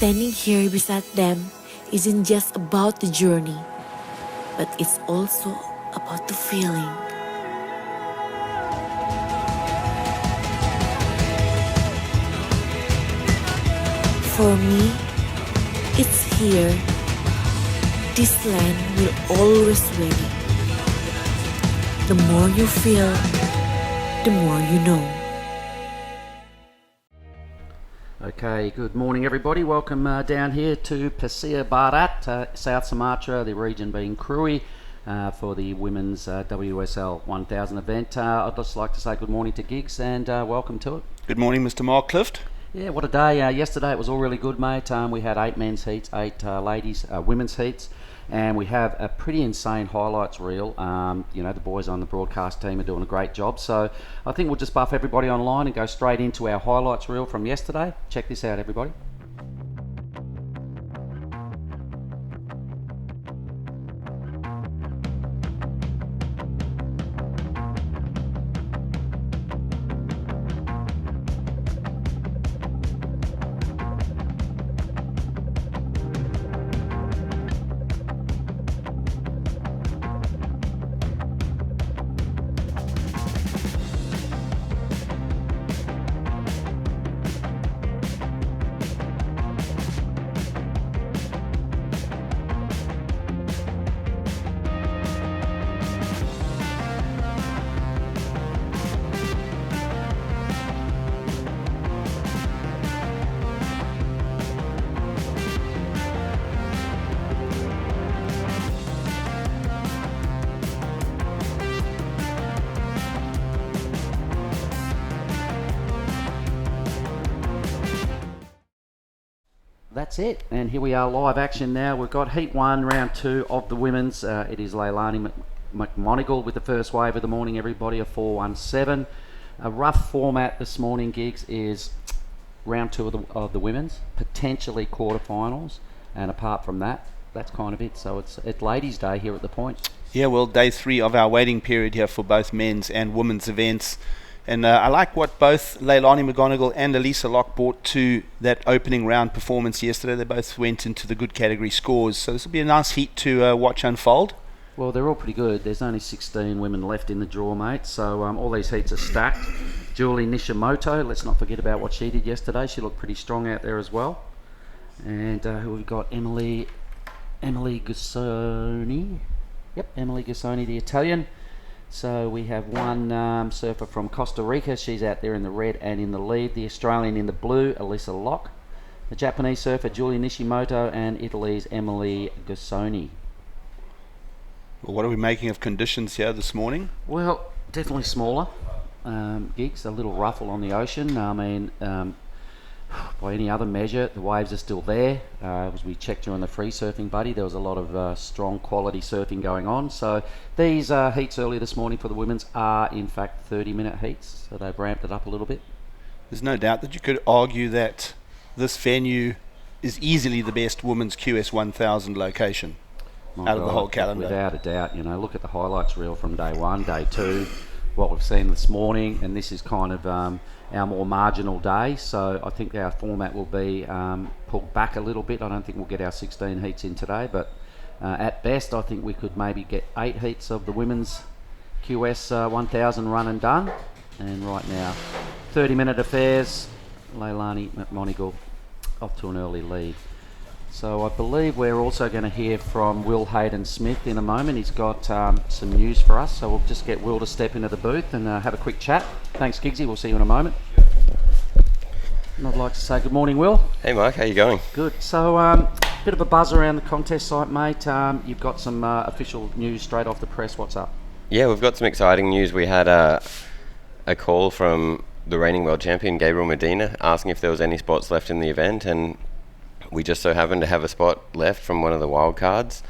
Standing here beside them isn't just about the journey, but it's also about the feeling. For me, it's here. This land will always ready. The more you feel, the more you know. Okay, good morning everybody. Welcome down here to Pasir Barat, South Sumatra, the region being Krui, for the women's WSL 1000 event. I'd just like to say good morning to Giggs and welcome to it. Good morning, Mr. Mark Clift. Yeah, what a day. Yesterday it was all really good, mate. We had 8 men's heats, 8 women's heats, and we have a pretty insane highlights reel. The boys on the broadcast team are doing a great job. So I think we'll just buff everybody online and go straight into our highlights reel from yesterday. Check this out, everybody. That's it, and here we are live action now. We've got Heat 1, Round 2 of the women's. It is Leilani McMonigal with the first wave of the morning, everybody, a 4:17. A rough format this morning, Gigs, is Round 2 of the women's, potentially quarterfinals, and apart from that, that's kind of it. So it's Ladies' Day here at the Point. Yeah, well, day 3 of our waiting period here for both men's and women's events. And I like what both Leilani McGonigal and Elisa Locke brought to that opening round performance yesterday. They both went into the good category scores. So this will be a nice heat to watch unfold. Well, they're all pretty good. There's only 16 women left in the draw, mate. So all these heats are stacked. Julie Nishimoto, let's not forget about what she did yesterday. She looked pretty strong out there as well. And who we've got? Emily Gussoni. Yep, Emily Gussoni, the Italian. So we have one surfer from Costa Rica. She's out there in the red and in the lead. The Australian in the blue, Elisa Locke. The Japanese surfer, Julie Nishimoto, and Italy's Emily Gussoni. Well, what are we making of conditions here this morning? Well, definitely smaller. Gigs, a little ruffle on the ocean. I mean, by any other measure, the waves are still there. As we checked during the free surfing, buddy, there was a lot of strong quality surfing going on. So these heats earlier this morning for the women's are in fact 30-minute heats, so they've ramped it up a little bit. There's no doubt that you could argue that this venue is easily the best women's QS 1000 location out of the whole calendar. Without a doubt. Look at the highlights reel from day 1, day 2, what we've seen this morning, and this is kind of our more marginal day, so I think our format will be pulled back a little bit. I don't think we'll get our 16 heats in today, but at best I think we could maybe get 8 heats of the women's QS 1000 run and done. And right now 30-minute affairs, Leilani McMonigal off to an early lead. So I believe we're also going to hear from Will Hayden-Smith in a moment. He's got some news for us, so we'll just get Will to step into the booth and have a quick chat. Thanks, Giggsy. We'll see you in a moment. And I'd like to say good morning, Will. Hey, Mark. How you going? Good. So bit of a buzz around the contest site, mate. You've got some official news straight off the press. What's up? Yeah, we've got some exciting news. We had a call from the reigning world champion, Gabriel Medina, asking if there was any spots left in the event, and we just so happened to have a spot left from one of the wild cards.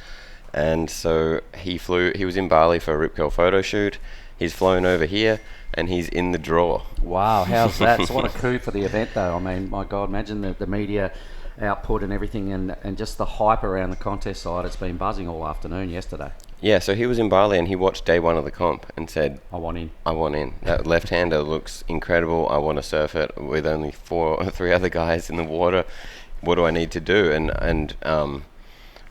And so he was in Bali for a Rip Curl photo shoot. He's flown over here and he's in the draw. Wow, how's that? So what a coup for the event though. I mean, my God, imagine the media output and everything, and just the hype around the contest side. It's been buzzing all afternoon yesterday. Yeah, so he was in Bali and he watched day 1 of the comp and said, I want in. That left-hander looks incredible. I want to surf it with only 3 other guys in the water. what do I need to do? And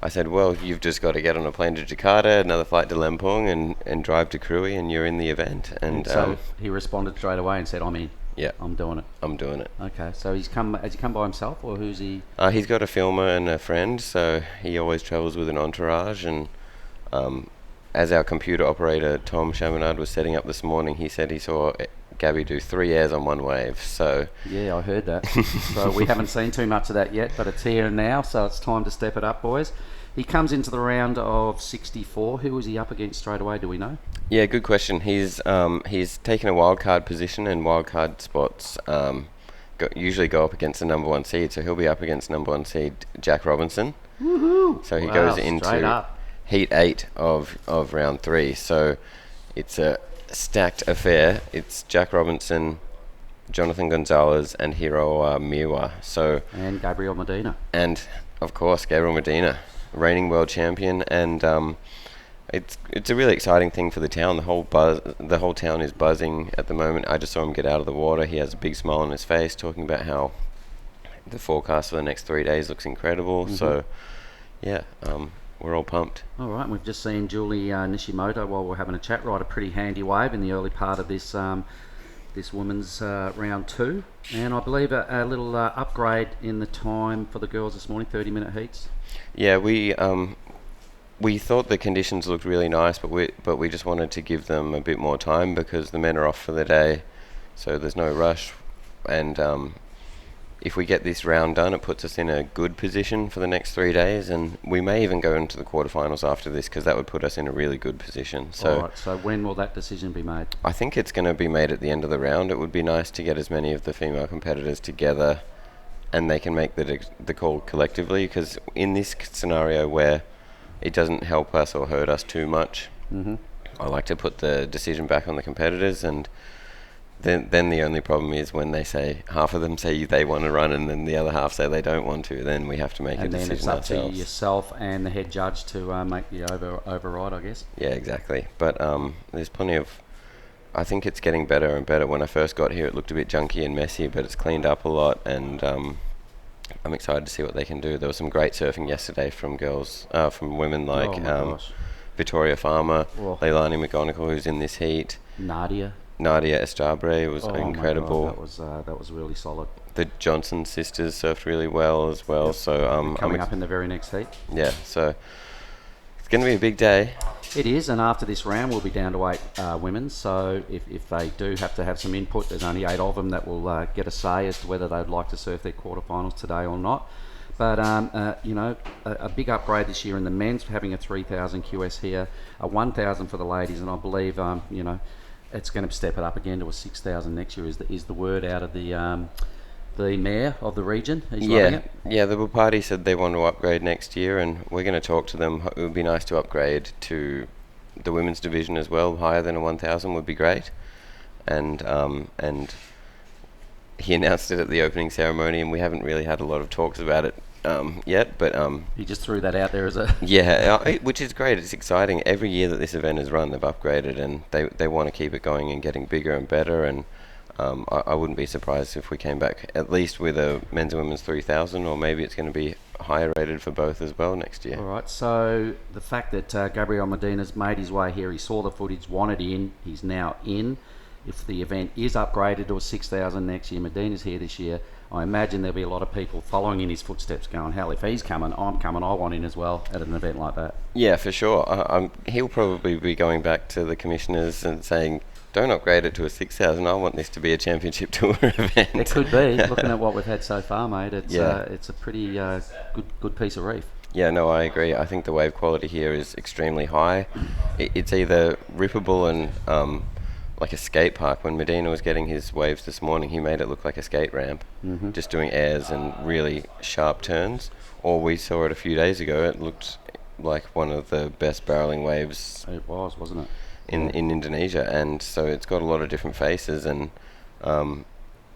I said, well, you've just got to get on a plane to Jakarta, another flight to Lampung, and drive to Krui, and you're in the event. And so he responded straight away and said, I'm in. Yeah, I'm doing it. I'm doing it. Okay, so has he come by himself, or who's he? He's got a filmer and a friend, so he always travels with an entourage. And as our computer operator, Tom Chaminade, was setting up this morning, he said he saw Gabby do 3 airs on one wave. So yeah, I heard that. So we haven't seen too much of that yet, but it's here and now, so it's time to step it up, boys. He comes into the round of 64. Who was he up against straight away? Do we know? Yeah, good question. He's taken a wildcard position, and wildcard spots usually go up against the number 1 seed. So he'll be up against number 1 seed Jack Robinson. Woohoo! So he Wow, goes straight into up. Heat 8 of round 3. So it's a stacked affair. It's Jack Robinson, Jonathan Gonzalez, and Hiroa Miwa. And Gabriel Medina. And of course Gabriel Medina, reigning world champion, and it's a really exciting thing for the town. The whole town is buzzing at the moment. I just saw him get out of the water. He has a big smile on his face, talking about how the forecast for the next 3 days looks incredible. Mm-hmm. So yeah, we're all pumped. All right, we've just seen Julie Nishimoto while we're having a chat ride a pretty handy wave in the early part of this this women's round 2, and I believe a little upgrade in the time for the girls this morning, 30-minute heats. Yeah, we thought the conditions looked really nice, but we just wanted to give them a bit more time because the men are off for the day, so there's no rush. And if we get this round done, it puts us in a good position for the next 3 days, and we may even go into the quarterfinals after this because that would put us in a really good position. So, all right, so when will that decision be made? I think it's going to be made at the end of the round. It would be nice to get as many of the female competitors together, and they can make the call collectively, because in this scenario where it doesn't help us or hurt us too much, I like to put the decision back on the competitors. And then the only problem is when they say, half of them say they want to run and then the other half say they don't want to, then we have to make a decision ourselves. And then it's up to yourself and the head judge to make the override, I guess. Yeah, exactly. But there's plenty of... I think it's getting better and better. When I first got here, it looked a bit junky and messy, but it's cleaned up a lot, and I'm excited to see what they can do. There was some great surfing yesterday from women like Victoria Farmer, Leilani McGonigal, who's in this heat. Nadia Estabre was incredible. My God, that was really solid. The Johnson sisters surfed really well as well. Yep. So coming up in the very next heat. Yeah, so it's going to be a big day. It is, and after this round we'll be down to 8 women, so if they do have to have some input, there's only 8 of them that will get a say as to whether they'd like to surf their quarterfinals today or not. But a big upgrade this year in the men's, having a 3,000 QS here, a 1,000 for the ladies, and I believe it's going to step it up again to a 6,000 next year. Is the word out of the mayor of the region? He's loving it? Yeah, the party said they want to upgrade next year, and we're going to talk to them. It would be nice to upgrade to the women's division as well. Higher than a 1,000 would be great. And he announced it at the opening ceremony, and we haven't really had a lot of talks about it yet, but he just threw that out there as a which is great. It's exciting. Every year that this event is run, they've upgraded, and they want to keep it going and getting bigger and better. And I wouldn't be surprised if we came back at least with a men's and women's 3,000, or maybe it's going to be higher rated for both as well next year. All right, so the fact that Gabriel Medina's made his way here, he saw the footage, wanted in, he's now in. If the event is upgraded to a 6,000 next year, Medina's here this year, I imagine there'll be a lot of people following in his footsteps going, hell, if he's coming, I'm coming, I want in as well at an event like that. Yeah, for sure. He'll probably be going back to the commissioners and saying, don't upgrade it to a 6,000, I want this to be a championship tour event. It could be. Looking at what we've had so far, mate, it's a pretty good piece of reef. Yeah, no, I agree. I think the wave quality here is extremely high. It's either rippable and like a skate park. When Medina was getting his waves this morning, he made it look like a skate ramp, just doing airs and really sharp turns. Or we saw it a few days ago, it looked like one of the best barreling waves. It was, wasn't it? In Indonesia, and so it's got a lot of different faces, and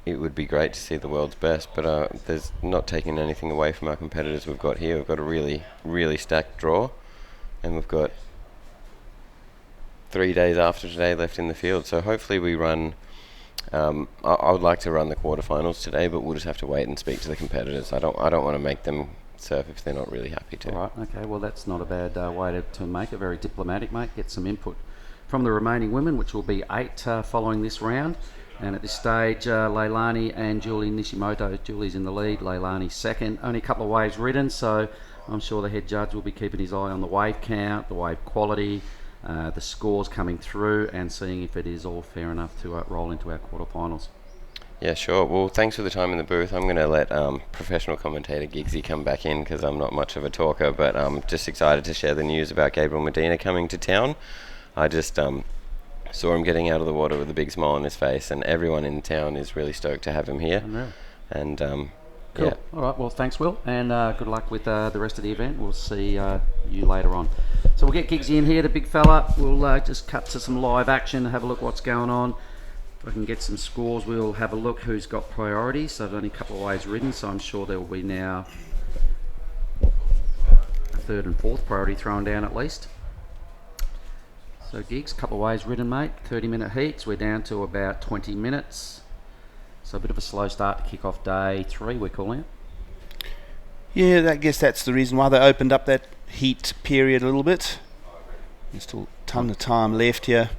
it would be great to see the world's best, but there's not taking anything away from our competitors we've got here. We've got a really, really stacked draw, and we've got 3 days after today left in the field, so hopefully we run I would like to run the quarterfinals today, but we'll just have to wait and speak to the competitors. I don't want to make them surf if they're not really happy to. All right, okay, well that's not a bad way to make it. Very diplomatic, mate. Get some input from the remaining women, which will be 8 following this round. And at this stage, Leilani and Julie Nishimoto. Julie's in the lead, Leilani second. Only a couple of waves ridden, so I'm sure the head judge will be keeping his eye on the wave count, the wave quality, the scores coming through, and seeing if it is all fair enough to roll into our quarterfinals. Yeah, sure. Well, thanks for the time in the booth. I'm going to let professional commentator Giggsy come back in because I'm not much of a talker, but I'm just excited to share the news about Gabriel Medina coming to town. I just saw him getting out of the water with a big smile on his face, and everyone in town is really stoked to have him here. Unreal. And Cool. yeah. All right. Well, thanks, Will, and good luck with the rest of the event. We'll see you later on. So we'll get Giggsy in here, the big fella. We'll just cut to some live action, have a look what's going on. If I can get some scores, we'll have a look who's got priority. So there's only a couple of waves ridden, so I'm sure there will be now a third and fourth priority thrown down at least. So Giggs, couple of waves ridden, mate. 30-minute heats. We're down to about 20 minutes. So a bit of a slow start to kick off day 3, we're calling it. Yeah, I guess that's the reason why they opened up that heat period a little bit. There's still a ton of time left here.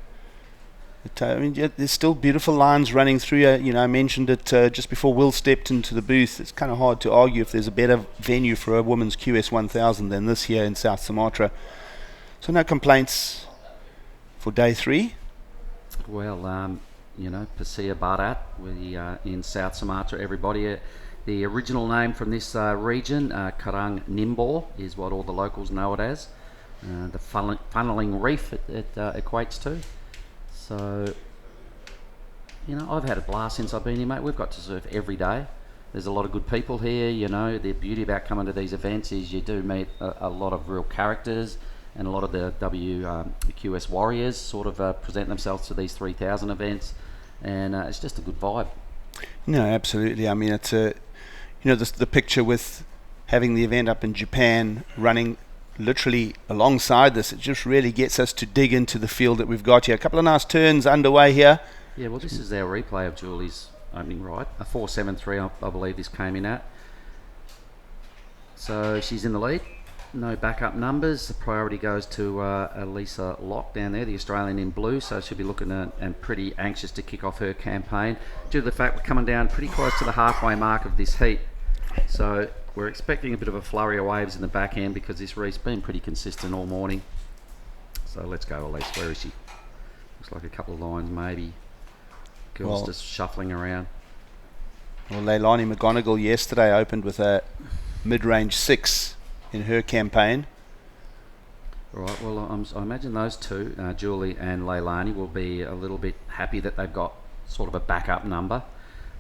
But, I mean, yeah, there's still beautiful lines running through. I mentioned it just before Will stepped into the booth. It's kind of hard to argue if there's a better venue for a women's QS 1000 than this here in South Sumatra. So no complaints for day 3. Well, Persia Barat, in South Sumatra, everybody. The original name from this region, Karang Nimbor, is what all the locals know it as. The funneling reef it equates to. So, I've had a blast since I've been here, mate. We've got to surf every day. There's a lot of good people here, The beauty about coming to these events is you do meet a lot of real characters, and a lot of the QS warriors sort of present themselves to these 3,000 events, and it's just a good vibe. No, absolutely. I mean, it's the picture with having the event up in Japan running literally alongside this, it just really gets us to dig into the field that we've got here. A couple of nice turns underway here. Yeah, well, this is our replay of Julie's opening ride. A 4.73, I believe this came in at. So she's in the lead. No backup numbers. The priority goes to Elisa Locke down there, the Australian in blue, so she'll be looking at and pretty anxious to kick off her campaign due to the fact we're coming down pretty close to the halfway mark of this heat. So we're expecting a bit of a flurry of waves in the back end because this reef's been pretty consistent all morning. So let's go, Elise. Where is she? Looks like a couple of lines maybe. Girls just shuffling around. Well, Leilani McGonigal yesterday opened with a mid-range 6 in her campaign. All right, well, I imagine those two, Julie and Leilani, will be a little bit happy that they've got sort of a backup number.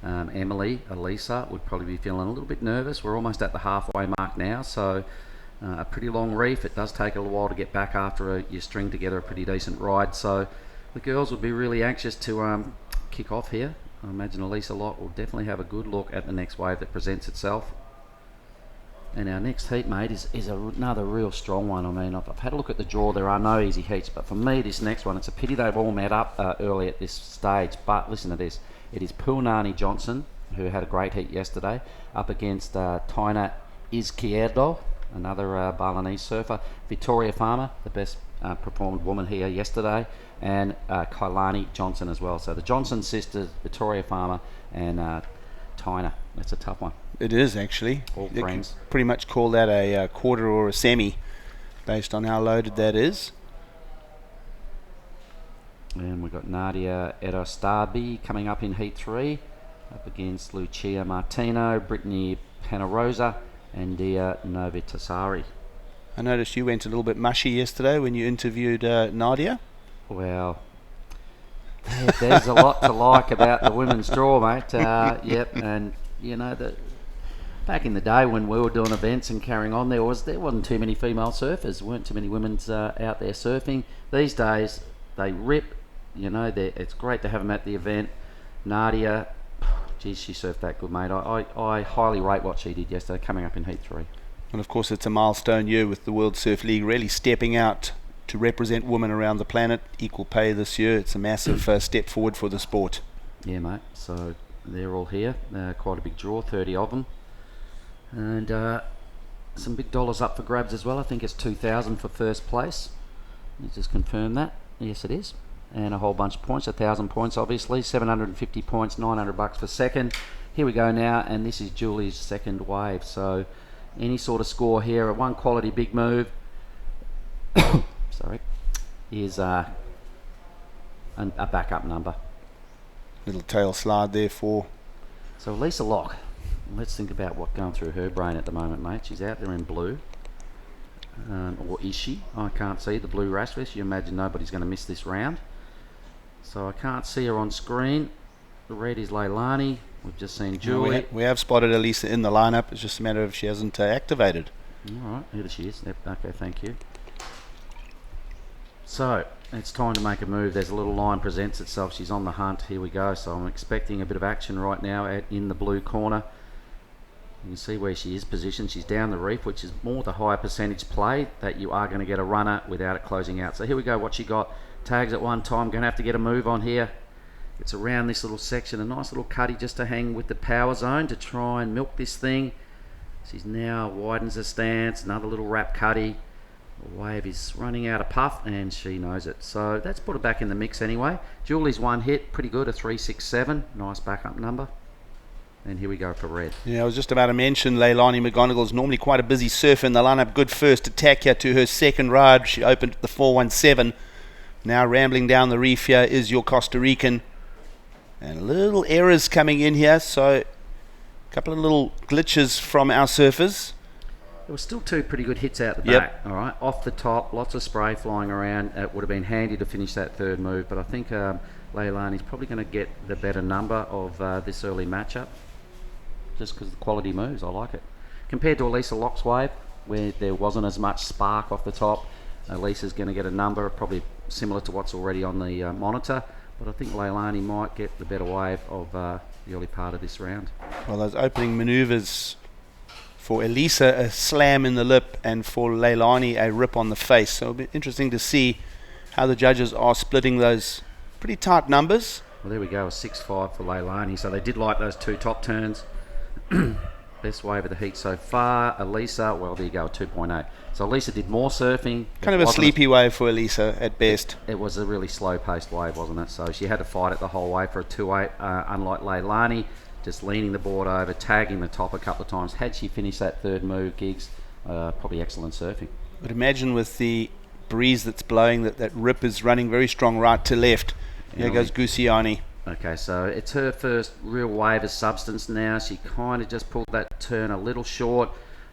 Emily, Elisa would probably be feeling a little bit nervous. We're almost at the halfway mark now, so a pretty long reef. It does take a little while to get back after you string together a pretty decent ride. So the girls would be really anxious to kick off here. I imagine Elisa Lott will definitely have a good look at the next wave that presents itself. And our next heat, mate, is another real strong one. I mean, I've had a look at the draw. There are no easy heats, but for me, this next one, it's a pity they've all met up early at this stage. But listen to this. It is Kalani Johnson, who had a great heat yesterday, up against Taina Izquierdo, another Balinese surfer, Victoria Farmer, the best performed woman here yesterday, and Kalani Johnson as well. So the Johnson sisters, Victoria Farmer and Taina. That's a tough one. It is, actually. All You friends. can pretty much call that a quarter or a semi based on how loaded that is. And we've got Nadia Erostabi coming up in Heat 3, up against Lucia Martino, Brittany Panarosa, and Dia Novitasari. I noticed you went a little bit mushy yesterday when you interviewed Nadia. Well, there's a lot to like about the women's draw, mate. Yep, and back in the day when we were doing events and carrying on, there wasn't too many female surfers, weren't too many women out there surfing. These days, they rip. It's great to have them at the event. Nadia, geez, she surfed that good, mate. I highly rate what she did yesterday, coming up in Heat 3. And of course, it's a milestone year with the World Surf League really stepping out to represent women around the planet. Equal pay this year. It's a massive step forward for the sport. Yeah, mate. So they're all here. Quite a big draw, 30 of them. And some big dollars up for grabs as well. I think it's 2,000 for first place. You just confirm that. Yes, it is. And a whole bunch of points, 1,000 points obviously, 750 points, $900 for second. Here we go now, and this is Julie's second wave. So any sort of score here, a one quality big move, sorry, is a backup number. Little tail slide there for. So Lisa Locke, let's think about what's going through her brain at the moment, mate. She's out there in blue. Or is she? I can't see the blue rash vest. You imagine nobody's going to miss this round. So I can't see her on screen. The red is Leilani. We've just seen Julie. We have spotted Elisa in the lineup. It's just a matter of she hasn't activated. All right, here she is. Yep, okay, thank you. So it's time to make a move. There's a little line presents itself. She's on the hunt. Here we go. So I'm expecting a bit of action right now in the blue corner. You can see where she is positioned. She's down the reef, which is more the higher percentage play that you are going to get a runner without it closing out. So here we go, what she got. Tags at one time. Going to have to get a move on here. It's around this little section. A nice little cutty just to hang with the power zone to try and milk this thing. She's now widens her stance. Another little wrap cutty. The wave is running out of puff, and she knows it. So that's put her back in the mix anyway. Julie's one hit. Pretty good, a 367. Nice backup number. And here we go for red. Yeah, I was just about to mention Leilani McGonigal's normally quite a busy surfer in the lineup. Good first attack here to her second ride. She opened at the 417. Now rambling down the reef here is your Costa Rican. And little errors coming in here. So a couple of little glitches from our surfers. There were still two pretty good hits out the Yep. back. All right, off the top, lots of spray flying around. It would have been handy to finish that third move. But I think Leilani's probably going to get the better number of this early matchup. Just because of the quality moves, I like it. Compared to Elisa Locke's wave, where there wasn't as much spark off the top, Elisa's going to get a number probably similar to what's already on the monitor, but I think Leilani might get the better wave of the early part of this round. Well, those opening manoeuvres for Elisa, a slam in the lip, and for Leilani, a rip on the face. So it'll be interesting to see how the judges are splitting those pretty tight numbers. Well, there we go, a 6-5 for Leilani. So they did like those two top turns. Best wave of the heat so far. Elisa, well, there you go, 2.8. So Elisa did more surfing. Kind of a sleepy wave for Elisa at best. It was a really slow-paced wave, wasn't it? So she had to fight it the whole way for a 2.8, unlike Leilani, just leaning the board over, tagging the top a couple of times. Had she finished that third move, Gigs, probably excellent surfing. But imagine with the breeze that's blowing, that rip is running very strong right to left. There goes Gusiani. Okay, so it's her first real wave of substance now. She kind of just pulled that turn a little short,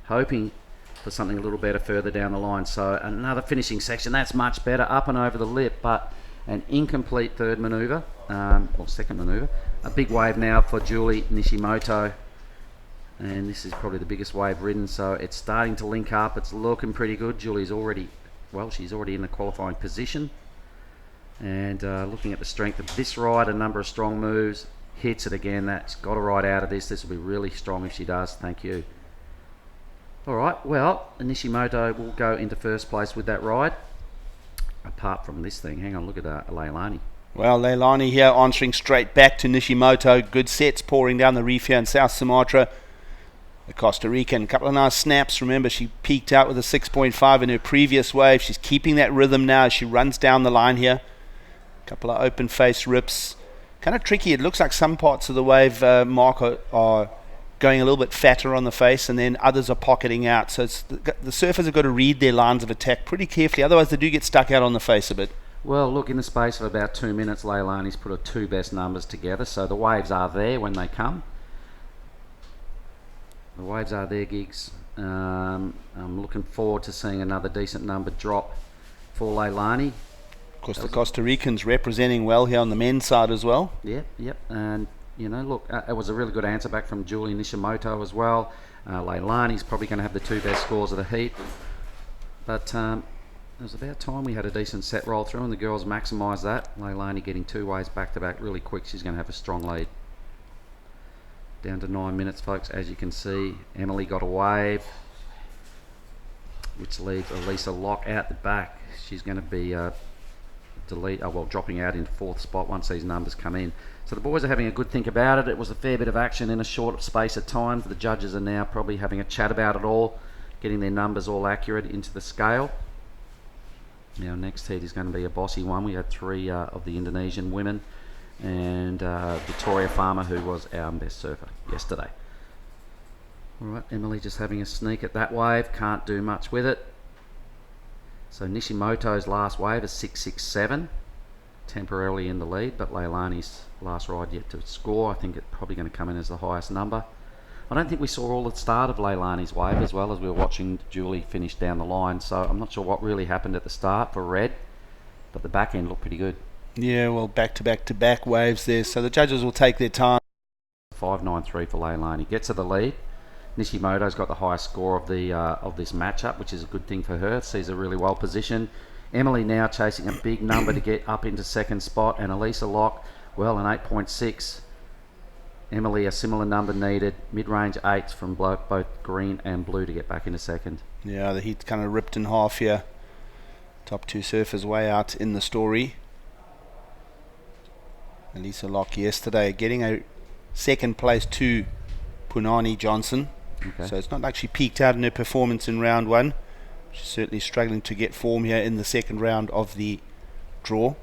hoping for something a little better further down the line. So another finishing section, that's much better, up and over the lip, but an incomplete third manoeuvre, or second manoeuvre. A big wave now for Julie Nishimoto, and this is probably the biggest wave ridden, so it's starting to link up. It's looking pretty good. Julie's already, well, she's already in the qualifying position. And looking at the strength of this ride, a number of strong moves, hits it again. That's got to ride out of this. This will be really strong if she does. Thank you. All right, well, Nishimoto will go into first place with that ride. Apart from this thing, hang on, look at that, Leilani. Well, Leilani here answering straight back to Nishimoto. Good sets pouring down the reef here in South Sumatra. The Costa Rican, a couple of nice snaps. Remember, she peaked out with a 6.5 in her previous wave. She's keeping that rhythm now as she runs down the line here. Couple of open face rips. Kind of tricky. It looks like some parts of the wave mark are going a little bit fatter on the face, and then others are pocketing out. So it's the surfers have got to read their lines of attack pretty carefully. Otherwise, they do get stuck out on the face a bit. Well, look, in the space of about 2 minutes, Leilani's put her two best numbers together. So the waves are there when they come. The waves are there, Gigs. I'm looking forward to seeing another decent number drop for Leilani. Of course, the Costa Ricans representing well here on the men's side as well. Yep. And, you know, look, it was a really good answer back from Julie Nishimoto as well. Leilani's probably going to have the two best scores of the heat. But it was about time we had a decent set roll through, and the girls maximised that. Leilani getting two waves back-to-back really quick. She's going to have a strong lead. Down to 9 minutes, folks. As you can see, Emily got a wave, which leaves Elisa Locke out the back. She's going to be dropping out into 4th spot once these numbers come in. So the boys are having a good think about it. It was a fair bit of action in a short space of time. The judges are now probably having a chat about it all, getting their numbers all accurate into the scale. Now next heat is going to be a bossy one. We had 3 of the Indonesian women and Victoria Farmer, who was our best surfer yesterday. Alright, Emily just having a sneak at that wave, can't do much with it. So Nishimoto's last wave is 667, temporarily in the lead, but Leilani's last ride yet to score. I think it's probably going to come in as the highest number. I don't think we saw all the start of Leilani's wave as well as we were watching Julie finish down the line, so I'm not sure what really happened at the start for Red, but the back end looked pretty good. Yeah, well, back-to-back-to-back waves there, so the judges will take their time. 5.93 for Leilani. Gets to the lead. Nishimoto's got the highest score of this matchup, which is a good thing for her. Sees her really well positioned. Emily now chasing a big number to get up into 2nd spot, and Elisa Locke, well, an 8.6. Emily, a similar number needed. Mid-range 8s from both green and blue to get back into 2nd. Yeah, the heat's kind of ripped in half here. Top 2 surfers way out in the story. Elisa Locke yesterday getting a 2nd place to Kalani Johnson. Okay. So it's not like she peaked out in her performance in round 1. She's certainly struggling to get form here in the 2nd round of the draw.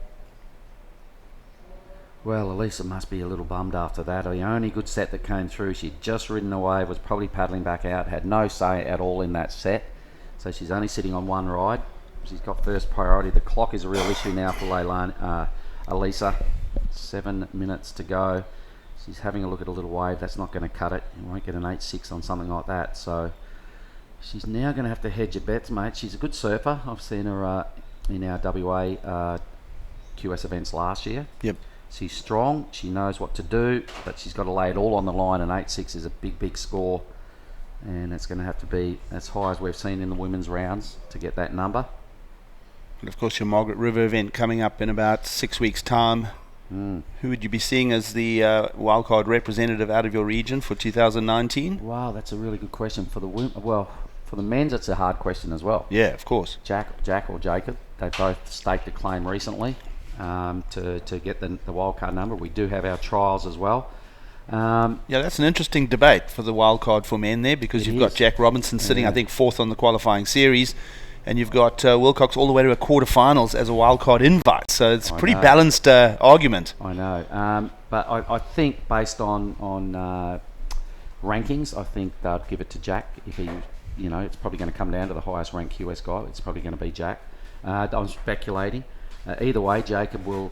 Well, Elisa must be a little bummed after that. The only good set that came through, she'd just ridden away, was probably paddling back out, had no say at all in that set. So she's only sitting on 1 ride. She's got first priority. The clock is a real issue now for Elisa. 7 minutes to go. She's having a look at a little wave. That's not going to cut it. You won't get an 8.6 on something like that. So she's now going to have to hedge her bets, mate. She's a good surfer. I've seen her in our WA QS events last year. Yep. She's strong. She knows what to do, but she's got to lay it all on the line. An 8.6 is a big score, and it's going to have to be as high as we've seen in the women's rounds to get that number. And of course, your Margaret River event coming up in about 6 weeks' time. Who would you be seeing as the wildcard representative out of your region for 2019? Wow, that's a really good question for the women. Well, for the men's, it's a hard question as well. Yeah, of course. Jack or Jacob, they both staked a claim recently to get the wildcard number. We do have our trials as well. Yeah, that's an interesting debate for the wildcard for men there, because you've got Jack Robinson sitting, I think, 4th on the qualifying series. And you've got Wilcox all the way to a quarterfinals as a wildcard invite. So it's a pretty balanced argument. I know. But I think based on rankings, I think they'd give it to Jack. If he, it's probably going to come down to the highest ranked QS guy. It's probably going to be Jack. I'm speculating. Either way, Jacob will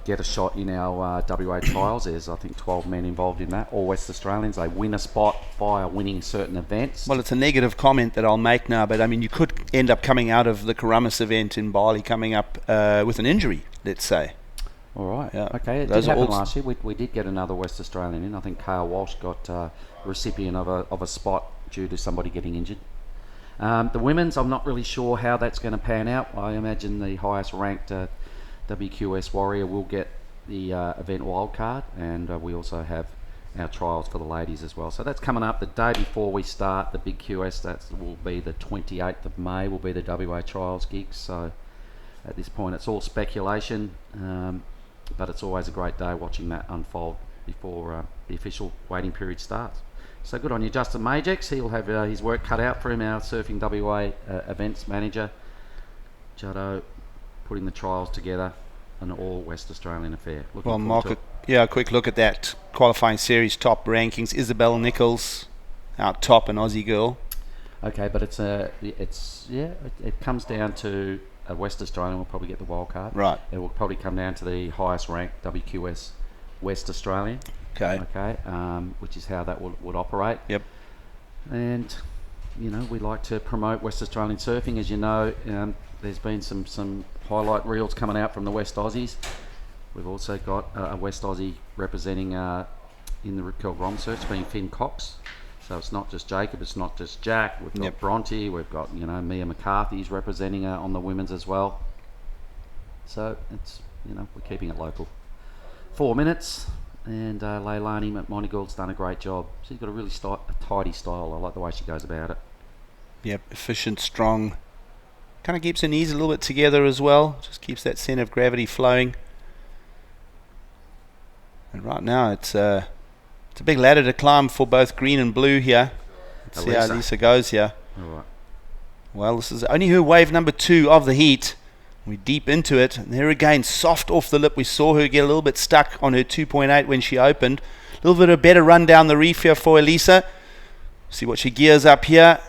get a shot in our WA trials. There's, I think, 12 men involved in that. All West Australians. They win a spot via winning certain events. Well, it's a negative comment that I'll make now, but I mean, you could end up coming out of the Karamis event in Bali coming up with an injury, let's say. All right. Yeah. Okay. It did happen last year. We did get another West Australian in. I think Kale Walsh got recipient of a spot due to somebody getting injured. The women's, I'm not really sure how that's going to pan out. I imagine the highest ranked WQS Warrior will get the event wildcard, and we also have our trials for the ladies as well. So that's coming up the day before we start the big QS. That will be the 28th of May, will be the WA trials gigs. So at this point it's all speculation, but it's always a great day watching that unfold before the official waiting period starts. So good on you, Justin Majex. He'll have his work cut out for him, our Surfing WA events manager. Juddo putting the trials together, an all West Australian affair. Well, Mark, a quick look at that qualifying series top rankings. Isabel Nichols out top, an Aussie girl. Okay, but it comes down to a West Australian will probably get the wild card. Right. It will probably come down to the highest ranked WQS West Australian. Okay. Which is how that would operate. Yep. And we like to promote West Australian surfing, as you know. There's been some highlight reels coming out from the West Aussies. We've also got a West Aussie representing in the Rip Curl Grom search, being Finn Cox. So it's not just Jacob, it's not just Jack. We've got Bronte, we've got Mia McCarthy's representing on the women's as well. So it's we're keeping it local. 4 minutes, and Leilani McMonigald's done a great job. She's got a really tidy style. I like the way she goes about it. Yep, efficient, strong, Kind of keeps her knees a little bit together as well. Just keeps that center of gravity flowing. And right now it's a big ladder to climb for both green and blue here. Let's see how Lisa goes here. All right. Well, this is only her wave number 2 of the heat. We're deep into it. And there again, soft off the lip. We saw her get a little bit stuck on her 2.8 when she opened. A little bit of a better run down the reef here for Elisa. See what she gears up here.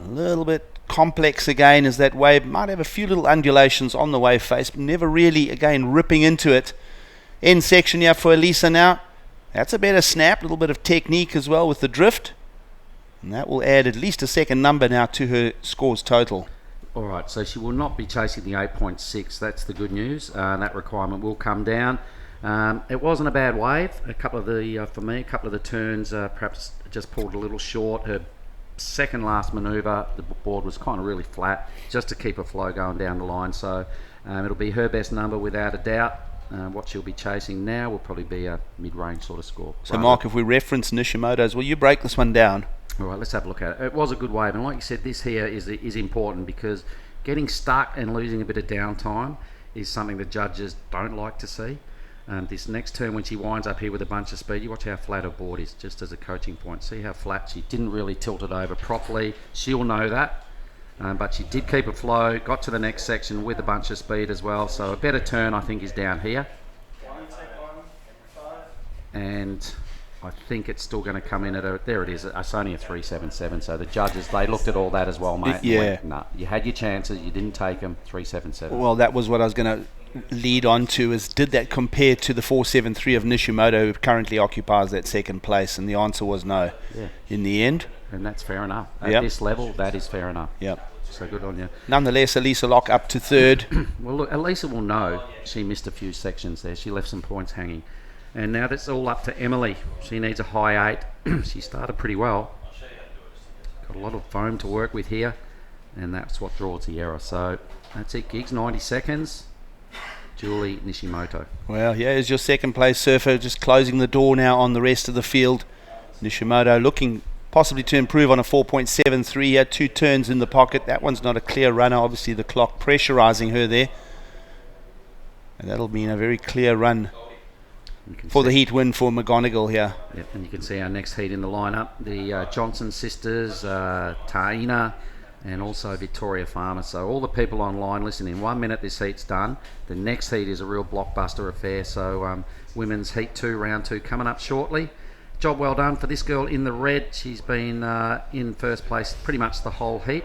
A little bit complex again as that wave might have a few little undulations on the wave face, but never really, again, ripping into it. End section here for Elisa now. That's a better snap. A little bit of technique as well with the drift. And that will add at least a second number now to her scores total. All right, so she will not be chasing the 8.6. That's the good news. That requirement will come down. It wasn't a bad wave. A couple of the turns perhaps just pulled a little short. Her second last manoeuvre, the board was kind of really flat, just to keep her flow going down the line. So it'll be her best number without a doubt. What she'll be chasing now will probably be a mid-range sort of score. So Mark, if we reference Nishimoto's, will you break this one down? All right, let's have a look at it. It was a good wave, and like you said, this here is important because getting stuck and losing a bit of downtime is something the judges don't like to see. This next turn, when she winds up here with a bunch of speed, you watch how flat her board is, just as a coaching point. See how flat she didn't really tilt it over properly. She'll know that, but she did keep it flow, got to the next section with a bunch of speed as well. So a better turn, I think, is down here. And I think it's still going to come in at there it is. It's only a 377. So the judges, they looked at all that as well, mate. Yeah. Nah, you had your chances, you didn't take them. 377. Well, that was what I was going to lead on to, is did that compare to the 473 of Nishimoto, who currently occupies that second place? And the answer was no. Yeah. In the end. And that's fair enough. At this level, that is fair enough. Yep. So good on you. Nonetheless, Elisa Locke up to third. Well, look, Elisa will know she missed a few sections there. She left some points hanging. And now that's all up to Emily. She needs a high 8. She started pretty well. Got a lot of foam to work with here. And that's what draws the error. So that's it, Gigs. 90 seconds. Julie Nishimoto. Well, yeah, is your second place surfer, just closing the door now on the rest of the field. Nishimoto looking possibly to improve on a 4.73 here, 2 turns in the pocket. That one's not a clear runner. Obviously the clock pressurizing her there. And that'll mean a very clear run for the heat win for McGonigal here. Yep, and you can see our next heat in the lineup. The Johnson sisters, Taina, and also Victoria Farmer. So all the people online, listen, in 1 minute this heat's done. The next heat is a real blockbuster affair. So women's heat 2, round 2 coming up shortly. Job well done for this girl in the red. She's been in first place pretty much the whole heat.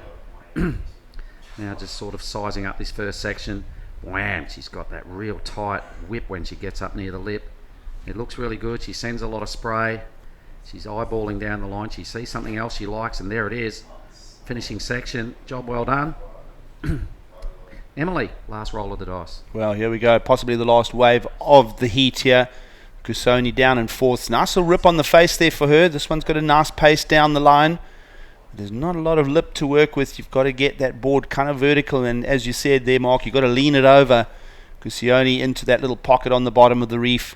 Now just sort of sizing up this first section. Wham, she's got that real tight whip when she gets up near the lip. It looks really good. She sends a lot of spray. She's eyeballing down the line. She sees something else she likes, and there it is. Finishing section. Job well done. Emily, last roll of the dice. Well, here we go. Possibly the last wave of the heat here. Gusoni down in fourth. Nice little rip on the face there for her. This one's got a nice pace down the line. There's not a lot of lip to work with. You've got to get that board kind of vertical, and as you said there, Mark, you've got to lean it over. Gusoni into that little pocket on the bottom of the reef.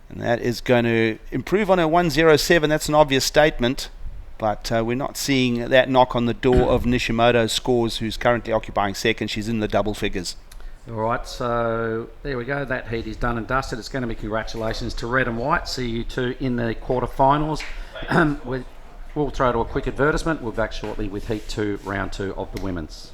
And that is going to improve on her 107. That's an obvious statement. But we're not seeing that knock on the door of Nishimoto's scores, who's currently occupying second. She's in the double figures. All right, so there we go. That heat is done and dusted. It's going to be congratulations to Red and White. See you two in the quarterfinals. We'll throw to a quick advertisement. We'll be back shortly with Heat 2, Round 2 of the Women's.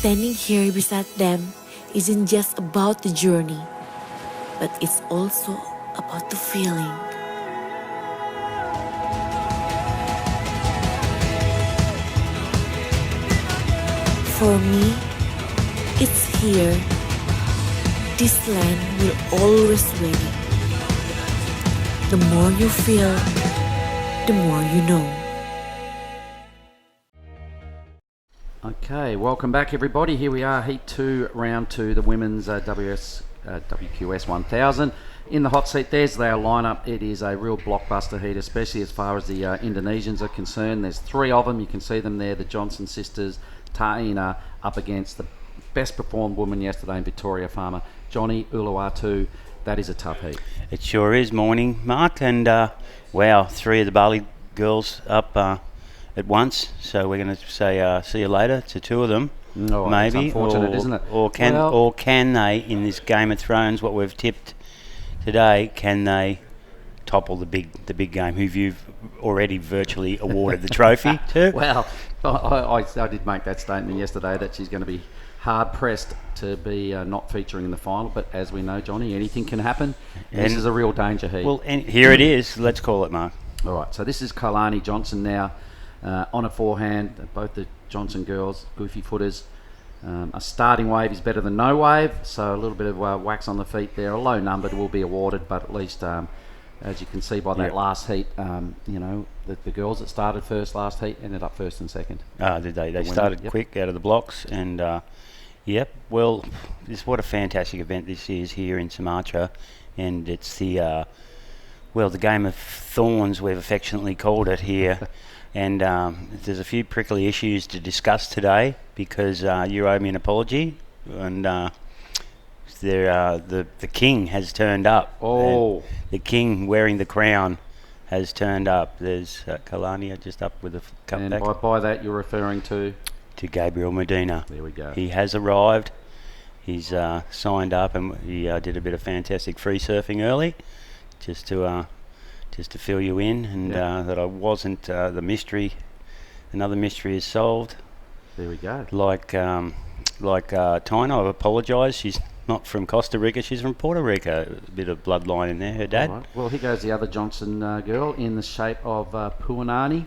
Standing here beside them isn't just about the journey, but it's also about the feeling. For me, it's here. This land will always win. The more you feel, the more you know. Okay, welcome back everybody. Here we are, Heat 2, Round 2, the Women's WQS 1000. In the hot seat, there's their lineup. It is a real blockbuster heat, especially as far as the Indonesians are concerned. There's 3 of them. You can see them there, the Johnson sisters, Taina up against the best performed woman yesterday in Victoria Farmer, Johnny Uluwatu. That is a tough heat. It sure is. Morning, Mark. And wow, 3 of the Bali girls up at once. So we're going to say see you later to 2 of them. Oh, maybe. it's unfortunate, isn't it? Or can they, in this Game of Thrones, what we've tipped today, can they topple the big game, who you've already virtually awarded the trophy to? Well, I did make that statement yesterday that she's going to be hard pressed to be not featuring in the final, but as we know, Johnny, anything can happen. This is a real danger heat. Well, and here it is. Let's call it, Mark. All right, so this is Kalani Johnson now on a forehand. Both the Johnson girls, goofy footers. A starting wave is better than no wave, so a little bit of wax on the feet there. A low number will be awarded, but at least as you can see by that last heat, the girls that started first last heat ended up first and second. Did they? They started quick out of the blocks, and well, what a fantastic event this is here in Sumatra, and it's the Game of Thorns, we've affectionately called it here. And there's a few prickly issues to discuss today because you owe me an apology, and the king has turned up. Oh, the king wearing the crown has turned up. There's Kalani just up with a cutback. And by that you're referring to Gabriel Medina. There we go. He has arrived. He's signed up, and he did a bit of fantastic free surfing early, just to fill you in, and that I wasn't the mystery. Another mystery is solved. There we go. Like Tina, I apologise. She's not from Costa Rica. She's from Puerto Rico. A bit of bloodline in there. Her dad. Right. Well, here goes the other Johnson girl in the shape of Puanani.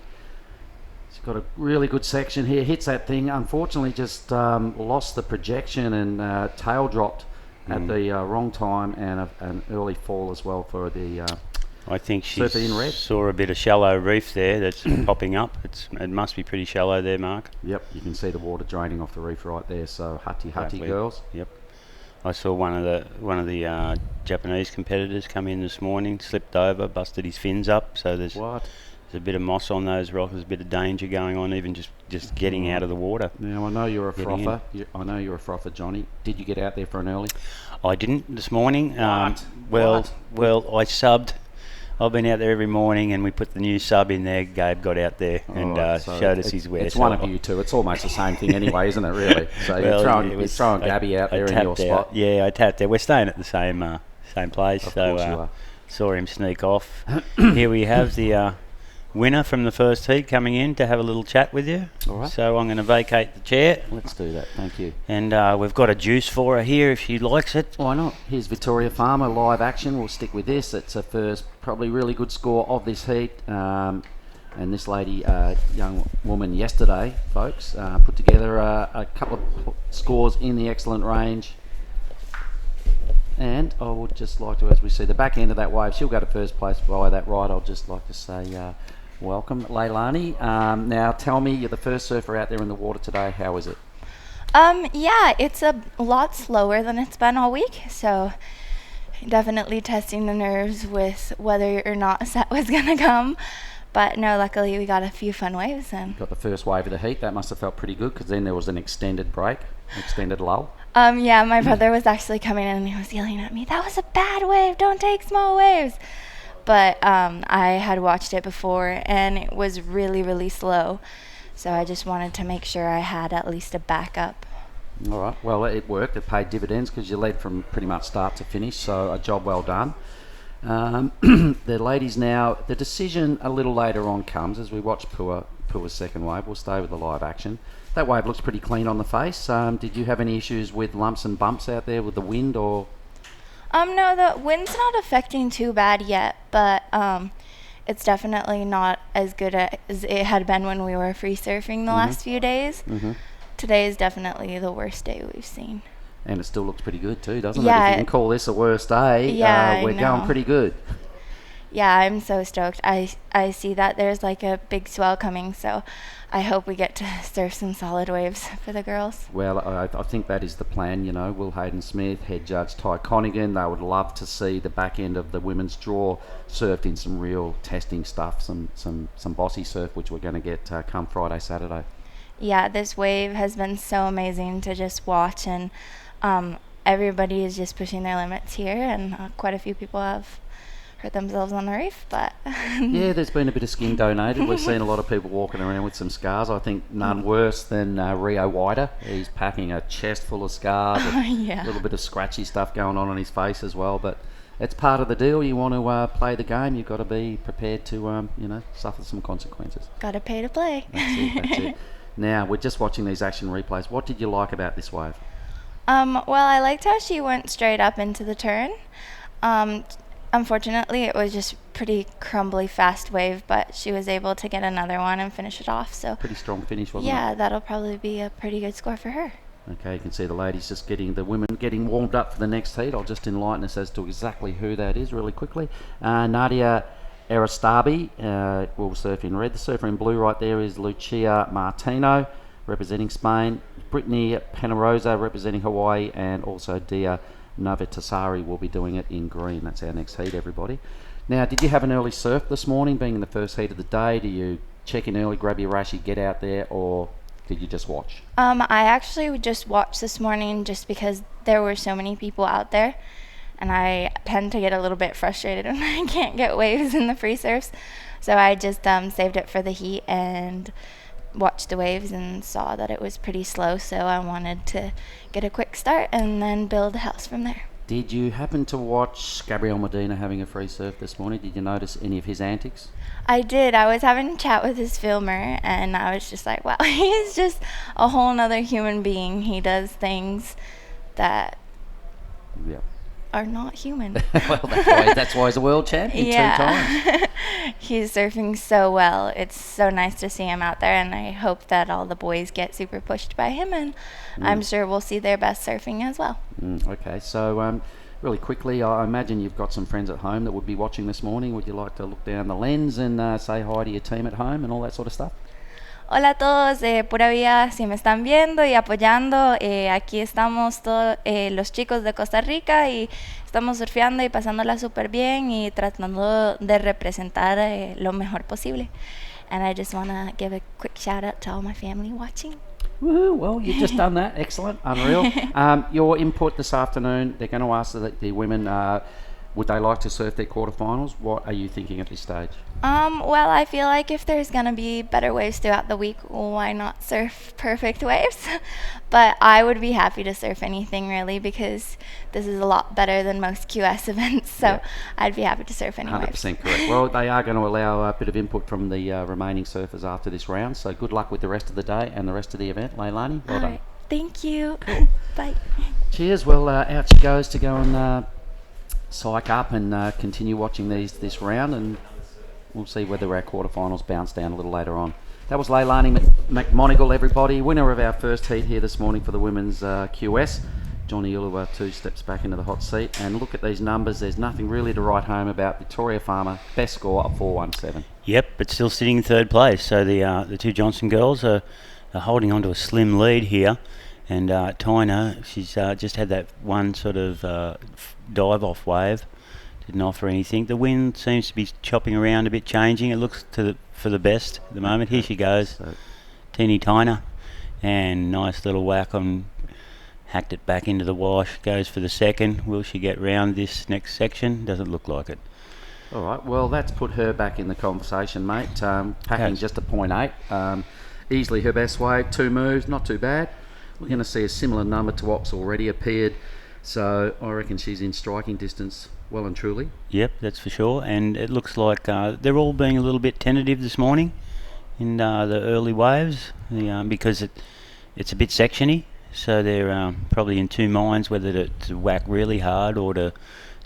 She's got a really good section here. Hits that thing. Unfortunately, just lost the projection and tail dropped at the wrong time, and an early fall as well for the. I think she in saw a bit of shallow reef there that's popping up. It must be pretty shallow there, Mark. Yep, you can see the water draining off the reef right there. So hutty girls. Yep. I saw one of the Japanese competitors come in this morning, slipped over, busted his fins up. So there's a bit of moss on those rocks. There's a bit of danger going on, even just getting out of the water. Now I know you're a frother. I know you're a frother, Johnny. Did you get out there for an early? I didn't this morning. What? Well, I subbed. I've been out there every morning, and we put the new sub in there. Gabe got out there and showed us his wear. It's one of you two. It's almost the same thing anyway, isn't it, really? So you're throwing Gabby out there in your spot. Yeah, I tapped there. We're staying at the same place, of course you are. Saw him sneak off. Here we have the winner from the first heat coming in to have a little chat with you. All right. So I'm going to vacate the chair. Let's do that. Thank you. And we've got a juice for her here if she likes it. Why not? Here's Victoria Farmer live action. We'll stick with this. It's her first probably really good score of this heat. And this lady, young woman yesterday, folks, put together a couple of scores in the excellent range. And I would just like to, as we see the back end of that wave, she'll go to first place via that ride. I'd just like to say welcome, Leilani. Now tell me, you're the first surfer out there in the water today. How is it? Yeah, it's a lot slower than it's been all week, so definitely testing the nerves with whether or not a set was gonna come. But no, luckily we got a few fun waves and got the first wave of the heat. That must have felt pretty good because then there was an extended break, extended lull. Yeah, my brother was actually coming in and he was yelling at me, "That was a bad wave, don't take small waves." But I had watched it before and it was really, really slow. So I just wanted to make sure I had at least a backup. All right. Well, it worked. It paid dividends because you led from pretty much start to finish. So a job well done. The ladies now, the decision a little later on comes as we watch Pua's second wave. We'll stay with the live action. That wave looks pretty clean on the face. Did you have any issues with lumps and bumps out there with the wind, or? No, the wind's not affecting too bad yet, but it's definitely not as good as it had been when we were free surfing the last few days. Today is definitely the worst day we've seen. And it still looks pretty good too, doesn't it? Yeah, If you can call this a worst day, Yeah, we're I going know. pretty good. Yeah, I'm so stoked. I see that there's like a big swell coming, so I hope we get to surf some solid waves for the girls. Well, I think that is the plan, you know. Will Hayden-Smith, head judge Ty Conigan, they would love to see the back end of the women's draw surfed in some real testing stuff, some bossy surf, which we're going to get come Friday, Saturday. Yeah, this wave has been so amazing to just watch, and everybody is just pushing their limits here, and quite a few people have hurt themselves on the reef, but Yeah, there's been a bit of skin donated. We've seen a lot of people walking around with some scars. I think none worse than Rio Wider. He's packing a chest full of scars, Yeah. a little bit of scratchy stuff going on his face as well. But it's part of the deal. You want to play the game, you've got to be prepared to, suffer some consequences. gotta pay to play. That's it. Now, we're just watching these action replays. What did you like about this wave? Well, I liked how she went straight up into the turn. Unfortunately, it was just pretty crumbly fast wave, but she was able to get another one and finish it off. So Pretty strong finish, wasn't yeah, it? that'll probably be a pretty good score for her. Okay, you can see the ladies just the women getting warmed up for the next heat. I'll just enlighten us as to exactly who that is really quickly. Nadia Aristabi will surf in red. The surfer in blue right there is Lucia Martino, representing Spain. Brittany Penarosa, representing Hawaii, and also Dia Novatasari will be doing it in green. That's our next heat, everybody. Now, did you have an early surf this morning, being in the first heat of the day? Do you check in early, grab your rashi, get out there, or did you just watch? I actually just watched this morning just because there were so many people out there, and I tend to get a little bit frustrated when I can't get waves in the free surfs. So I just saved it for the heat and watched the waves and saw that it was pretty slow, so I wanted to get a quick start and then build a house from there. Did you happen to watch Gabriel Medina having a free surf this morning? Did you notice any of his antics? I did. I was having a chat with his filmer, and I was just like, wow, he's just a whole nother human being. He does things that Yeah. are not human. Well, that's why he's a world champion 2 times. He's surfing so well. It's so nice to see him out there, and I hope that all the boys get super pushed by him, and I'm sure we'll see their best surfing as well. Okay, so really quickly, I imagine you've got some friends at home that would be watching this morning. Would you like to look down the lens and say hi to your team at home and all that sort of stuff? Hola a todos, pura vida, si me están viendo y apoyando, aquí estamos todos los chicos de Costa Rica y estamos surfeando y pasándola súper bien y tratando de representar lo mejor posible. And I just want to give a quick shout out to all my family watching. Woohoo, well, you've just done that. Excellent, unreal. Your input this afternoon, they're going to ask the women, would they like to surf their quarterfinals? What are you thinking at this stage? Well, I feel like if there's gonna be better waves throughout the week, why not surf perfect waves? But I would be happy to surf anything really, because this is a lot better than most QS events, so Yeah. I'd be happy to surf any waves. 100% correct. Well, they are going to allow a bit of input from the remaining surfers after this round, so good luck with the rest of the day and the rest of the event. Leilani, well All done. right. Thank you. Bye. Cheers. Well, out she goes to go and psych up and continue watching this round, and we'll see whether our quarterfinals bounce down a little later on. That was Leilani McMonigal, everybody, winner of our first heat here this morning for the women's QS. Johnny Ulua 2 steps back into the hot seat, and look at these numbers. There's nothing really to write home about. Victoria Farmer, best score of 417. Yep, but still sitting in third place. So the two Johnson girls are holding on to a slim lead here. And Tyner, she's just had that one sort of dive-off wave. Didn't offer anything. The wind seems to be chopping around a bit, changing. It looks for the best at the moment. Here she goes, teeny Tyner. And nice little whack on, hacked it back into the wash. Goes for the second. Will she get round this next section? Doesn't look like it. All right, well, that's put her back in the conversation, mate. Packing just a 0.8. Easily her best wave, 2 moves, not too bad. We're going to see a similar number to Ox already appeared, so I reckon she's in striking distance well and truly. Yep, that's for sure. And it looks like they're all being a little bit tentative this morning in the early waves, because it's a bit sectiony, so they're probably in two minds whether to whack really hard or to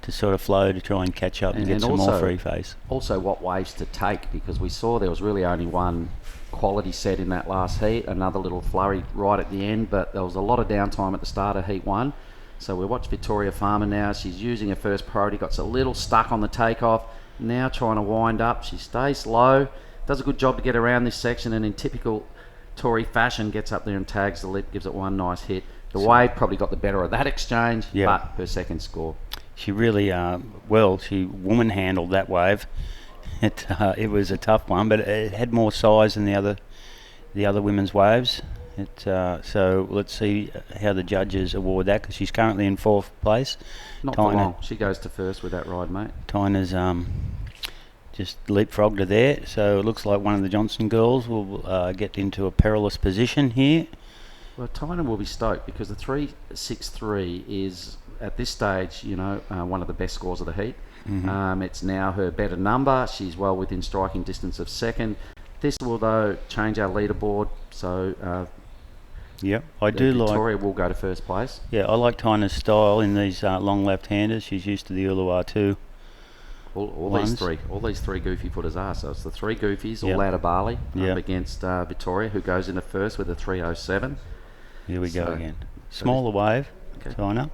sort of flow to try and catch up and get some more free face. Also, what waves to take, because we saw there was really only one quality set in that last heat, another little flurry right at the end, but there was a lot of downtime at the start of heat 1. So we watch Victoria Farmer now. She's using her first priority, got a little stuck on the takeoff, now trying to wind up. She stays low, does a good job to get around this section, and in typical Tory fashion gets up there and tags the lip, gives it one nice hit. The wave probably got the better of that exchange, but her second score. She really, she woman handled that wave. It was a tough one, but it had more size than the other women's waves. So let's see how the judges award that, because she's currently in 4th place. Not for long. She goes to first with that ride, mate. Tyna's just leapfrogged her there, so it looks like one of the Johnson girls will get into a perilous position here. Well, Tyna will be stoked, because the 3.63 is, at this stage, one of the best scores of the heat. Mm-hmm. It's now her better number. She's well within striking distance of second. This will, though, change our leaderboard. So, I do like Victoria will go to first place. Yeah, I like Tyna's style in these long left-handers. She's used to the Uluwatu too. All these three goofy footers are. So it's the three goofies, all out of Bali, up against Victoria, who goes into first with a 3.07. Here we go again. Smaller wave, Tyna.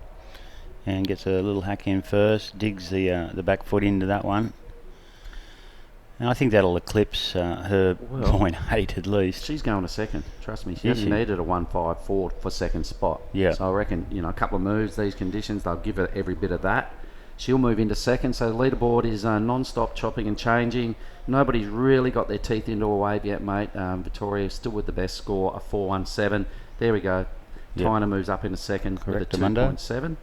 And gets a little hack in first, digs the back foot into that one. And I think that'll eclipse her 0.8 at least. She's going to second, trust me. She hasn't needed a 1.54 for second spot. Yeah. So I reckon, a couple of moves, these conditions, they'll give her every bit of that. She'll move into second, so the leaderboard is non-stop chopping and changing. Nobody's really got their teeth into a wave yet, mate. Victoria's still with the best score, a 4.17. There we go. Tyna moves up into second with a 2.7.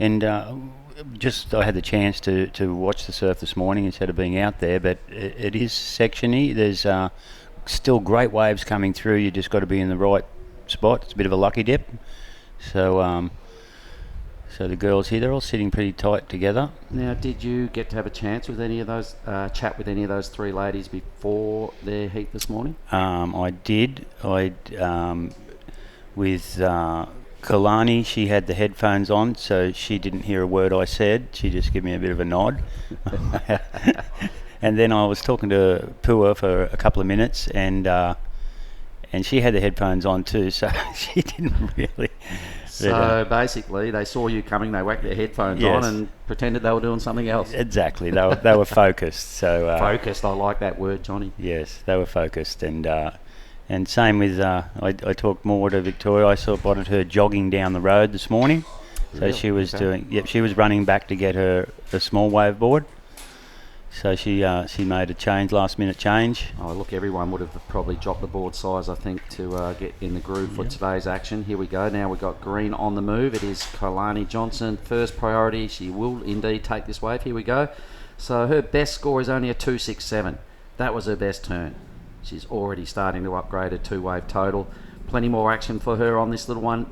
And I had the chance to watch the surf this morning instead of being out there, but it is sectiony. There's still great waves coming through. You just got to be in the right spot. It's a bit of a lucky dip. So the girls here, they're all sitting pretty tight together. Now, did you get to have a chance with any of those, chat with any of those three ladies before their heat this morning? I did. With Kalani, she had the headphones on, so she didn't hear a word I said. She just gave me a bit of a nod. And then I was talking to Pua for a couple of minutes, and she had the headphones on too, so she didn't really. So basically, they saw you coming, they whacked their headphones on and pretended they were doing something else. Exactly, they were focused. So focused, I like that word, Johnny. Yes, they were focused, and same with, I talked more to Victoria. I spotted her jogging down the road this morning. So she was she was running back to get her small wave board. So she made a last minute change. Oh, look, everyone would have probably dropped the board size, I think, to get in the groove for today's action. Here we go. Now we've got green on the move. It is Kalani Johnson, first priority. She will indeed take this wave. Here we go. So her best score is only a 2.67. That was her best turn. She's already starting to upgrade her 2-wave total. Plenty more action for her on this little one.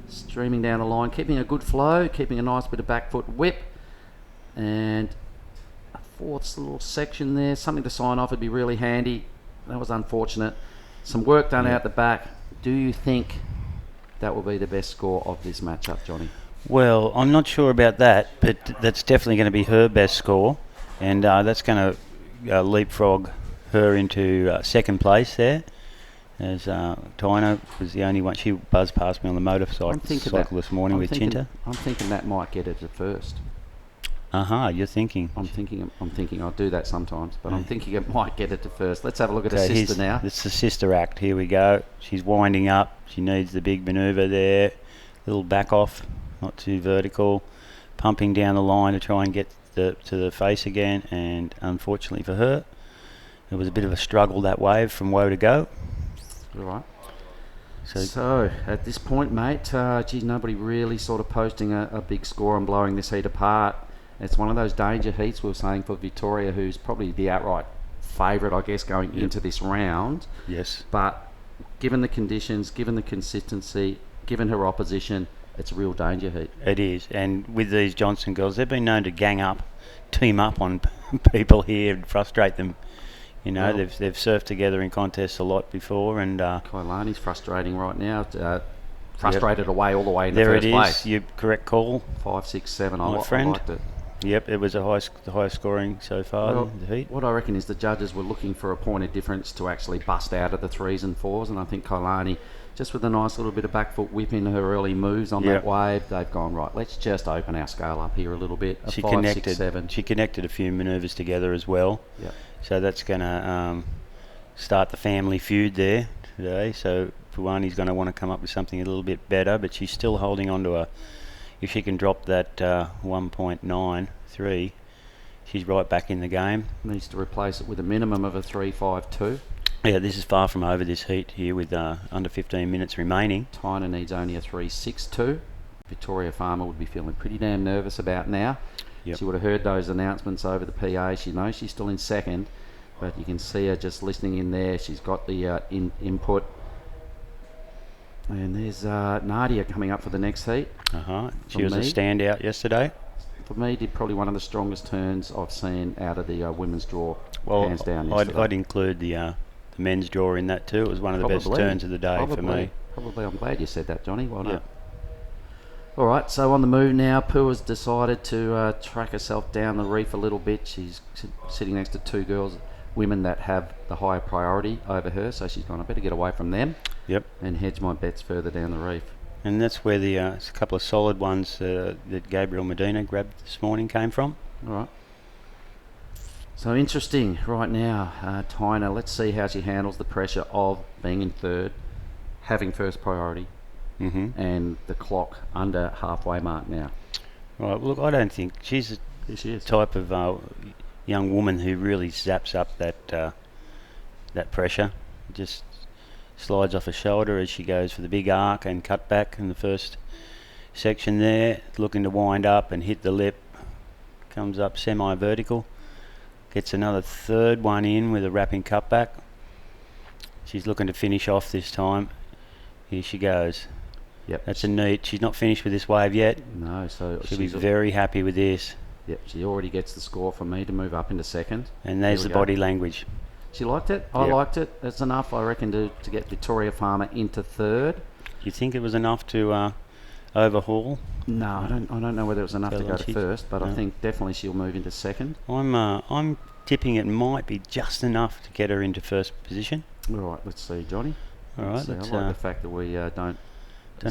Streaming down the line, keeping a good flow, keeping a nice bit of back foot whip. And a fourth little section there. Something to sign off would be really handy. That was unfortunate. Some work done out the back. Do you think that will be the best score of this matchup, Johnny? Well, I'm not sure about that, but that's definitely going to be her best score. And that's going to leapfrog her into second place there, as Tyna was the only one. She buzzed past me on the motorcycle this morning with Chinta. I'm thinking that might get her to first. You're thinking. I'm thinking. I'll do that sometimes, but I'm thinking it might get her to first. Let's have a look at her sister now. It's the sister act. Here we go. She's winding up. She needs the big manoeuvre there. Little back off, not too vertical. Pumping down the line to try and get to the face again, and unfortunately for her, it was a bit of a struggle, that wave from woe to go. All right. So at this point, mate, nobody really sort of posting a big score and blowing this heat apart. It's one of those danger heats we were saying for Victoria, who's probably the outright favourite, I guess, going into this round. Yes. But given the conditions, given the consistency, given her opposition, it's a real danger heat. It is. And with these Johnson girls, they've been known to team up on people here and frustrate them, You know, Well, they've surfed together in contests a lot before, and Kalani's frustrating right now. Frustrated away all the way in the there first it is. place. You correct call, 5, 6, 7. my I friend. liked it. Yep, it was the highest scoring so far Well, in the heat. what I reckon is the judges were looking for a point of difference to actually bust out of the 3s and 4s, and I think Kalani, just with a nice little bit of back foot whip in her early moves on Yep. that wave, they've gone, right, let's just open our scale up here a little bit. A She 5, connected. 6, 7. She connected a few manoeuvres together as well. Yep. So that's going to start the family feud there today. So Puani's going to want to come up with something a little bit better, but she's still holding on to if she can drop that 1.93, she's right back in the game. Needs to replace it with a minimum of a 3.52. Yeah, this is far from over this heat here with under 15 minutes remaining. Tyner needs only a 3.62. Victoria Farmer would be feeling pretty damn nervous about now. Yep. She would have heard those announcements over the PA. She knows she's still in second, but you can see her just listening in there. She's got the input. And there's Nadia coming up for the next heat. She was a standout yesterday. For me, did probably one of the strongest turns I've seen out of the women's draw, Well, hands down yesterday. I'd include the men's draw in that too. It was one of the best turns of the day for me. Probably. I'm glad you said that, Johnny. Well done. Yeah. All right, so on the move now, Pua's decided to track herself down the reef a little bit. She's sitting next to two women that have the higher priority over her, so she's gone, I better get away from them. Yep. And hedge my bets further down the reef. And that's where it's a couple of solid ones that Gabriel Medina grabbed this morning came from. All right. So interesting right now, Tyner. Let's see how she handles the pressure of being in third, having first priority, and the clock under halfway mark now. Right. Look, I don't think she's the type of young woman who really zaps up that pressure. Just slides off her shoulder as she goes for the big arc and cut back in the first section there, looking to wind up and hit the lip. Comes up semi-vertical. Gets another third one in with a wrapping cutback. She's looking to finish off this time. Here she goes. Yep. That's a neat. She's not finished with this wave yet. No, so she'll be very happy with this. Yep, she already gets the score from me to move up into second. And there's the body language. She liked it. I liked it. That's enough, I reckon, to get Victoria Farmer into third. Do you think it was enough to overhaul? No, I don't know whether it was enough to go to first, but I think definitely she'll move into second. I'm tipping it might be just enough to get her into first position. All right, let's see, Johnny. All right, I like the fact that we don't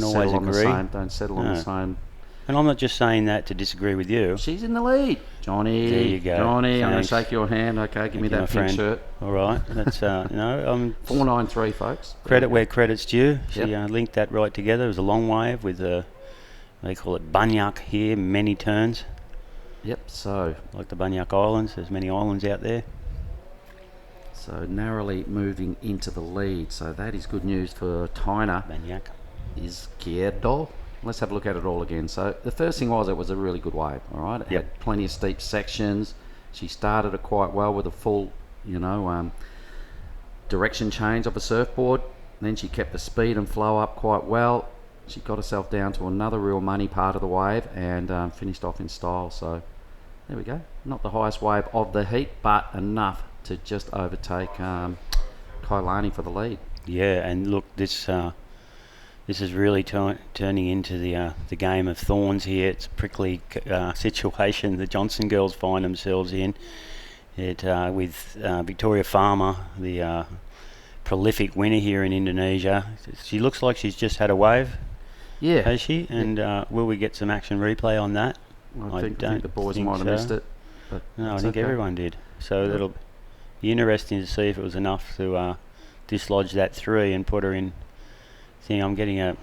always agree. Don't settle on the same. And I'm not just saying that to disagree with you. She's in the lead, Johnny. There you go. Johnny, Thanks. I'm going to shake your hand. Okay, give me that pink shirt. All right, that's 493, folks. Credit where credit's due. She Yep. linked that right together. It was a long wave with they call it Bunyak here, many turns. Yep. So like the Bunyak Islands. There's many islands out there. So narrowly moving into the lead. So that is good news for Tyner. Bunyak. Izquierdo. Let's have a look at it all again. So the first thing was it was a really good wave. All right. It had plenty of steep sections. She started it quite well with a full, direction change of a surfboard. Then she kept the speed and flow up quite well. She got herself down to another real money part of the wave and finished off in style. So there we go. Not the highest wave of the heat, but enough to just overtake Kalani for the lead. Yeah, and look, this is really turning into the game of thorns here. It's a prickly situation the Johnson girls find themselves in. With Victoria Farmer, the prolific winner here in Indonesia. She looks like she's just had a wave. Yeah. Has she? And will we get some action replay on that? I think the boys might have missed it. But no, I think everyone did. So it'll be interesting to see if it was enough to dislodge that 3 and put her in. I'm getting a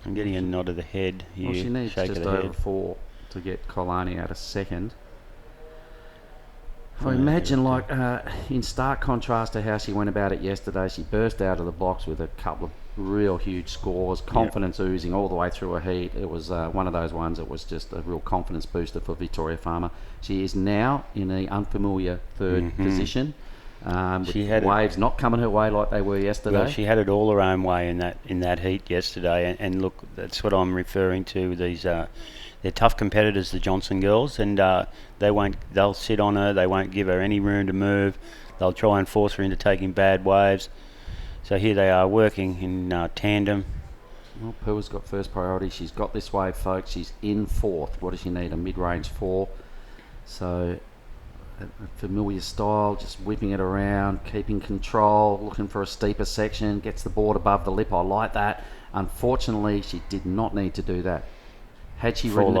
nod of the head here. Well, she needs shake just of the over head. 4 to get Kalani out of second. I imagine, in stark contrast to how she went about it yesterday, she burst out of the blocks with a couple of real huge scores, confidence oozing all the way through a heat. It was one of those ones that was just a real confidence booster for Victoria Farmer. She is now in an unfamiliar third position. She had waves not coming her way like they were yesterday. Well, she had it all her own way in that heat yesterday, and look, that's what I'm referring to. They're tough competitors, the Johnson girls, and they'll sit on her. They won't give her any room to move. they'll try and force her into taking bad waves. So here they are working in tandem. Well, Pua's got first priority. She's got this wave, folks. She's in fourth. What does she need? A mid-range 4. So a familiar style, just whipping it around, keeping control, looking for a steeper section, gets the board above the lip. I like that. Unfortunately, she did not need to do that. Had she ridden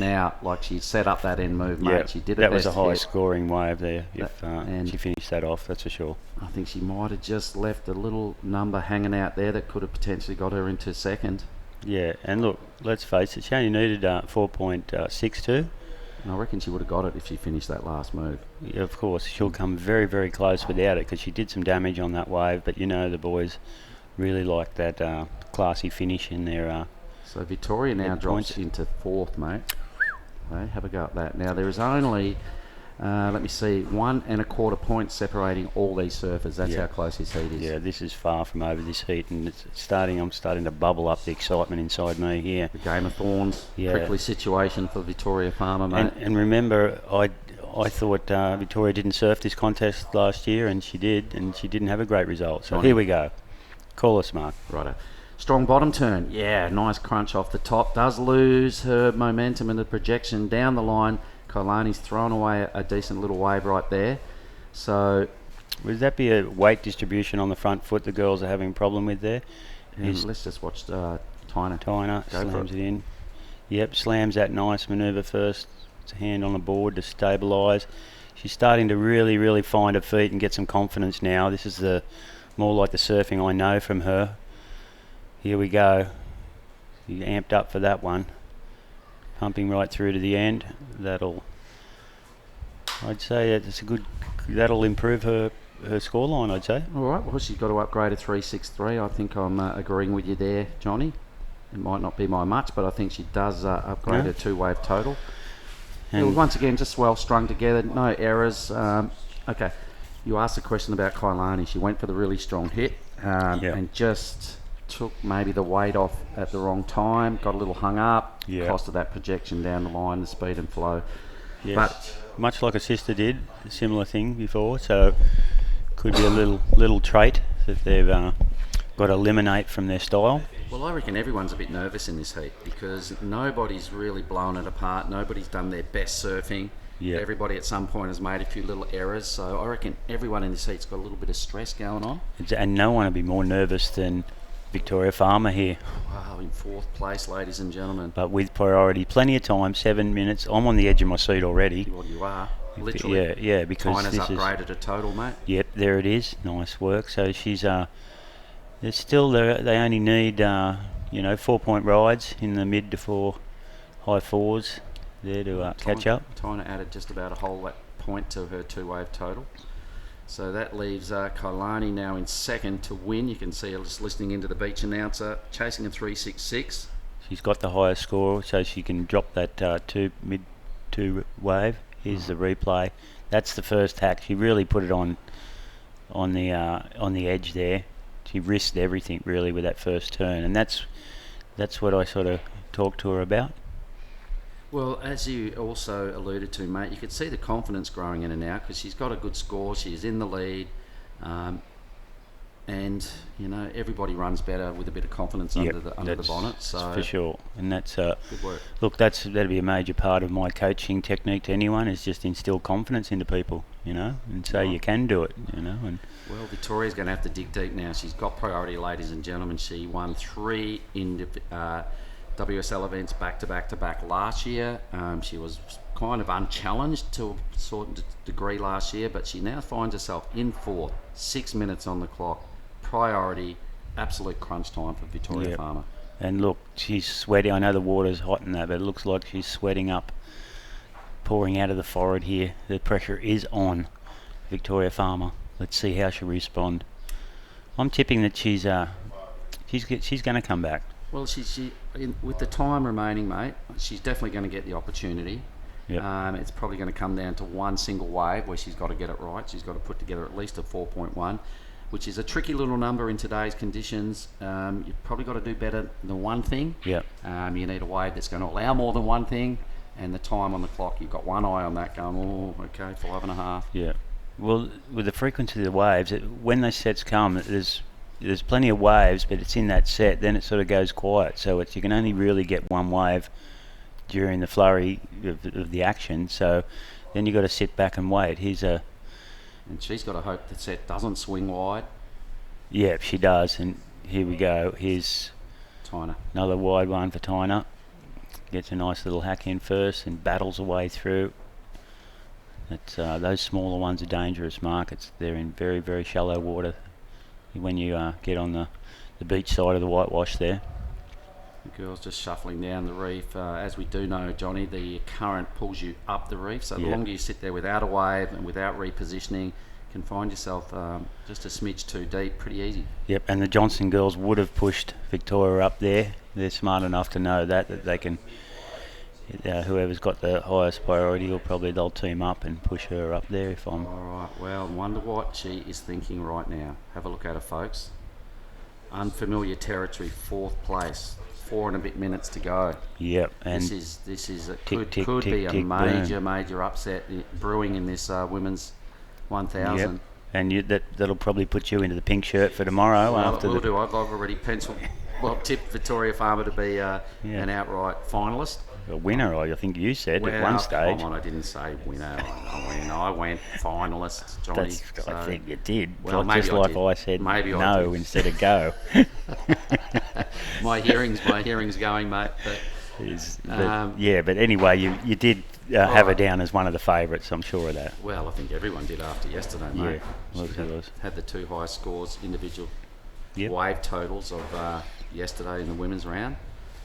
out like she set up that end move, mate, she did it. That was a high scoring wave there. And she finished that off, that's for sure. I think she might have just left a little number hanging out there that could have potentially got her into second. Yeah, and look, let's face it, she only needed 4.62. And I reckon she would have got it if she finished that last move. Yeah, of course, she'll come very, very close without it because she did some damage on that wave. But you know, the boys really like that classy finish in their. So Victoria now drops into fourth, mate. Okay, have a go at that. Now there is only, let me see, 1 1/4 points separating all these surfers. That's how close this heat is. Yeah, this is far from over, this heat, and it's starting. I'm starting to bubble up the excitement inside me here. The Game of Thorns, prickly situation for Victoria Farmer, mate. And remember, I thought Victoria didn't surf this contest last year, and she did, and she didn't have a great result. So here we go. Call us, Mark. Righto. Strong bottom turn. Yeah, nice crunch off the top. Does lose her momentum and the projection down the line. Kalani's thrown away a decent little wave right there. So would that be a weight distribution on the front foot the girls are having a problem with there? Let's just watch Tyner. Tyner slams it in. Yep, slams that nice manoeuvre first. It's a hand on the board to stabilise. She's starting to really, really find her feet and get some confidence now. This is more like the surfing I know from her. Here we go. She's amped up for that one. Pumping right through to the end. I'd say that'll improve her scoreline, I'd say. All right, well, she's got to upgrade to 363. I think I'm agreeing with you there, Johnny. It might not be by much, but I think she does upgrade her 2-wave total. And once again, just well strung together, no errors. Okay, you asked a question about Kalani. She went for the really strong hit and just took maybe the weight off at the wrong time, got a little hung up, cost of that projection down the line, the speed and flow. Yes. But much like a sister did, a similar thing before, so could be a little trait that they've got to eliminate from their style. Well, I reckon everyone's a bit nervous in this heat because nobody's really blown it apart. Nobody's done their best surfing. Yep. Everybody at some point has made a few little errors, so I reckon everyone in this heat's got a little bit of stress going on. And no one would be more nervous than Victoria Farmer here. Wow, in fourth place, ladies and gentlemen. But with priority, plenty of time, 7 minutes. I'm on the edge of my seat already. Well, you are, literally. Yeah, because Tyner's upgraded a total, mate. Yep, there it is. Nice work. So she's there's still they only need 4-point rides in the mid to high 4s there to catch up. Tyner added just about a whole point to her 2-wave total. So that leaves Kalani now in second to win. You can see her just listening into the beach announcer, chasing a 366. She's got the highest score, so she can drop that mid 2 wave. Here's the replay. That's the first hack. She really put it on the edge there. She risked everything really with that first turn, and that's what I sort of talked to her about. Well, as you also alluded to, mate, you could see the confidence growing in her now because she's got a good score. She's in the lead, and everybody runs better with a bit of confidence under the bonnet. So for sure, and that's good work. Look, that'll be a major part of my coaching technique to anyone is just instill confidence into people, and say you can do it, And well, Victoria's going to have to dig deep now. She's got priority, ladies and gentlemen. She won 3 WSL events back to back last year. She was kind of unchallenged to a certain degree last year, but she now finds herself in fourth, 6 minutes on the clock. Priority, absolute crunch time for Victoria Farmer. And look, she's sweating. I know the water's hot in that, but it looks like she's sweating up, pouring out of the forehead here. The pressure is on Victoria Farmer. Let's see how she'll respond. I'm tipping that she's going to come back. Well, with the time remaining, mate, she's definitely going to get the opportunity. Yep. It's probably going to come down to one single wave where she's got to get it right. She's got to put together at least a 4.1, which is a tricky little number in today's conditions. You've probably got to do better than one thing. Yep. You need a wave that's going to allow more than one thing, and the time on the clock, you've got one eye on that going, 5.5. Yeah. Well, with the frequency of the waves, when those sets come, there's plenty of waves, but it's in that set, then it sort of goes quiet. So you can only really get one wave during the flurry of the action. So then you've got to sit back and wait. And she's got to hope the set doesn't swing wide. Yeah, she does. And here we go. Here's Tyner. Another wide one for Tyner. Gets a nice little hack in first and battles her way through. Those smaller ones are dangerous, Mark. They're in very, very shallow water when you get on the beach side of the whitewash there. The girl's just shuffling down the reef. As we do know, Johnny, the current pulls you up the reef. So the longer you sit there without a wave and without repositioning, you can find yourself just a smidge too deep pretty easy. Yep, and the Johnson girls would have pushed Victoria up there. They're smart enough to know that they can... whoever's got the highest priority they'll team up and push her up there if I'm... All right, well, wonder what she is thinking right now. Have a look at her, folks. Unfamiliar territory, 4th place. 4 and a bit minutes to go. Yep, and this is could be a major upset brewing in this women's 1000. Yep. And that'll probably put you into the pink shirt for tomorrow. Well, it will do. I've already tipped Victoria Farmer to be an outright finalist. A winner, I think you said at one stage. Come on, I didn't say winner. I went finalist, Johnny. I think you did. Well, just maybe like I said maybe no instead of go. my hearing's going, mate. But anyway, you did have her down as one of the favourites. I'm sure of that. Well, I think everyone did after yesterday, mate. Yeah, had the 2 highest scores, individual wave totals of yesterday in the women's round.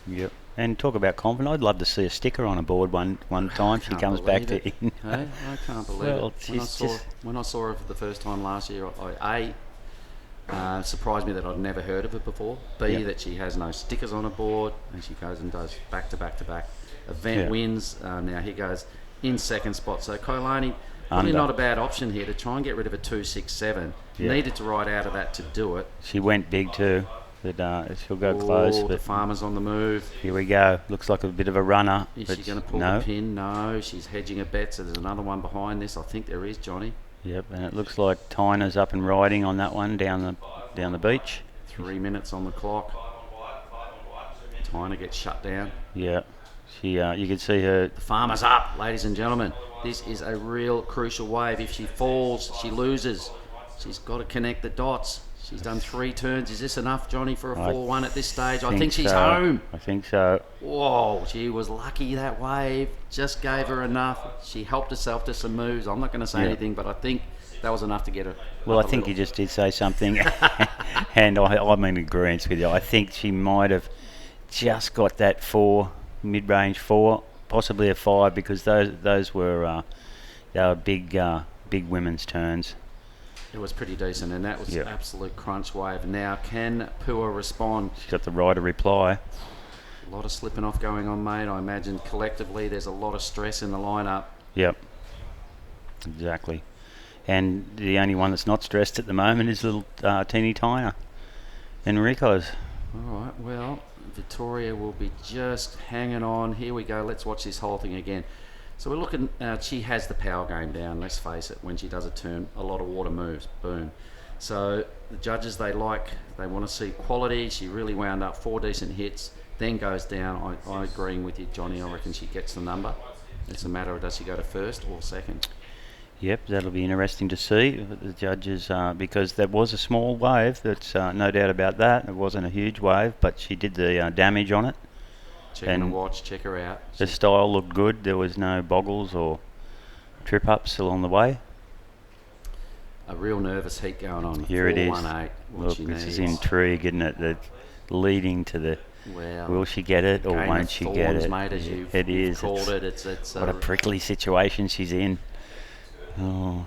Yep. And talk about confidence. I'd love to see a sticker on a board one time. She comes back to in. Hey, I can't believe it. When I saw her for the first time last year, surprised me that I'd never heard of it before. B, that she has no stickers on a board, and she goes and does back to back to back event wins. Now he goes in 2nd spot. So Kalani, probably not a bad option here to try and get rid of a 2-6-7. Needed to ride out of that to do it. She went big too. But she'll go close. The Farmer's on the move. Here we go. Looks like a bit of a runner. Is she going to pull the pin? No, she's hedging a bet. So there's another one behind this. I think there is, Johnny. Yep, and it looks like Tyner's up and riding on that one down the beach. 3 minutes on the clock. Tyner gets shut down. Yeah, you can see her. The Farmer's up, ladies and gentlemen. This is a real crucial wave. If she falls, she loses. She's got to connect the dots. She's done 3 turns. Is this enough, Johnny, for a 4-1 at this stage? I think she's home. I think so. Whoa, she was lucky that wave. Just gave her enough. She helped herself to some moves. I'm not going to say anything, but I think that was enough to get her. Well, I think you just did say something. And I'm in agreement with you. I think she might have just got that 4, mid-range 4, possibly a 5, because those were they were big women's turns. It was pretty decent, and that was absolute crunch wave. Now, can Pua respond? She's got the right to reply. A lot of slipping off going on, mate. I imagine collectively there's a lot of stress in the lineup. Yep, exactly. And the only one that's not stressed at the moment is little teeny Tyner. Enrico's. All right, well, Victoria will be just hanging on. Here we go. Let's watch this whole thing again. So we're looking, she has the power game down, let's face it. When she does a turn, a lot of water moves, boom. So the judges, they want to see quality. She really wound up 4 decent hits, then goes down. I agreeing with you, Johnny. I reckon she gets the number. It's a matter of does she go to 1st or 2nd? Yep, that'll be interesting to see. The judges, because there was a small wave, that's no doubt about that. It wasn't a huge wave, but she did the damage on it. Check her out. The style looked good. There was no boggles or trip-ups along the way. A real nervous heat going on. Here it is. 4-1-8. Look, this is intrigue, isn't it? The leading to the... will she get it or won't she get it? Mate, as you've called it. It's what a prickly situation she's in. Oh.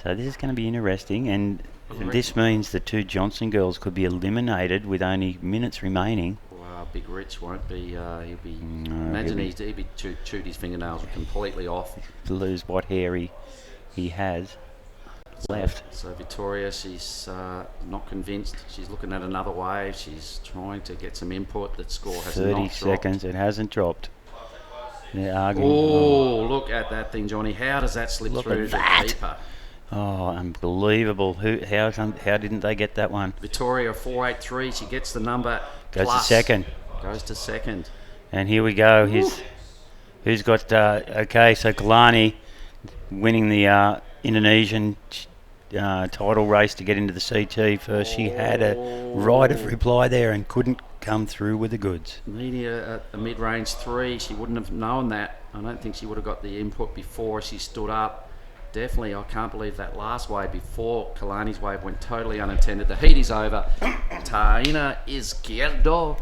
So this is going to be interesting, and this means the 2 Johnson girls could be eliminated with only minutes remaining. Big Rich won't be. He'll be. Imagine he'd be chewed his fingernails completely off. To lose what hair he has left. So Victoria, she's not convinced. She's looking at another wave. She's trying to get some input. That score has not dropped. 30 seconds. It hasn't dropped. They're arguing. Oh, look at that thing, Johnny. How does that slip Look through at the that. keeper? Oh, unbelievable. How didn't they get that one? Victoria 483. She gets the number. Goes plus. to second. Goes to second. And here we go. Who's got... okay, so Kalani winning the Indonesian title race to get into the CT first. She had a right of reply there and couldn't come through with the goods. Needing a mid-range 3. She wouldn't have known that. I don't think she would have got the input before she stood up. Definitely, I can't believe that last wave before Kalani's wave went totally unattended. The heat is over. Taina Izquierdo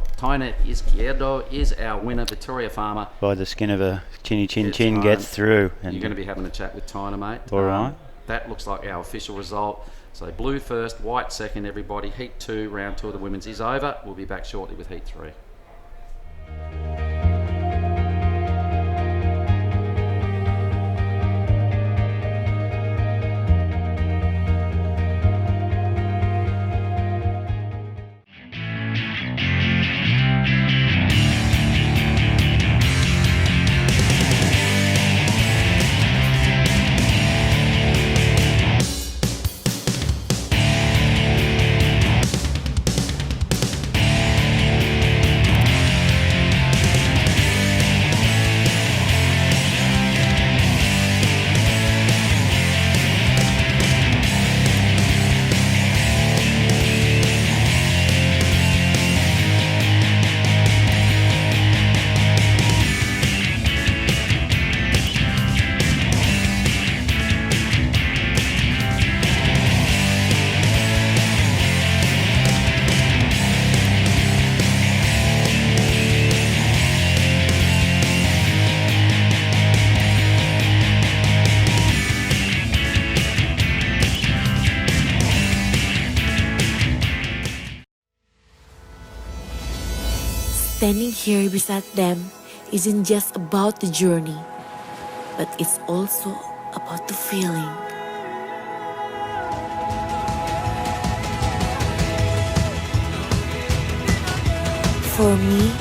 is our winner. Victoria Farmer. By the skin of a chinny chin Gets chin home. gets through. And You're going to be having a chat with Taina, mate. All right. That looks like our official result. So blue first, white second, everybody. Heat 2, round 2 of the women's is over. We'll be back shortly with heat 3. Standing here beside them isn't just about the journey, but it's also about the feeling. For me,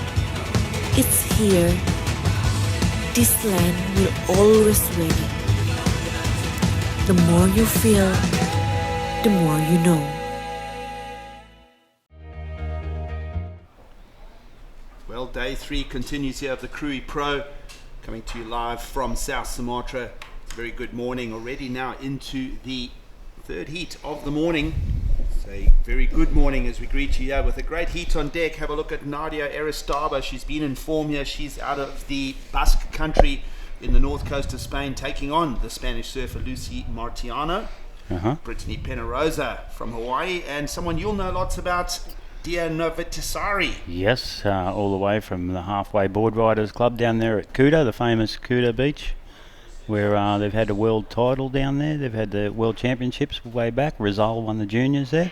it's here. This land will always ready. The more you feel, the more you know. Well, day 3 continues here of the Krui Pro, coming to you live from South Sumatra. It's a very good morning already, now into the third heat of the morning. It's a very good morning as we greet you here with a great heat on deck. Have a look at Nadia Aristaba. She's been in form here. She's out of the Basque country in the north coast of Spain, taking on the Spanish surfer Lucy Martiano. Brittany Penarosa from Hawaii, and someone you'll know lots about, Dia Novitasari. Yes, all the way from the Halfway Board Riders Club down there at Kuta, the famous Kuta Beach, where they've had a world title down there. They've had the World Championships way back. Rizal won the juniors there.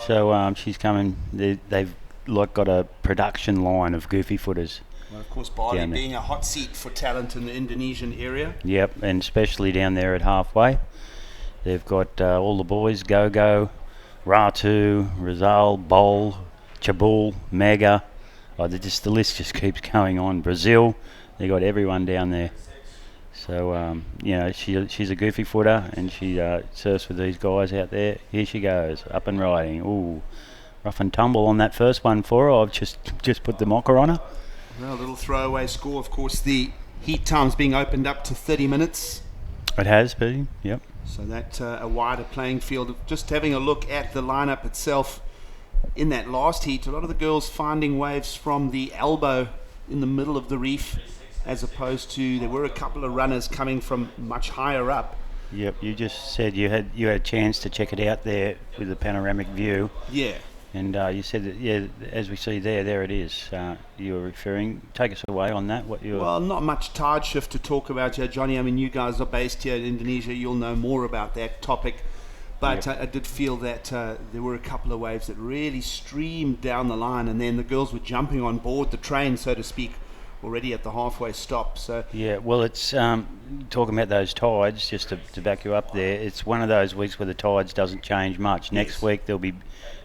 So she's coming. They've got a production line of goofy footers. Well, of course, Bali being a hot seat for talent in the Indonesian area. Yep, and especially down there at Halfway. They've got all the boys, Go-Go, Ratu, Rizal, Bol, Chabul, Mega. The list just keeps going on. Brazil, they got everyone down there. So, she's a goofy footer, and she surfs with these guys out there. Here she goes, up and riding. Ooh, rough and tumble on that first one for her. I've just put the mocker on her. Well, a little throwaway score. Of course, the heat time's being opened up to 30 minutes. It has been, yep. So that's a wider playing field. Just having a look at the lineup itself in that last heat, a lot of the girls finding waves from the elbow in the middle of the reef, as opposed to there were a couple of runners coming from much higher up. Yep, you just said you had a chance to check it out there with the panoramic view. Yeah. And you said that, yeah, as we see there it is. You were referring, take us away on that. Well, not much tide shift to talk about here, Johnny. I mean, you guys are based here in Indonesia. You'll know more about that topic. But I did feel that there were a couple of waves that really streamed down the line, and then the girls were jumping on board the train, so to speak, already at the halfway stop. So yeah, well, it's talking about those tides, just to back you up there. It's one of those weeks where the tides doesn't change much. Next week there'll be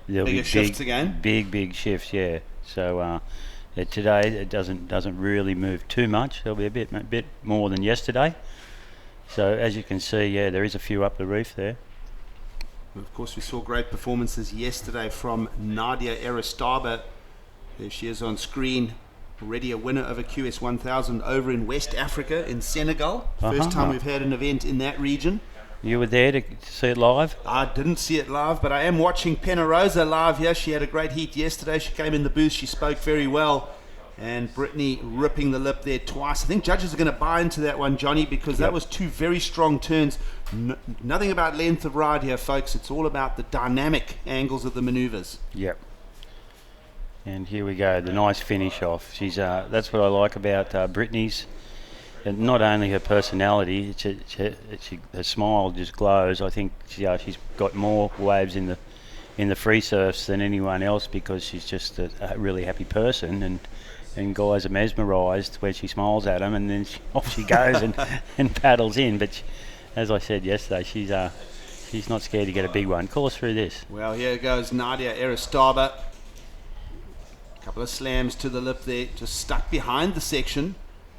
bigger shifts again. Big shifts, yeah. So Today it doesn't really move too much. There'll be a bit more than yesterday. So as you can see, yeah, there is a few up the reef there. Of course, we saw great performances yesterday from Nadia Aristaba. There she is on screen. Already a winner of a QS 1000 over in West Africa, in Senegal. First time we've had an event in that region. You were there to see it live? I didn't see it live, but I am watching Penarosa live here. She had a great heat yesterday. She came in the booth. She spoke very well. And Brittany ripping the lip there twice. I think judges are going to buy into that one, Johnny, because that was two very strong turns. Nothing about length of ride here, folks. It's all about the dynamic angles of the maneuvers. Yep. And here we go, the nice finish off. She's that's what I like about Brittany's. And not only her personality, her smile just glows. I think she's got more waves in the free surfs than anyone else because she's just a really happy person, and guys are mesmerised when she smiles at them, and then off she goes and paddles in. But as I said yesterday, she's not scared to get a big one. Call us through this. Well, here goes Nadia Aristaba. A couple of slams to the lip there, just stuck behind the section.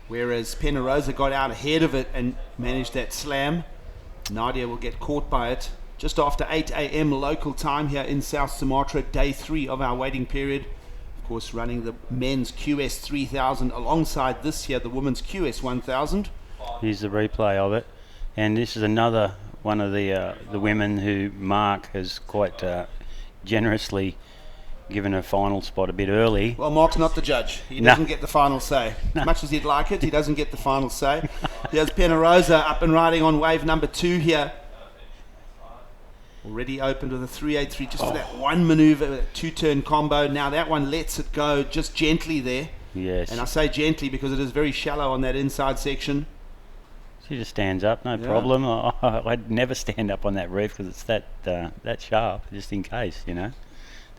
Whereas Penarosa got out ahead of it and managed that slam. Nadia will get caught by it just after 8 a.m. local time here in South Sumatra, day 3 of our waiting period. Of course, running the men's QS 3000 alongside this here, the women's QS 1000. Here's the replay of it. And this is another one of the women who Mark has quite generously given a final spot a bit early. Well, Mark's not the judge. He doesn't get the final say. As much as he'd like it, he doesn't get the final say. Here's Penarosa up and riding on wave number 2 here. Already opened with a 383 just for that one manoeuvre, that 2-turn combo. Now that one lets it go just gently there. Yes. And I say gently because it is very shallow on that inside section. She just stands up, no problem. I'd never stand up on that reef because it's that sharp, just in case, you know.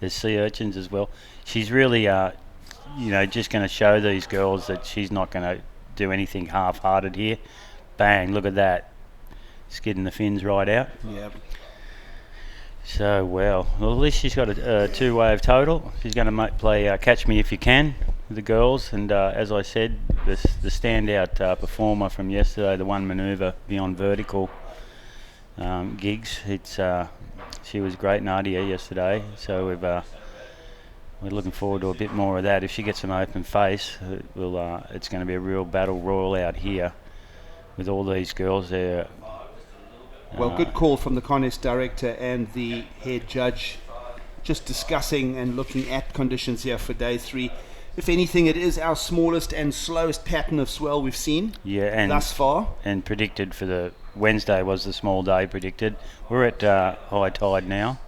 There's sea urchins as well. She's really, just going to show these girls that she's not going to do anything half-hearted here. Bang, look at that. Skidding the fins right out. Yeah. So, well, at least she's got a 2-wave total. She's going to play Catch Me If You Can with the girls. And as I said, the standout performer from yesterday, the one manoeuvre beyond vertical gigs, she was great, Nadia, yesterday. So we're looking forward to a bit more of that. If she gets some open face, it's going to be a real battle royal out here with all these girls there. Well, good call from the contest director and the head judge, just discussing and looking at conditions here for day 3. If anything, it is our smallest and slowest pattern of swell we've seen thus far. And predicted for the Wednesday was the small day predicted. We're at high tide now.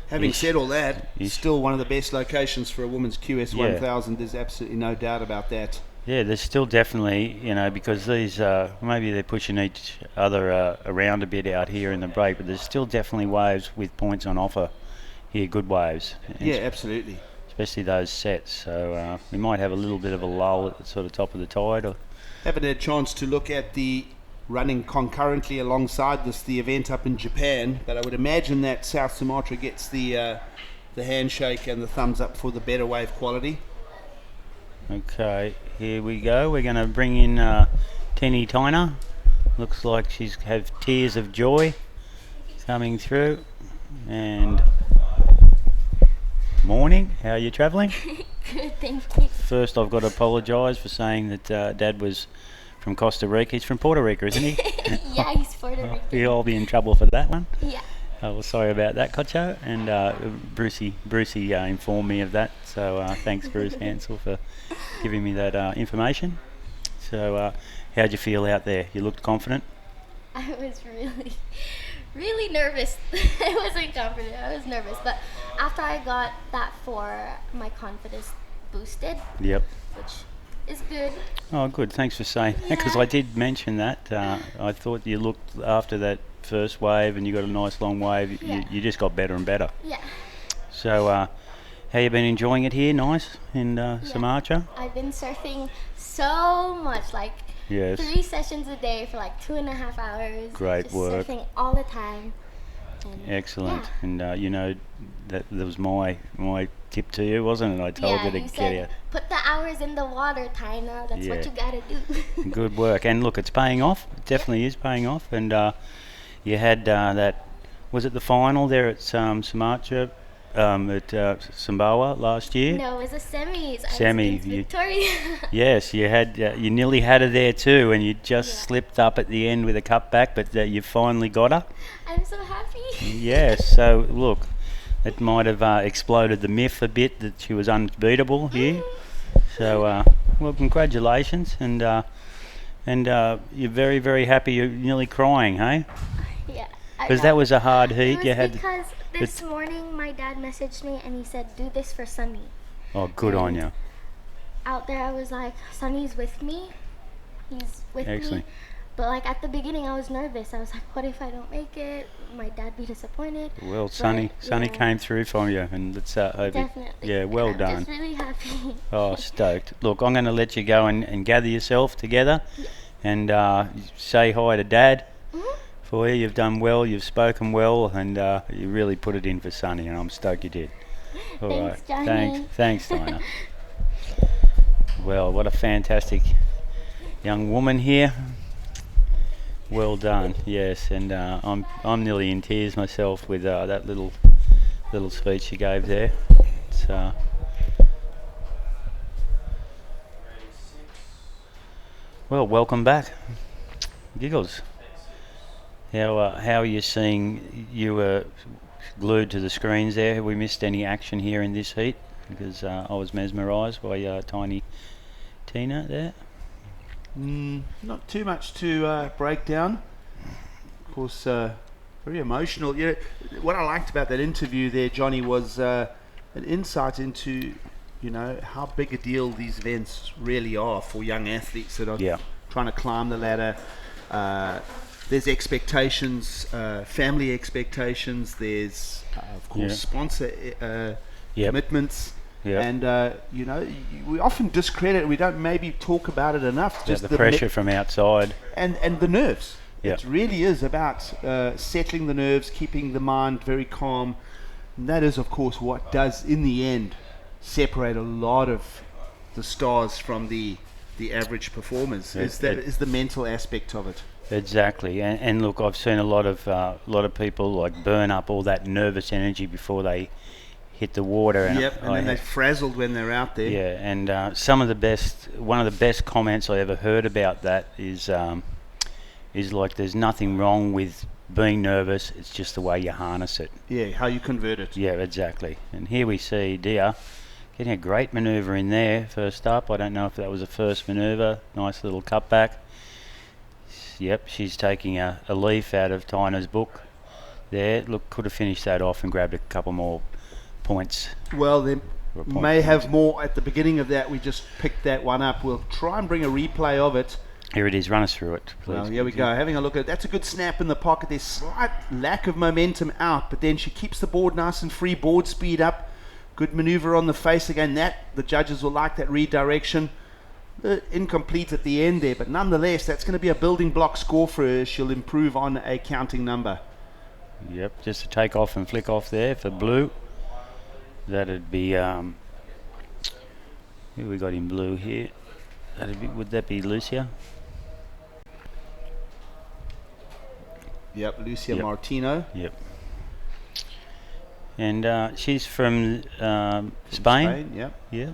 Having said all that, still one of the best locations for a women's QS 1000. There's absolutely no doubt about that. Yeah, there's still definitely, because these, maybe they're pushing each other around a bit out here in the break, but there's still definitely waves with points on offer here, good waves. Yeah, absolutely. Especially those sets. So we might have a little bit of a lull at the sort of top of the tide. Haven't had a chance to look at the running concurrently alongside the event up in Japan, but I would imagine that South Sumatra gets the handshake and the thumbs up for the better wave quality. Okay, here we go. We're going to bring in Tenny Tyner. Looks like she's have tears of joy coming through. And morning, how are you travelling? Good, thank you. First, I've got to apologise for saying that Dad was from Costa Rica. He's from Puerto Rico, isn't he? Yeah, he's Puerto Rican. We'll all be in trouble for that one. Yeah. Well, sorry about that, Kocho. And Brucey informed me of that. So thanks, Bruce Hansel, for giving me that information. So how'd you feel out there? You looked confident? I was really nervous. I wasn't confident. I was nervous. But after I got that 4, my confidence boosted. Yep. Which is good. Oh, good. Thanks for saying that, because I did mention that. I thought you looked after that first wave and you got a nice long wave. Yeah. You just got better and better. Yeah. So how you been enjoying it here? Nice in Sumatra? I've been surfing so much, like 3 sessions a day for like 2.5 hours. Great just work. Surfing all the time. And Excellent. yeah. And you know, that was my tip to you, wasn't it? I told you to you get said, out. put the hours in the water, Tyna. That's Yeah. what you gotta do. Good work. And look, it's paying off. It definitely is paying off. And you had that, was it the final there at Sumatra, at Sumbawa last year? No, it was a semis. Semi, I was against you- Victoria. Yes, you had. You nearly had her there too, and you just Yeah. slipped up at the end with a cutback, but you finally got her. I'm so happy. Yes. So look, it might have exploded the myth a bit that she was unbeatable here. So well, congratulations, and you're very, very happy. You're nearly crying, hey? Yeah. Because that was a hard It heat. was You had. because this the- morning my dad messaged me and he said, do this for Sunny. Oh, good on you. Out there I was like, Sunny's with me. He's with Excellent. me. But like at the beginning I was nervous. I was like, what if I don't make it? Might dad be disappointed? Well, Sonny yeah. came through for you, and let's hope. Definitely. Yeah, well I'm done. just really happy. Oh, stoked. Look, I'm going to let you go and gather yourself together and say hi to Dad for you. You've done well, you've spoken well, and you really put it in for Sonny, and I'm stoked you did. All Thanks, right. Johnny. Thanks, Dinah. Well, what a fantastic young woman here. Well done, yes, and I'm nearly in tears myself with that little speech she gave there. It's, well, welcome back, Giggles. How are you seeing? You were glued to the screens there. Have we missed any action here in this heat? Because I was mesmerised by tiny Tina there. Not too much to break down. Of course, very emotional. You know, what I liked about that interview there, Johnny, was an insight into, you know, how big a deal these events really are for young athletes that are trying to climb the ladder. There's expectations, family expectations. There's, of course, sponsor commitments. Yeah. And, you know, we often discredit it. We don't maybe talk about it enough. Just the pressure from outside. And the nerves. Yeah. It really is about settling the nerves, keeping the mind very calm. And that is, of course, what does, in the end, separate a lot of the stars from the average performers. Is the mental aspect of it. Exactly, and look, I've seen a lot of people like burn up all that nervous energy before they hit the water. And and then they're frazzled when they're out there. Yeah, and one of the best comments I ever heard about that is like there's nothing wrong with being nervous. It's just the way you harness it. Yeah, how you convert it. Yeah, exactly. And here we see Dia getting a great manoeuvre in there first up. I don't know if that was a first manoeuvre. Nice little cutback. Yep, she's taking a leaf out of Tina's book there. Look, could have finished that off and grabbed a couple more points. Well, they may have more at the beginning of that. We just picked that one up. We'll try and bring a replay of it. Here it is. Run us through it, please. Well, here we go. Having a look at it. That's a good snap in the pocket. There's slight lack of momentum out, but then she keeps the board nice and free. Board speed up. Good maneuver on the face again. That the judges will like that redirection. Incomplete at the end there, but nonetheless, that's going to be a building block score for her. She'll improve on a counting number. Yep, just a take off and flick off there for blue. That'd be who we got in blue here? Would that be Lucia? Yep, Lucia Martino. Yep. And she's from Spain. Yep. Yeah.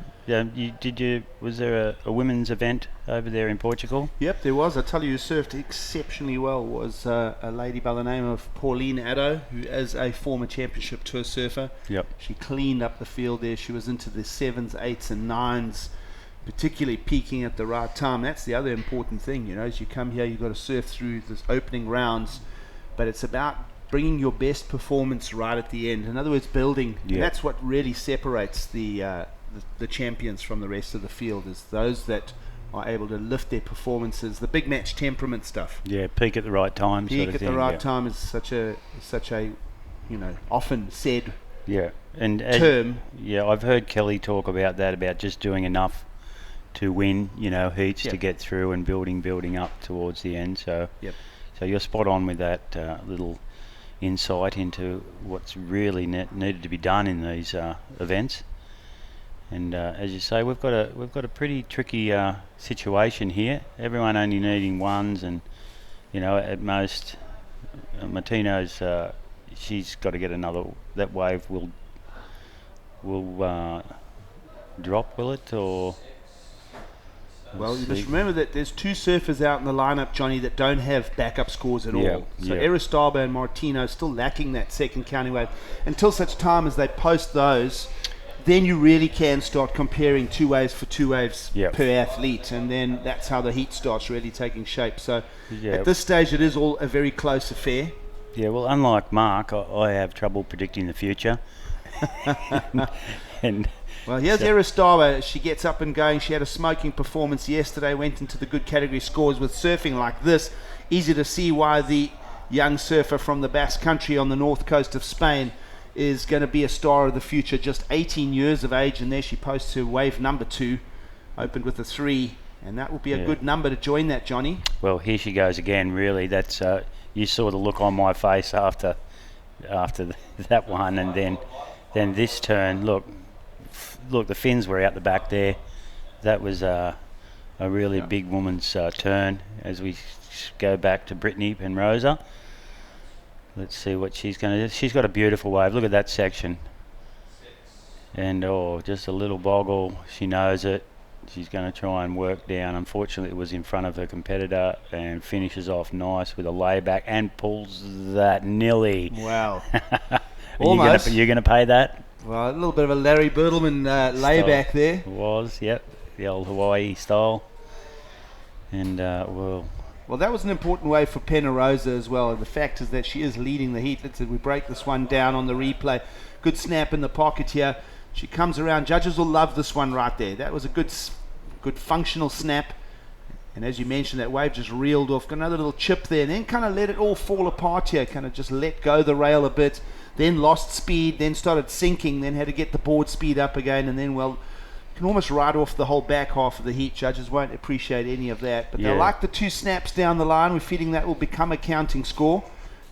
Was there a women's event over there in Portugal? Yep, there was. I tell you, who surfed exceptionally well was a lady by the name of Pauline Addo, who is a former championship tour surfer. Yep. She cleaned up the field there. She was into the 7s, 8s and 9s, particularly peaking at the right time. That's the other important thing, you know, as you come here, you've got to surf through this opening rounds, but it's about bringing your best performance right at the end. In other words, building. Yeah. That's what really separates the champions from the rest of the field, is those that are able to lift their performances, the big match temperament stuff. Yeah, peak at the right time. Peak sort of at thing, the right time is such a you know, often said term. Yeah, I've heard Kelly talk about that, about just doing enough to win, you know, heats to get through and building up towards the end. So, so you're spot on with that little insight into what's really needed to be done in these events. And as you say, we've got a pretty tricky situation here. Everyone only needing ones, and at most, Martino's she's got to get another. That wave will drop, will it? Or well, you must remember that there's 2 surfers out in the lineup, Johnny, that don't have backup scores at all. So Aristaba and Martino still lacking that second counting wave. Until such time as they post those, then you really can start comparing 2 waves for 2 waves per athlete, and then that's how the heat starts really taking shape. So at this stage, it is all a very close affair. Yeah, well, unlike Mark, I have trouble predicting the future. Well, here's Aristaba. She gets up and going. She had a smoking performance yesterday, went into the good category scores with surfing like this. Easy to see why the young surfer from the Basque Country on the north coast of Spain is going to be a star of the future. Just 18 years of age, and there she posts her wave number 2, opened with a 3, and that will be a good number to join that, Johnny. Well, here she goes again. Really, that's you saw the look on my face after that one, and then this turn. Look, the fins were out the back there. That was a really big woman's turn. As we go back to Brittany and Rosa, let's see what she's going to do. She's got a beautiful wave. Look at that section. And just a little boggle. She knows it. She's going to try and work down. Unfortunately, it was in front of her competitor, and finishes off nice with a layback and pulls that nilly. Wow. Almost. You're going to pay that? Well, a little bit of a Larry Bertelman layback there. It was, yep. The old Hawaii style. And, well, that was an important wave for Pena Rosa as well. And the fact is that she is leading the heat. Let's see, we break this one down on the replay. Good snap in the pocket here. She comes around. Judges will love this one right there. That was a good functional snap. And as you mentioned, that wave just reeled off. Got another little chip there. And then kind of let it all fall apart here. Kind of just let go the rail a bit. Then lost speed. Then started sinking. Then had to get the board speed up again. And then, well, can almost ride off the whole back half of the heat. Judges won't appreciate any of that. But they like the 2 snaps down the line. We're feeling that will become a counting score.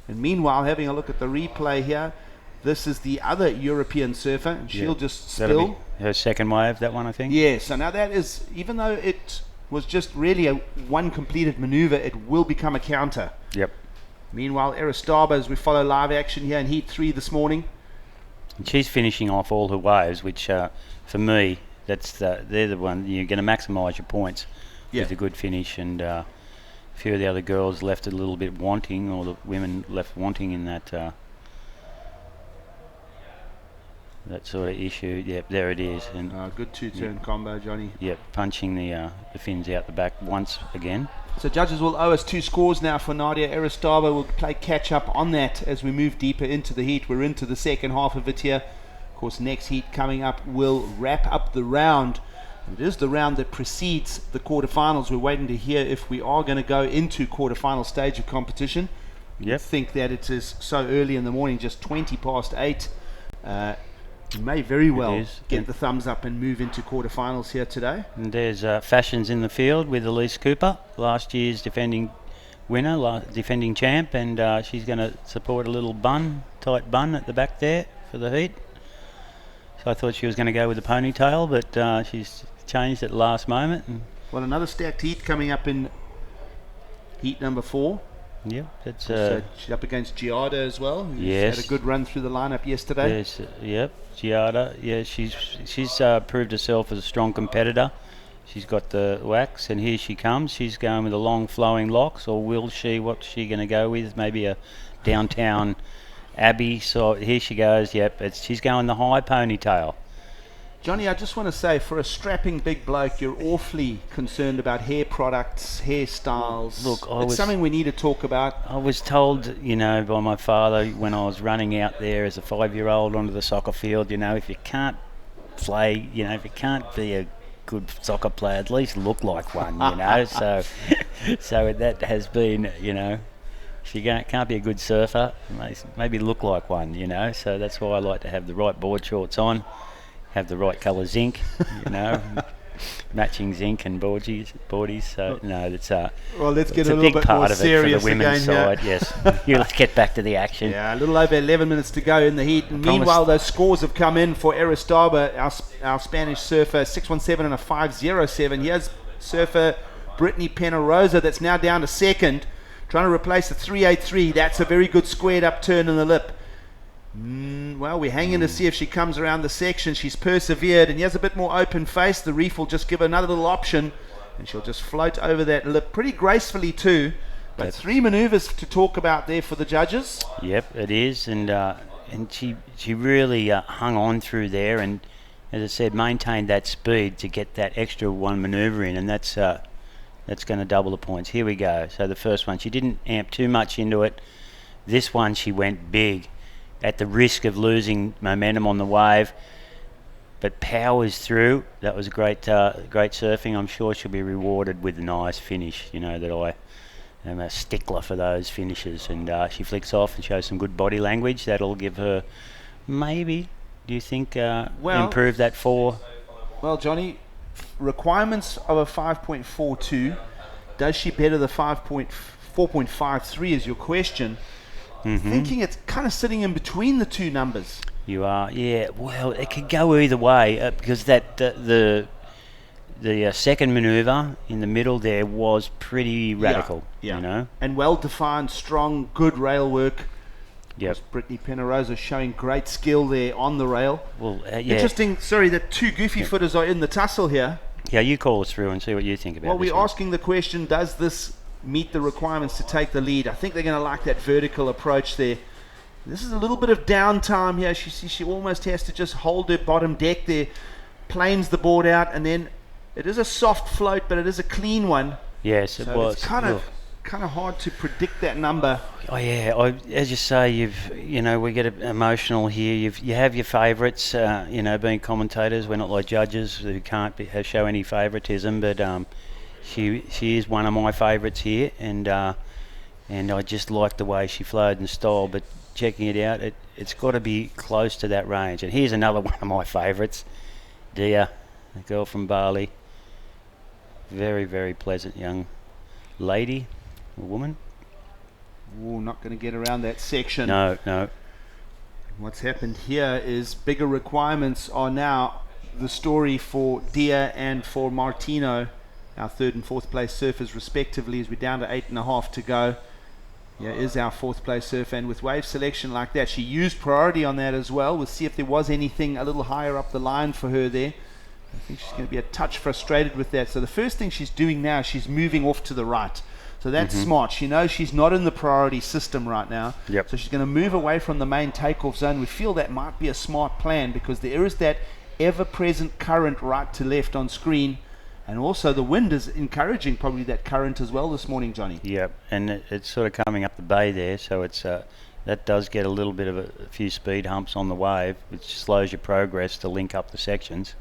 And meanwhile, having a look at the replay here, this is the other European surfer, and she'll just spill. Her second wave, that one, I think. Yeah, so now that is, even though it was just really a one completed maneuver, it will become a counter. Yep. Meanwhile, Aristaba, as we follow live action here in Heat 3 this morning. And she's finishing off all her waves, which for me, they're the one you're going to maximise your points with a good finish. And a few of the other girls left a little bit wanting, or the women left wanting in that sort of issue. Yep, there it is. And good 2-turn combo, Johnny. Yep, punching the fins out the back once again. So judges will owe us 2 scores now for Nadia. Aristaba will play catch up on that as we move deeper into the heat. We're into the second half of it here. Of course, next heat coming up will wrap up the round. It is the round that precedes the quarterfinals. We're waiting to hear if we are going to go into quarterfinal stage of competition. Yep. I think that it is so early in the morning, just 20 past 8. You may very well get the thumbs up and move into quarterfinals here today. And there's fashions in the field with Elise Cooper, last year's defending winner, defending champ, and she's going to support a little tight bun at the back there for the heat. So I thought she was going to go with the ponytail, but she's changed at the last moment. Well, another stacked heat coming up in heat number 4. Yep, that's so she's up against Giada as well. Who's had a good run through the lineup yesterday. Yes, yep, Giada. Yeah, she's proved herself as a strong competitor. She's got the wax, and here she comes. She's going with the long flowing locks, or will she? What's she going to go with? Maybe a downtown Abbey. So here she goes. Yep, she's going the high ponytail. Johnny, I just want to say, for a strapping big bloke, you're awfully concerned about hair products, hairstyles. Look, it's something we need to talk about. I was told, by my father when I was running out there as a 5-year-old onto the soccer field, if you can't play, if you can't be a good soccer player, at least look like one, So that has been, if you can't be a good surfer, maybe look like one, So that's why I like to have the right board shorts on. Have the right colour zinc, matching zinc and boardies. So no, that's Well, let's get it's a a little big bit part more of it for serious the women's again side. here. Yes, let's get back to the action. Yeah, a little over 11 minutes to go in the heat. And meanwhile, those scores have come in for Aristaba, our Spanish surfer, 617 and a 507. Here's surfer Brittany Penarosa, that's now down to second, trying to replace the 383. That's a very good squared up turn in the lip. Well, we're hanging to see if she comes around the section. She's persevered, and here's a bit more open face. The reef will just give her another little option, and she'll just float over that lip pretty gracefully too. But 3 manoeuvres to talk about there for the judges. Yep, it is, and she really hung on through there, and as I said, maintained that speed to get that extra one manoeuvre in, and that's going to double the points. Here we go. So the first one, she didn't amp too much into it. This one, she went big, at the risk of losing momentum on the wave, but powers through. That was great surfing. I'm sure she'll be rewarded with a nice finish. You know that I am a stickler for those finishes, and she flicks off and shows some good body language. That'll give her, maybe, do you think, improve that 4? Well, Johnny, requirements of a 5.42. Does she better the 4.53 is your question. Thinking it's kind of sitting in between the two numbers. You are, yeah. Well, it could go either way because that the second manoeuvre in the middle there was pretty radical. Yeah. You know, and well-defined, strong, good rail work. Yep. Brittany Penarosa showing great skill there on the rail. Well, yeah. Interesting. Sorry, the two goofy footers are in the tussle here. Yeah, you call us through and see what you think about. Well, this we're asking the question: does this meet the requirements to take the lead? I think they're going to like that vertical approach there. This is a little bit of downtime here. She almost has to just hold her bottom deck there, planes the board out, and then it is a soft float, but it is a clean one. Yes, it so was. It's kind of hard to predict that number. Oh yeah, as you say, we get emotional here. You have your favourites. Being commentators, we're not like judges who can't show any favouritism, but she is one of my favourites here, and I just like the way she flowed and style. But checking it out, it's got to be close to that range. And here's another one of my favourites, Dia, the girl from Bali. Very, very pleasant young lady, a woman. Ooh, not going to get around that section. No. What's happened here is bigger requirements are now the story for Dia and for Martino, our third and fourth place surfers respectively, as we're down to 8.5 to go. Yeah, is our fourth place surfer, and with wave selection like that, she used priority on that as well. We'll see if there was anything a little higher up the line for her there. I think she's going to be a touch frustrated with that. So the first thing she's doing now, she's moving off to the right. So that's smart. She knows she's not in the priority system right now. Yep. So she's going to move away from the main takeoff zone. We feel that might be a smart plan because there is that ever-present current right to left on screen. And also the wind is encouraging probably that current as well this morning, Johnny. Yep, and it's sort of coming up the bay there, so it's that does get a little bit of a few speed humps on the wave, which slows your progress to link up the sections.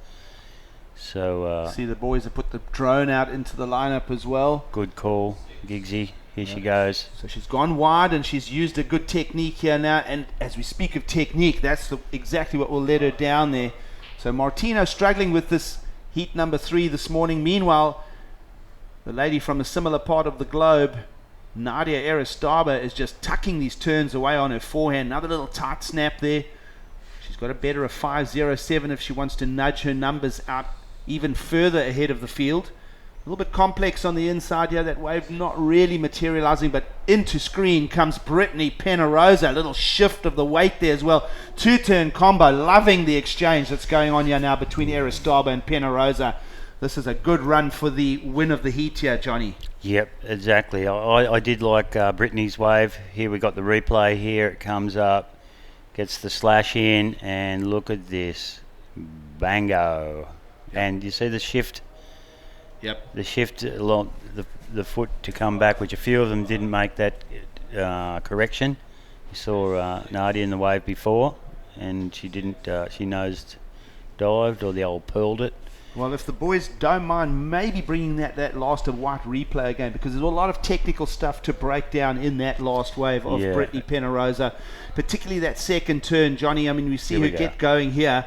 So see the boys have put the drone out into the lineup as well. Good call, Giggsy. Here she goes. So she's gone wide and she's used a good technique here now. And as we speak of technique, that's exactly what will let her down there. So Martino struggling with this heat number 3 this morning. Meanwhile, the lady from a similar part of the globe, Nadia Aristaba, is just tucking these turns away on her forehand. Another little tight snap there. She's got a better of 5.07 if she wants to nudge her numbers out even further ahead of the field. A little bit complex on the inside here, that wave not really materializing, but into screen comes Brittany Penarosa. A little shift of the weight there as well. Two-turn combo, loving the exchange that's going on here now between Aristaba and Penarosa. This is a good run for the win of the heat here, Johnny. Yep, exactly. I did like Brittany's wave. Here we got the replay here. It comes up, gets the slash in, and look at this. Bango. And you see the shift? Yep. The shift along the foot to come back, which a few of them didn't make that correction. You saw Nadia in the wave before, and she didn't. She nosed dived, or the old pearled it. Well, if the boys don't mind maybe bringing that last of white replay again, because there's a lot of technical stuff to break down in that last wave of Brittany Penarosa, particularly that second turn, Johnny. I mean, we see her get going here.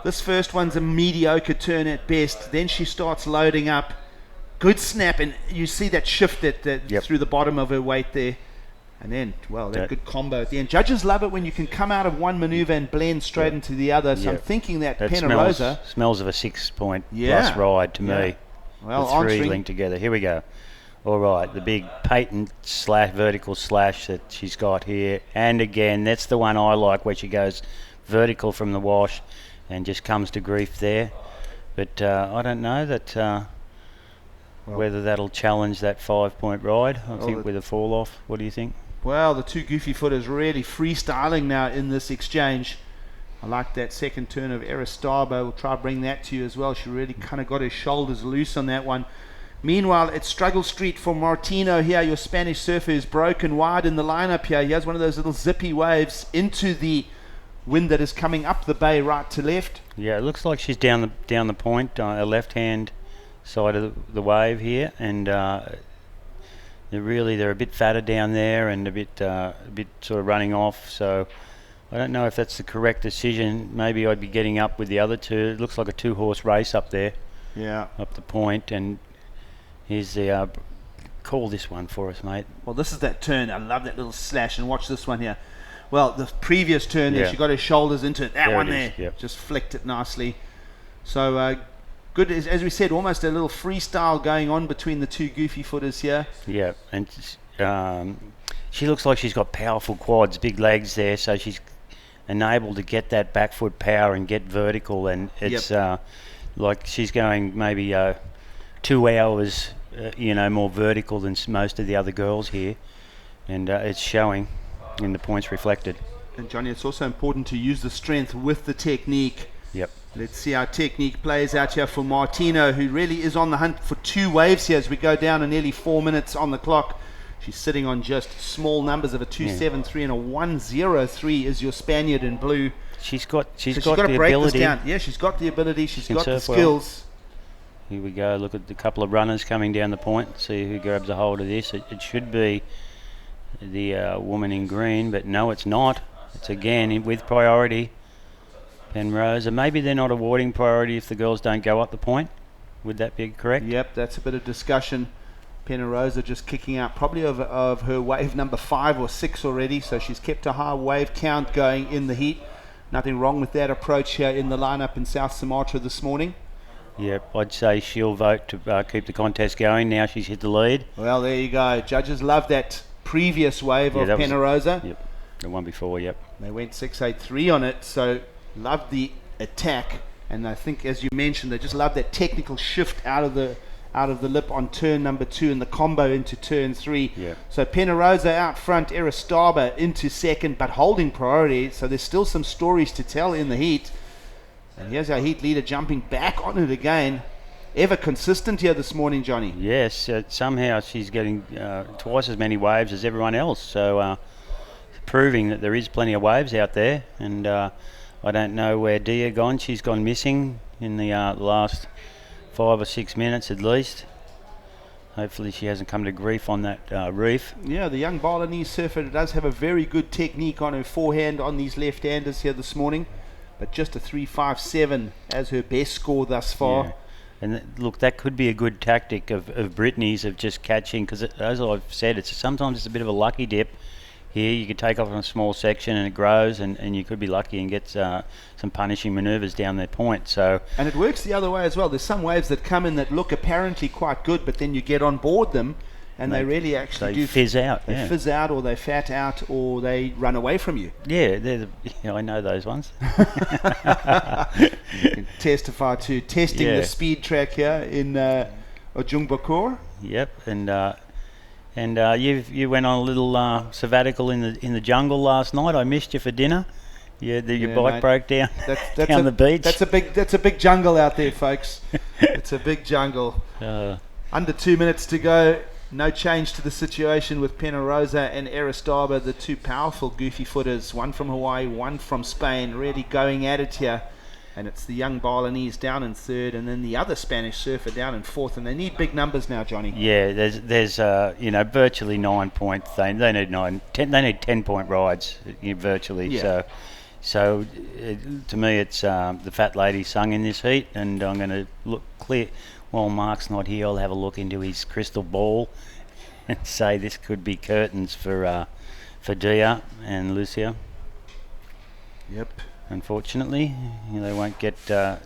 This first one's a mediocre turn at best. Then she starts loading up. Good snap, and you see that shift through the bottom of her weight there. And then, that good combo at the end. Judges love it when you can come out of one maneuver and blend straight into the other. So I'm thinking that Penarosa smells of a 6-point plus ride to me. Well, the three linked together. Here we go. All right, the big patent vertical slash that she's got here. And again, that's the one I like, where she goes vertical from the wash and just comes to grief there. But I don't know that whether that'll challenge that 5-point ride. I think with a fall off. What do you think? Well, the two goofy footers really freestyling now in this exchange. I like that second turn of Aristaba. We'll try to bring that to you as well. She really kind of got her shoulders loose on that one. Meanwhile, it's struggle street for Martino here. Your Spanish surfer is broken wide in the lineup here. He has one of those little zippy waves into the wind that is coming up the bay right to left. Yeah, it looks like she's down the point, left hand side of the wave here, and they're a bit fatter down there and a bit sort of running off. So I don't know if that's the correct decision. Maybe I'd be getting up with the other two. It looks like a 2-horse race up there. Yeah, up the point, and here's the call this one for us, mate. Well, this is that turn. I love that little slash, and watch this one here. Well, the previous turn there, she got her shoulders into it. That one there, just flicked it nicely. So good, as we said, almost a little freestyle going on between the two goofy footers here. Yeah, and she looks like she's got powerful quads, big legs there, so she's enabled to get that back foot power and get vertical, and it's like she's going maybe 2 hours, more vertical than most of the other girls here, and it's showing in the points reflected. And Johnny, it's also important to use the strength with the technique. Yep. Let's see how technique plays out here for Martino, who really is on the hunt for 2 waves here as we go down to nearly 4 minutes on the clock. She's sitting on just small numbers of a 2.73 and a 1.03 is your Spaniard in blue. She's got the break ability. This down. Yeah, she's got the ability. She's got the skills. Well. Here we go. Look at the couple of runners coming down the point. See who grabs a hold of this. It should be the woman in green, but no, it's not. It's again with priority. Penrose, and maybe they're not awarding priority if the girls don't go up the point. Would that be correct? Yep, that's a bit of discussion. Penarosa just kicking out probably of her wave number 5 or 6 already, so she's kept a high wave count going in the heat. Nothing wrong with that approach here in the lineup in South Sumatra this morning. Yep, I'd say she'll vote to keep the contest going. Now she's hit the lead. Well, there you go. Judges love that previous wave of Penarosa. Yep, the one before, yep. They went 6.83 on it, so love the attack, and I think, as you mentioned, they just love that technical shift out of the lip on turn number 2 and the combo into turn 3. Yeah. So Penarosa out front, Aristaba into second, but holding priority. So there's still some stories to tell in the heat. And here's our heat leader jumping back on it again. Ever consistent here this morning, Johnny. Yes, somehow she's getting twice as many waves as everyone else. So proving that there is plenty of waves out there. And I don't know where Dia gone. She's gone missing in the last 5 or 6 minutes at least. Hopefully she hasn't come to grief on that reef. Yeah, the young Balinese surfer does have a very good technique on her forehand on these left-handers here this morning. But just a 3.57 as her best score thus far. Yeah. And look, that could be a good tactic of Brittany's, of just catching, because as I've said, sometimes it's a bit of a lucky dip. Here you could take off on a small section and it grows, and you could be lucky and get some punishing manoeuvres down their point. So, and it works the other way as well. There's some waves that come in that look apparently quite good, but then you get on board them and they really actually do fizz out. They fizz out, or they fat out, or they run away from you. Yeah, I know those ones. You can testify to testing the speed track here in Ujung Bakur. Yep, and you went on a little sabbatical in the jungle last night. I missed you for dinner. Your bike broke down down the beach. That's a big jungle out there, folks. It's a big jungle. Under 2 minutes to go. No change to the situation with Penarosa and Aristaba, the two powerful goofy footers, one from Hawaii, one from Spain, really going at it here. And it's the young Balinese down in third, and then the other Spanish surfer down in fourth, and they need big numbers now, Johnny. Yeah, there's virtually 9 points. They need 10 point rides virtually. Yeah. So So to me, it's the fat lady sung in this heat, and I'm going to look clear. While Mark's not here, I'll have a look into his crystal ball and say this could be curtains for Dia and Lucia. Yep. Unfortunately, they won't get to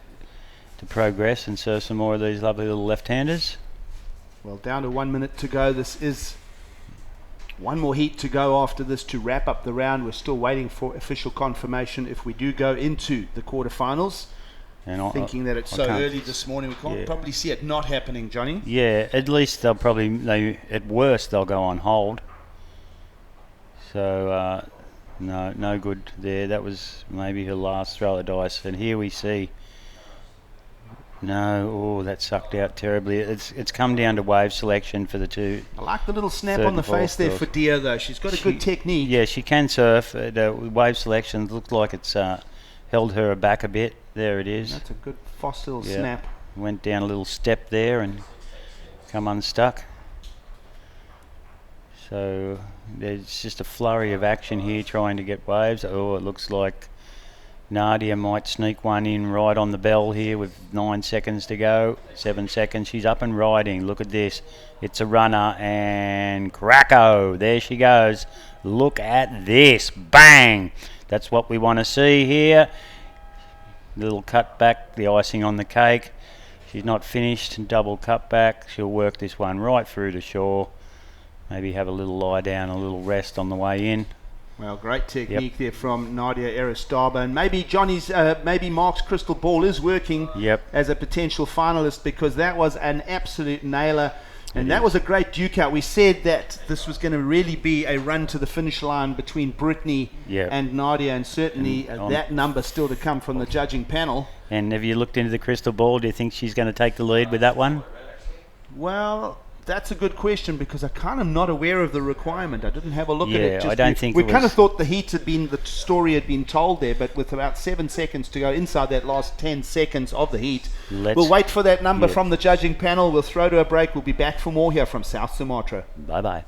progress and serve some more of these lovely little left-handers. Well, down to 1 minute to go. This is one more heat to go after this to wrap up the round. We're still waiting for official confirmation if we do go into the quarterfinals. And thinking that it's so early this morning, we can't probably see it not happening, Johnny. Yeah, at least they'll probably, at worst, they'll go on hold. So, no good there. That was maybe her last throw of dice. And here we see, that sucked out terribly. It's come down to wave selection for the two. I like the little snap on the face there for Dia, though. She's got a good technique. Yeah, she can surf. Wave selection looked like it's held her back a bit. There it is. That's a good fossil snap. Went down a little step there and come unstuck. So there's just a flurry of action here trying to get waves. Oh, it looks like Nadia might sneak one in right on the bell here with 9 seconds to go. 7 seconds. She's up and riding. Look at this. It's a runner and cracko. There she goes. Look at this. Bang. That's what we want to see here. Little cut back, the icing on the cake. She's not finished. Double cut back. She'll work this one right through to shore. Maybe have a little lie down, a little rest on the way in. Well, great technique there from Nadia Aristaba, and maybe Mark's crystal ball is working as a potential finalist, because that was an absolute nailer, and that was a great duke out. We said that this was going to really be a run to the finish line between Brittany and Nadia, and certainly that number still to come from the judging panel. And have you looked into the crystal ball? Do you think she's going to take the lead with that one? Well, that's a good question, because I kind of not aware of the requirement. I didn't have a look at it. I don't think we kind of thought the story had been told there, but with about 7 seconds to go inside that last 10 seconds of the heat, we'll wait for that number from the judging panel. We'll throw to a break. We'll be back for more here from South Sumatra. Bye-bye.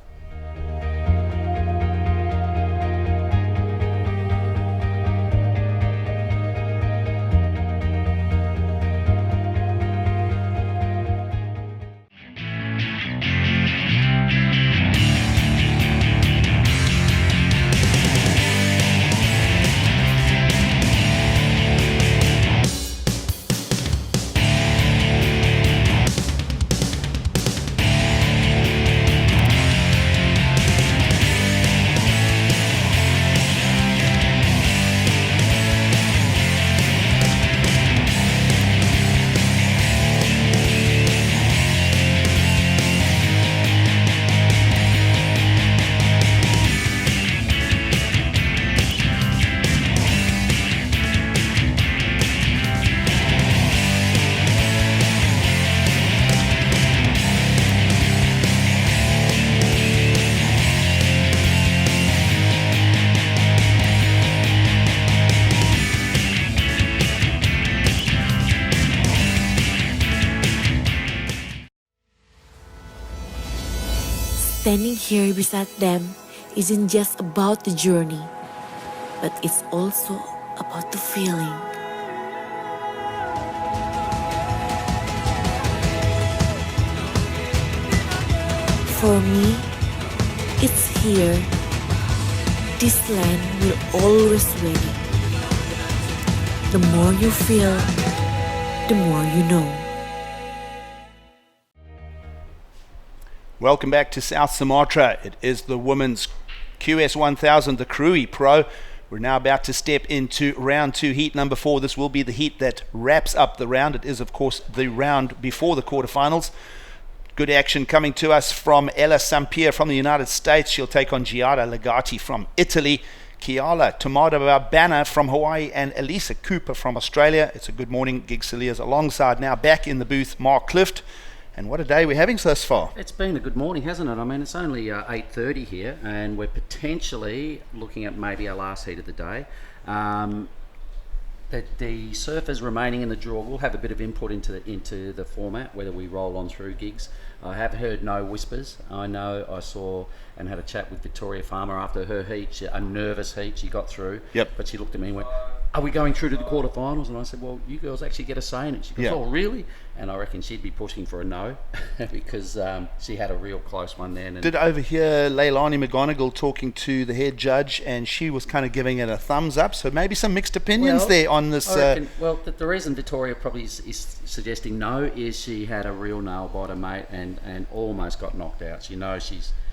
Standing here beside them isn't just about the journey, but it's also about the feeling. For me, it's here. This land will always ready. The more you feel, the more you know. Welcome back to South Sumatra. It is the women's QS 1000, the Krui Pro. We're now about to step into round 2, heat number 4. This will be the heat that wraps up the round. It is, of course, the round before the quarterfinals. Good action coming to us from Ella Sampier from the United States. She'll take on Giada Legati from Italy. Kiala Tomato Barbana from Hawaii, and Elisa Cooper from Australia. It's a good morning. Gig Celia's alongside now, back in the booth, Mark Clift. And what a day we're having thus far. It's been a good morning, hasn't it? I mean, it's only 8:30 here, and we're potentially looking at maybe our last heat of the day. the surfers remaining in the draw will have a bit of input into the format, whether we roll on through gigs. I have heard no whispers. I know I saw and had a chat with Victoria Farmer after her heat, a nervous heat she got through. Yep. But she looked at me and went, "Are we going through to the quarterfinals?" And I said, "Well, you girls actually get a say in it." She goes, Yeah. "Oh, really?" And I reckon she'd be pushing for a no because she had a real close one then. And Did overhear Leilani McGonigal talking to the head judge, and she was kind of giving it a thumbs up. So maybe some mixed opinions there on this. I reckon, the reason Victoria probably is suggesting no is she had a real nail biter, mate, and almost got knocked out.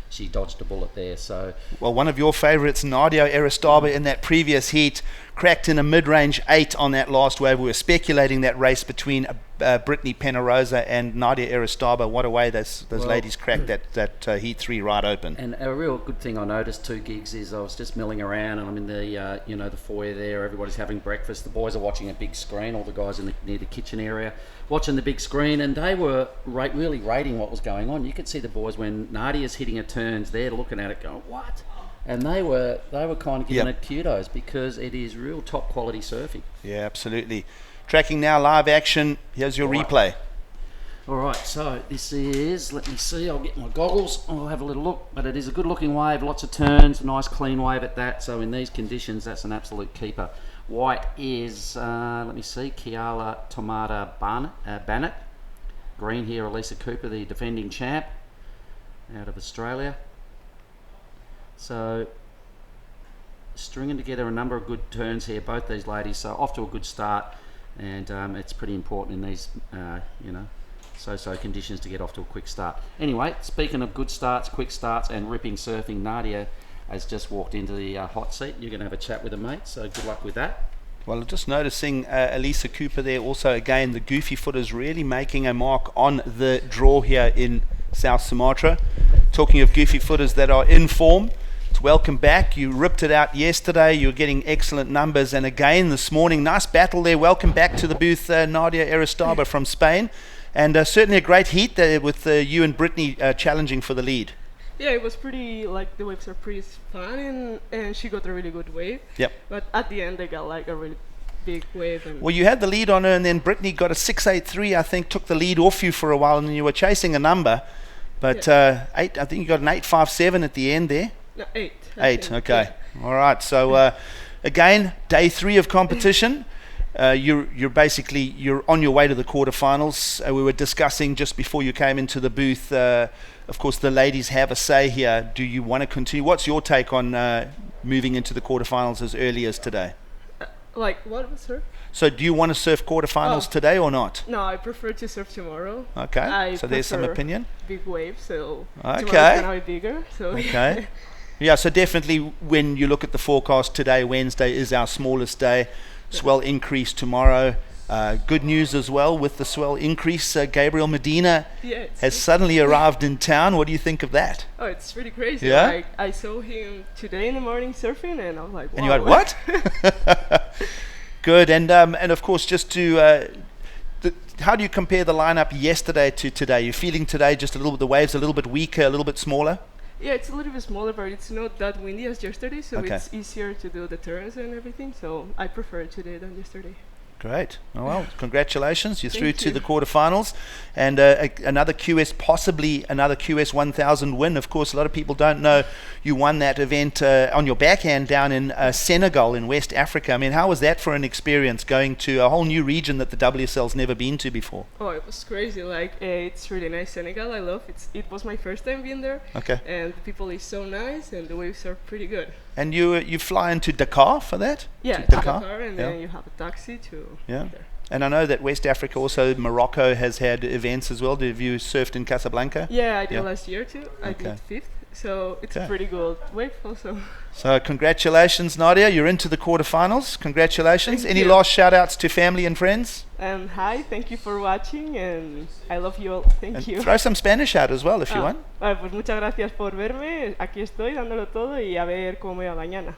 She dodged a bullet there. So Well, one of your favourites, Nadia Aristaba, in that previous heat, cracked in a mid-range 8 on that last wave. We were speculating that race between Brittany Penarosa and Nadia Aristaba. What a way those ladies cracked that heat 3 right open. And a real good thing I noticed 2 gigs is I was just milling around and I'm in the the foyer there. Everybody's having breakfast. The boys are watching a big screen. All the guys near the kitchen area watching the big screen, and they were really rating what was going on. You could see the boys when Nadia's hitting her turns, they're looking at it going, "What?" And they were kind of giving it kudos because it is real top quality surfing. Yeah, absolutely. Tracking now, live action. Here's your replay. All right, so this is, let me see, I'll get my goggles, I'll have a little look, but it is a good looking wave, lots of turns, nice clean wave at that, so in these conditions that's an absolute keeper. White is, let me see, Kiala Tomata Bannett. Green here, Elisa Cooper, the defending champ out of Australia. So stringing together a number of good turns here, both these ladies, so off to a good start, and it's pretty important in these, so conditions to get off to a quick start. Anyway, speaking of good starts, quick starts, and ripping surfing, Nadia has just walked into the hot seat. You're going to have a chat with her, mate, so good luck with that. Well, just noticing Elisa Cooper there also, again, the goofy footers really making a mark on the draw here in South Sumatra. Talking of goofy footers that are in form, welcome back. You ripped it out yesterday. You're getting excellent numbers, and again this morning, nice battle there. Welcome back to the booth, Nadia Aristaba from Spain, and certainly a great heat there with you and Brittany challenging for the lead. Yeah, it was pretty, the waves are pretty fun, and she got a really good wave. Yep. But at the end, they got a really big wave. And well, you had the lead on her, and then Brittany got a 6.83, I think, took the lead off you for a while, and you were chasing a number. But I think you got an 8.57 at the end there. No, 8. 8, okay. Yeah. All right, so again, day 3 of competition. You're basically on your way to the quarterfinals. We were discussing just before you came into the booth. Of course, the ladies have a say here. Do you want to continue? What's your take on moving into the quarterfinals as early as today? What was her? So, do you want to surf quarterfinals today or not? No, I prefer to surf tomorrow. Okay. So there's some opinion. Big waves, so okay. Tomorrow's gonna be bigger. So okay. Yeah, so definitely when you look at the forecast today, Wednesday is our smallest day. Swell increase tomorrow. Good news as well with the swell increase. Gabriel Medina has suddenly arrived in town. What do you think of that? Oh, it's pretty crazy. Yeah? I saw him today in the morning surfing, and I was like, wow. And you went, what? Good. And of course, just to... how do you compare the lineup yesterday to today? You're feeling today just a little bit, the waves a little bit weaker, a little bit smaller? Yeah, it's a little bit smaller, but it's not that windy as yesterday, so it's easier to do the turns and everything. So I prefer today than yesterday. Great. Oh, well, congratulations. You're through to the quarterfinals. And possibly another QS 1000 win. Of course, a lot of people don't know you won that event on your backhand down in Senegal in West Africa. I mean, how was that for an experience, going to a whole new region that the WSL's never been to before? Oh, it was crazy. It's really nice. Senegal, I love it. It was my first time being there. Okay. And the people is so nice, and the waves are pretty good. And you fly into Dakar for that? Yeah, to Dakar, and then you have a taxi to there. And I know that West Africa, also Morocco, has had events as well. Have you surfed in Casablanca? Yeah, I did last year too. I did 5th, so it's a pretty good wave also. So congratulations, Nadia. You're into the quarterfinals. Congratulations. Thank Any you. last shout-outs to family and friends? Hi, thank you for watching, and I love you all. Thank you. Throw some Spanish out as well if you want. Pues muchas gracias por verme. Aquí estoy dándolo todo y a ver cómo me va mañana.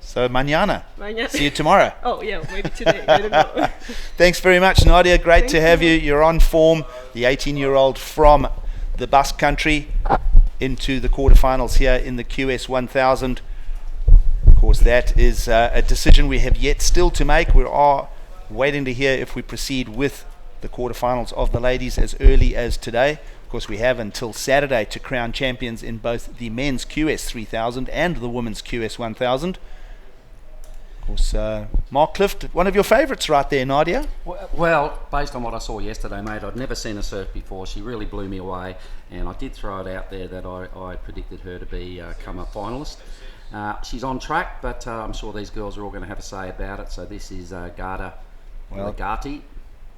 So mañana. Mañana. See you tomorrow. Oh yeah, maybe today. I don't know. Thanks very much, Nadia. Great Thank to have you. you. You're on form. The 18-year-old from the Basque Country into the quarterfinals here in the QS 1000. course, that is a decision we have yet still to make. We are waiting to hear if we proceed with the quarterfinals of the ladies as early as today. Of course, we have until Saturday to crown champions in both the men's QS 3000 and the women's QS 1000. Of course, Mark Clift, one of your favourites right there, Nadia. Well, based on what I saw yesterday, mate, I'd never seen her surf before. She really blew me away, and I did throw it out there that I predicted her to become a finalist. She's on track, but I'm sure these girls are all going to have a say about it. So this is Gati.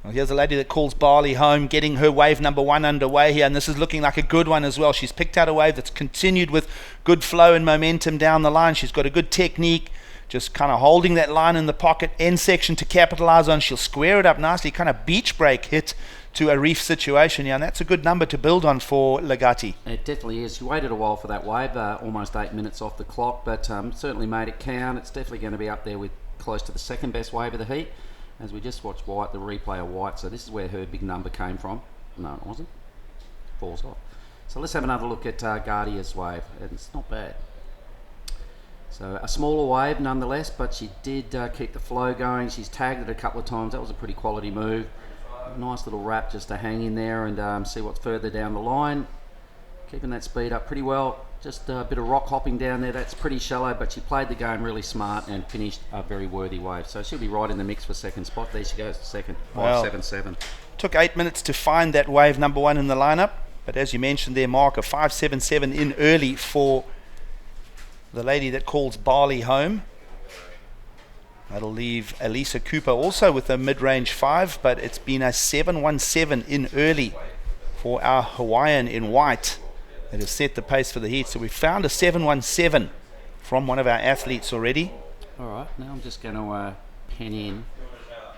Well, here's a lady that calls Barley home, getting her wave number 1 underway here, and this is looking like a good one as well. She's picked out a wave that's continued with good flow and momentum down the line. She's got a good technique, just kind of holding that line in the pocket, end section to capitalize on. She'll square it up nicely, kind of beach break hit to a reef situation here, and that's a good number to build on for Legati. It definitely is. She waited a while for that wave, almost 8 minutes off the clock, but certainly made it count. It's definitely going to be up there with close to the second best wave of the heat. As we just watched White, the replay of White, so this is where her big number came from. No, it wasn't. Falls off. So let's have another look at Guardia's wave, and it's not bad. So a smaller wave nonetheless, but she did keep the flow going. She's tagged it a couple of times. That was a pretty quality move. Nice little wrap just to hang in there and see what's further down the line. Keeping that speed up pretty well. Just a bit of rock hopping down there. That's pretty shallow, but she played the game really smart and finished a very worthy wave. So she'll be right in the mix for second spot. There she goes, second, 5.77. Took 8 minutes to find that wave number 1 in the lineup, but as you mentioned there, Mark, a 5.77 in early for the lady that calls Barley home. That'll leave Elisa Cooper also with a mid-range 5, but it's been a 7.17 in early for our Hawaiian in white. That has set the pace for the heat. So we found a 7.17 from one of our athletes already. All right, now I'm just going to pen in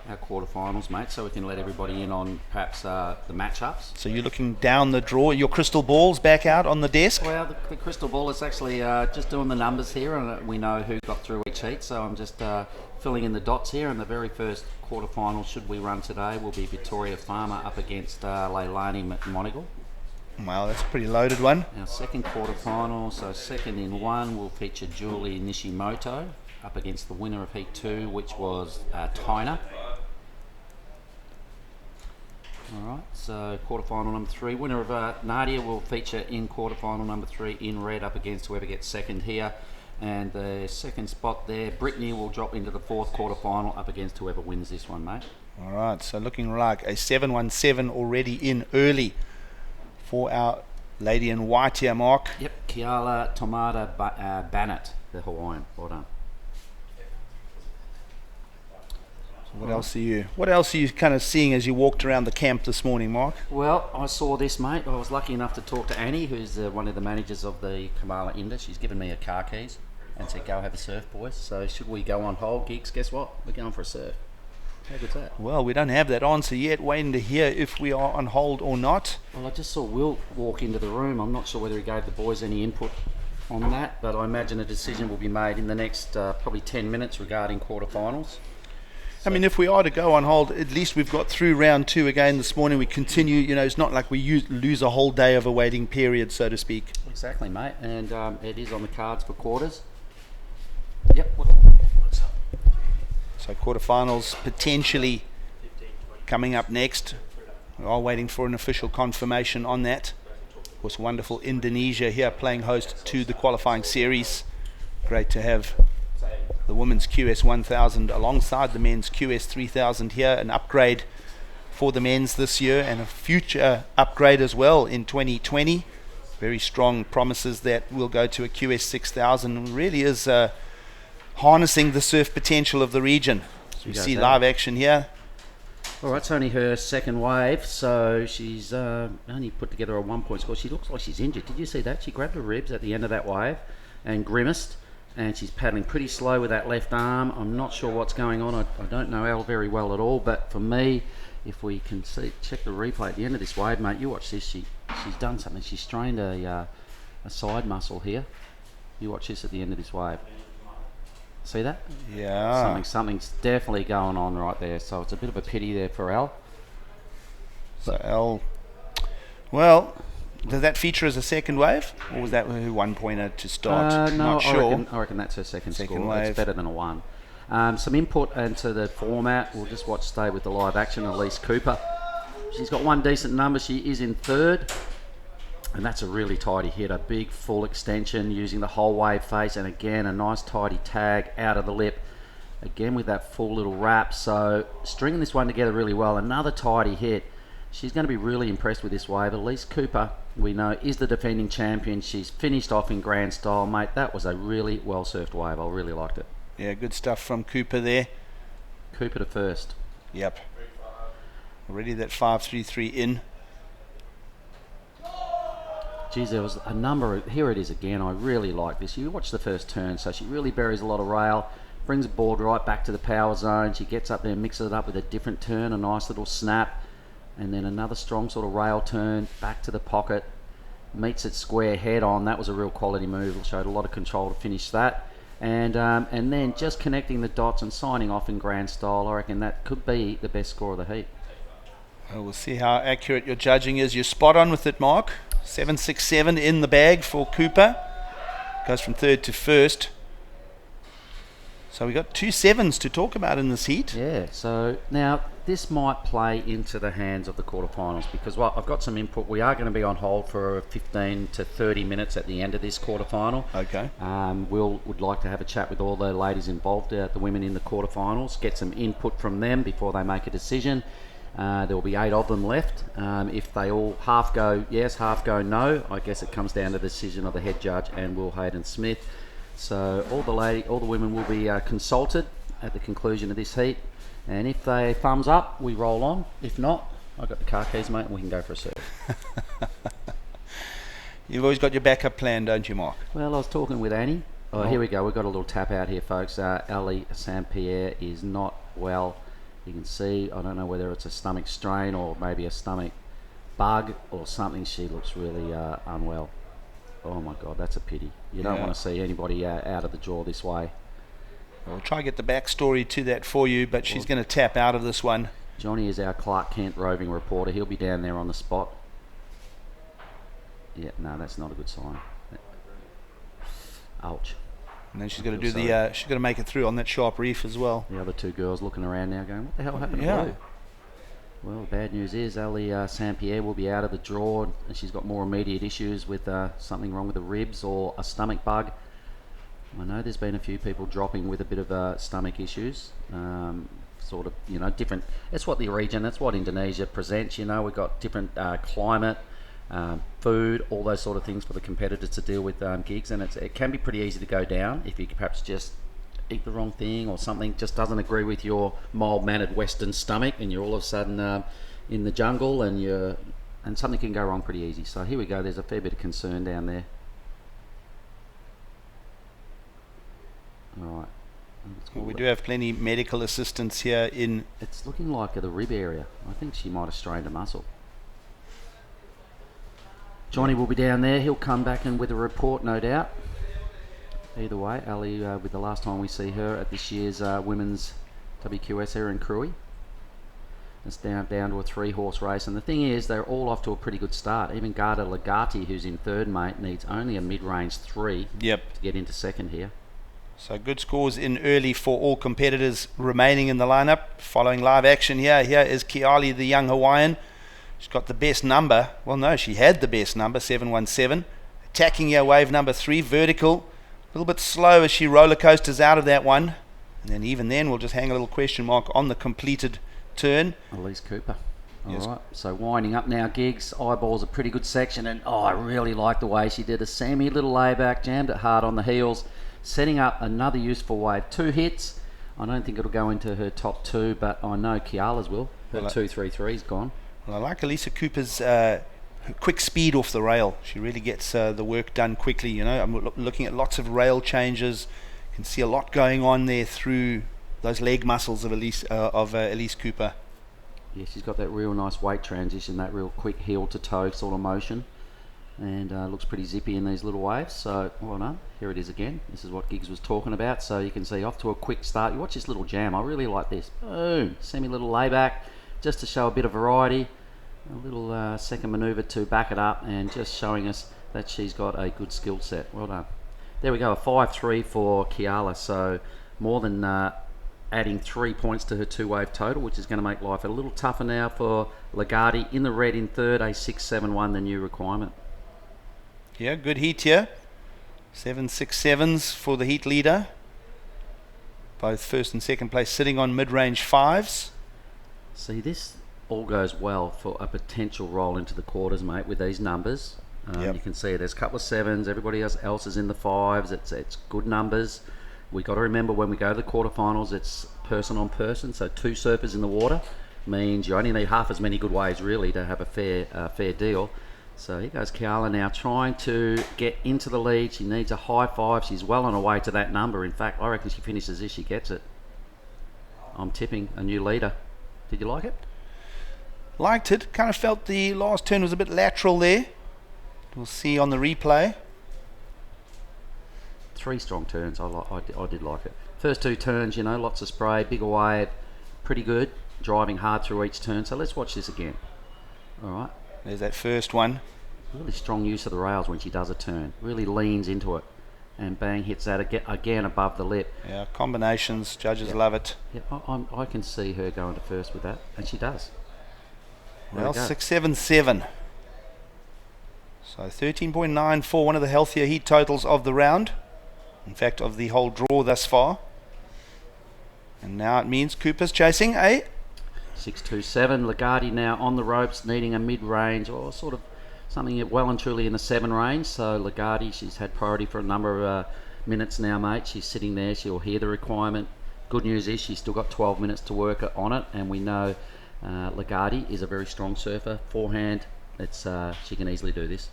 our quarterfinals, mate, so we can let everybody in on perhaps the matchups. So you're looking down the draw. Your crystal ball's back out on the desk? Well, the crystal ball is actually just doing the numbers here, and we know who got through each heat. So I'm just filling in the dots here. And the very first quarterfinal, should we run today, will be Victoria Farmer up against Leilani McMonigal. Wow, that's a pretty loaded one. Our second quarterfinal, so second in 1, will feature Julie Nishimoto up against the winner of Heat 2, which was Tyner. Alright, so quarterfinal number 3. Winner of Nadia will feature in quarterfinal number 3 in red up against whoever gets second here. And the second spot there, Brittany will drop into the fourth quarterfinal up against whoever wins this one, mate. Alright, so looking like a 7.17 already in early for our lady in white here, Mark. Yep, Kiala Tomada Bannett, the Hawaiian. Well done. So what else are you kind of seeing as you walked around the camp this morning, Mark? Well, I saw this, mate. I was lucky enough to talk to Annie, who's one of the managers of the Kamala Inda. She's given me her car keys and said, go have a surf, boys. So should we go on hold, gigs? Guess what? We're going for a surf. How good's that? Well, we don't have that answer yet. Waiting to hear if we are on hold or not. Well, I just saw Will walk into the room. I'm not sure whether he gave the boys any input on that, but I imagine a decision will be made in the next probably 10 minutes regarding quarterfinals. I mean, if we are to go on hold, at least we've got through round 2 again this morning. We continue, it's not like we lose a whole day of a waiting period, so to speak. Exactly, mate. And it is on the cards for quarters. Yep. What's up? So quarterfinals potentially coming up next. We are waiting for an official confirmation on that. Of course, wonderful Indonesia here playing host to the qualifying series. Great to have the women's QS 1000 alongside the men's QS 3000 here. An upgrade for the men's this year and a future upgrade as well in 2020. Very strong promises that will go to a QS 6000. Really is harnessing the surf potential of the region. So we see live action here. All right, it's only her second wave, so she's only put together a 1 point score. She looks like she's injured. Did you see that? She grabbed her ribs at the end of that wave and grimaced, and she's paddling pretty slow with that left arm. I'm not sure what's going on. I don't know Elle very well at all, but for me, if we can check the replay at the end of this wave, mate, you watch this. She's done something. She's strained a side muscle here. You watch this at the end of this wave. See that? Yeah. Something's definitely going on right there. So it's a bit of a pity there for Elle. So Elle, well, Does that feature as a second wave, or was that her 1 pointer to start? No, Not sure. I reckon that's her second score. Wave. It's better than a 1. Some input into the format. We'll just stay with the live action. Elise Cooper. She's got one decent number. She is in third. And that's a really tidy hit. A big full extension using the whole wave face. And again, a nice tidy tag out of the lip. Again with that full little wrap. So stringing this one together really well. Another tidy hit. She's going to be really impressed with this wave. Elise Cooper, we know, is the defending champion. She's finished off in grand style, mate. That was a really well-surfed wave. I really liked it. Yeah, good stuff from Cooper there. Cooper to first. Yep. Already that 5.33 in. Geez, there was a number of... Here it is again. I really like this. You watch the first turn, so she really buries a lot of rail, brings the board right back to the power zone. She gets up there and mixes it up with a different turn, a nice little snap. And then another strong sort of rail turn back to the pocket, meets it square head on. That was a real quality move. It showed a lot of control to finish that, and then just connecting the dots and signing off in grand style. I reckon that could be the best score of the heat. Well, we'll see how accurate your judging is. You're spot on with it, Mark. 7.67 in the bag for Cooper. Goes from third to first. So we got 2 sevens to talk about in this heat. Yeah. So now this might play into the hands of the quarterfinals because I've got some input. We are going to be on hold for 15 to 30 minutes at the end of this quarterfinal. Okay. Would like to have a chat with all the ladies involved, the women in the quarterfinals, get some input from them before they make a decision. There will be 8 of them left. If they all half go yes, half go no, I guess it comes down to the decision of the head judge and Will Hayden-Smith. So all the women will be consulted at the conclusion of this heat, and if they thumbs up, we roll on. If not, I've got the car keys, mate, and we can go for a surf. You've always got your backup plan, don't you, Mark? Well, I was talking with Annie. Here we go. We've got a little tap out here, folks. Ali Saint-Pierre is not well. You can see, I don't know whether it's a stomach strain or maybe a stomach bug or something. She looks really unwell. Oh my God, that's a pity. You don't want to see anybody out of the draw this way. We'll try and get the backstory to that for you, but she's going to tap out of this one. Johnny is our Clark Kent roving reporter. He'll be down there on the spot. Yeah, no, that's not a good sign. Ouch. And then she's got to do she's got to make it through on that sharp reef as well. The other 2 girls looking around now going, what the hell happened to Blue? Well, the bad news is Ali Saint-Pierre will be out of the draw, and she's got more immediate issues with something wrong with the ribs or a stomach bug. I know there's been a few people dropping with a bit of stomach issues, sort of, different. That's what the region, that's what Indonesia presents. We've got different climate, food, all those sort of things for the competitors to deal with gigs, and it can be pretty easy to go down if you perhaps just eat the wrong thing or something just doesn't agree with your mild-mannered Western stomach, and you're all of a sudden in the jungle, and something can go wrong pretty easy. So here we go. There's a fair bit of concern down there. All right. Well, we do have plenty medical assistance here in. It's looking like the rib area. I think she might have strained a muscle. Johnny will be down there. He'll come back and with a report, no doubt. Either way, Ali, with the last time we see her at this year's women's WQS here in Krui. It's down to a 3-horse race, and the thing is, they're all off to a pretty good start. Even Garda Legati, who's in third, mate, needs only a mid-range 3 to get into second here. So good scores in early for all competitors remaining in the lineup. Following live action here is Kiali, the young Hawaiian. She's got the best number. Well, no, she had the best number, 717. Attacking here, wave number 3, vertical. A little bit slow as she roller coasters out of that one. And then even then, we'll just hang a little question mark on the completed turn. Elise Cooper. All right, so winding up now, Gigs. Eyeballs a pretty good section, and I really like the way she did a semi little layback, jammed it hard on the heels, setting up another useful wave. 2 hits. I don't think it'll go into her top 2, but I know Kiala's will. Her 2.33's gone. Well, I like Elisa Cooper's quick speed off the rail. She really gets the work done quickly. I'm looking at lots of rail changes. You can see a lot going on there through those leg muscles of Elise Cooper. Yeah, she's got that real nice weight transition, that real quick heel to toe sort of motion, and looks pretty zippy in these little waves. So well done. Here it is again. This is what Giggs was talking about. So you can see off to a quick start. You watch this little jam. I really like this. Boom, semi little layback, just to show a bit of variety. A little second manoeuvre to back it up and just showing us that she's got a good skill set. Well done. There we go, a 5-3 for Kiala. So more than adding 3 points to her two-wave total, which is going to make life a little tougher now for Lagarde in the red in third, a 6-7-1, the new requirement. Yeah, good heat here. 7-6-7s for the heat leader. Both first and second place sitting on mid-range 5s. See, this all goes well for a potential roll into the quarters, mate, with these numbers. You can see there's a couple of 7s, everybody else is in the 5s. It's good numbers. We got to remember when we go to the quarterfinals, it's person on person, so 2 surfers in the water means you only need half as many good waves really to have a fair deal. So here goes Kiala now trying to get into the lead. She needs a high 5. She's well on her way to that number. In fact, I reckon she finishes this, she gets it. I'm tipping a new leader. Did you like it? Liked it. Kind of felt the last turn was a bit lateral there. We'll see on the replay. 3 strong turns. I did like it. First 2 turns, you know, lots of spray, bigger wave, pretty good. Driving hard through each turn. So let's watch this again. All right. There's that first one. Really strong use of the rails when she does a turn. Really leans into it. And bang, hits that again above the lip. Yeah, combinations. Judges love it. Yeah, I can see her going to first with that. And she does. Well, 6-7-7. So 13.94, one of the healthier heat totals of the round. In fact, of the whole draw thus far. And now it means Cooper's chasing a 6-2-7. Lagarde now on the ropes, needing a mid-range or sort of something well and truly in the 7 range. So Lagarde, she's had priority for a number of minutes now, mate. She's sitting there. She'll hear the requirement. Good news is she's still got 12 minutes to work on it, and we know Lagarde is a very strong surfer. Forehand, she can easily do this.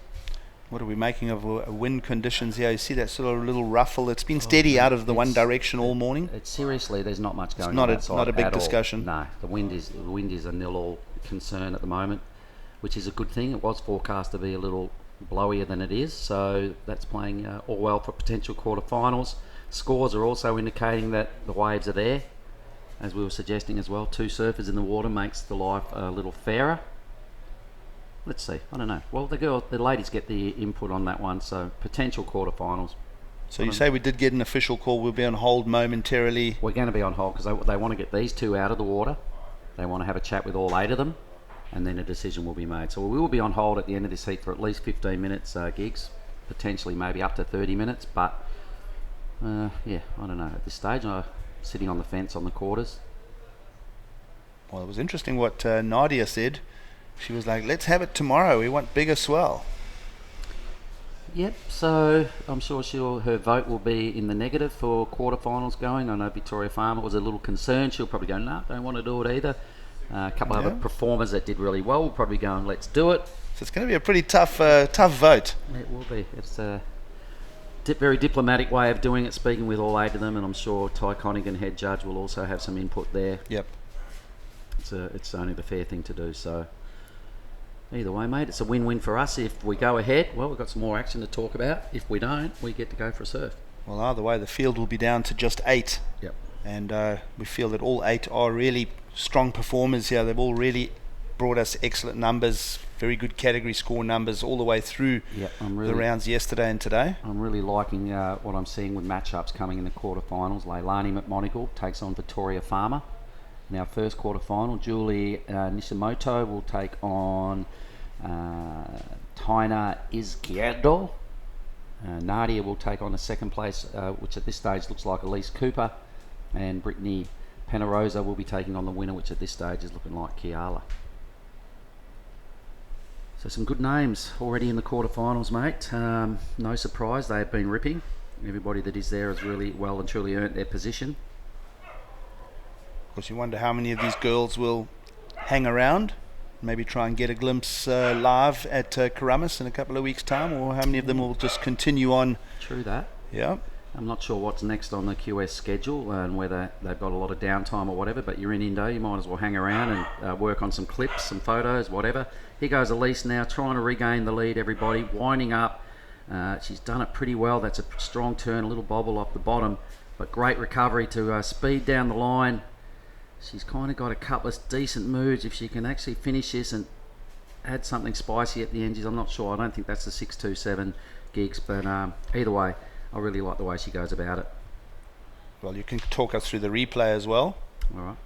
What are we making of wind conditions here? You see that sort of little ruffle. It's been steady out of the one direction all morning. Seriously, there's not much going on. It's not a big discussion. No, the wind is a nil-all concern at the moment, which is a good thing. It was forecast to be a little blowier than it is, so that's playing all well for potential quarterfinals. Scores are also indicating that the waves are there, as we were suggesting as well. 2 surfers in the water makes the life a little fairer. Let's see. I don't know. Well, the ladies get the input on that one, so potential quarterfinals. So you say we did get an official call. We'll be on hold momentarily. We're going to be on hold because they want to get these 2 out of the water. They want to have a chat with all 8 of them, and then a decision will be made. So we will be on hold at the end of this heat for at least 15 minutes, gigs, potentially maybe up to 30 minutes. But yeah, I don't know. At this stage, I'm sitting on the fence on the quarters. Well, it was interesting what Nadia said. She was like, let's have it tomorrow. We want bigger swell. Yep, so I'm sure her vote will be in the negative for quarterfinals going. I know Victoria Farmer was a little concerned. She'll probably go, no, don't want to do it either. A couple of other performers that did really well will probably go and let's do it. So it's going to be a pretty tough vote. It will be. It's a very diplomatic way of doing it, speaking with all 8 of them, and I'm sure Ty Connigan, head judge, will also have some input there. Yep. It's only the fair thing to do, so... Either way, mate, it's a win-win for us. If we go ahead, well, we've got some more action to talk about. If we don't, we get to go for a surf. Well, either way, the field will be down to just 8. Yep. And we feel that all 8 are really strong performers here. They've all really brought us excellent numbers, very good category score numbers all the way through the rounds yesterday and today. I'm really liking what I'm seeing with matchups coming in the quarterfinals. Leilani McMonagle takes on Victoria Farmer. In our first quarterfinal, Julie Nishimoto will take on Taina Izquierdo. Nadia will take on the second place, which at this stage looks like Elise Cooper. And Brittany Penarosa will be taking on the winner, which at this stage is looking like Kiala. So some good names already in the quarterfinals, mate. No surprise, they have been ripping. Everybody that is there has really well and truly earned their position. Of course, you wonder how many of these girls will hang around, maybe try and get a glimpse live at Karamas in a couple of weeks' time, or how many of them will just continue on. True that. Yeah. I'm not sure what's next on the QS schedule and whether they've got a lot of downtime or whatever, but you're in Indo, you might as well hang around and work on some clips, some photos, whatever. Here goes Elise now, trying to regain the lead, everybody, winding up. She's done it pretty well. That's a strong turn, a little bobble off the bottom, but great recovery to speed down the line. She's kind of got a couple of decent moves if she can actually finish this and add something spicy at the end. I'm not sure. I don't think that's the 627 gigs, but either way, I really like the way she goes about it. Well, you can talk us through the replay as well. All right.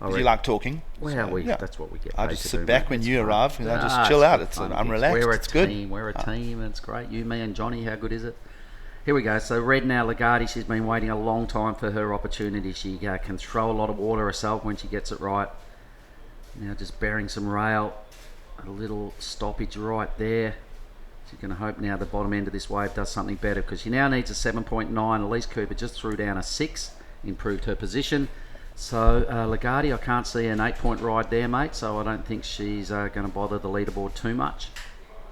Do you like talking? Well, that's what we get. I just sit back when you arrive and I just it's chill out. I'm relaxed. It's good. We're a team, and it's great. You, me, and Johnny. How good is it? Here we go. So Red now, Lagarde, she's been waiting a long time for her opportunity. She can throw a lot of water herself when she gets it right. Now just bearing some rail. A little stoppage right there. She's going to hope now the bottom end of this wave does something better, because she now needs a 7.9. Elise Cooper just threw down a 6, improved her position. So Lagarde, I can't see an 8-point ride there, mate, so I don't think she's going to bother the leaderboard too much.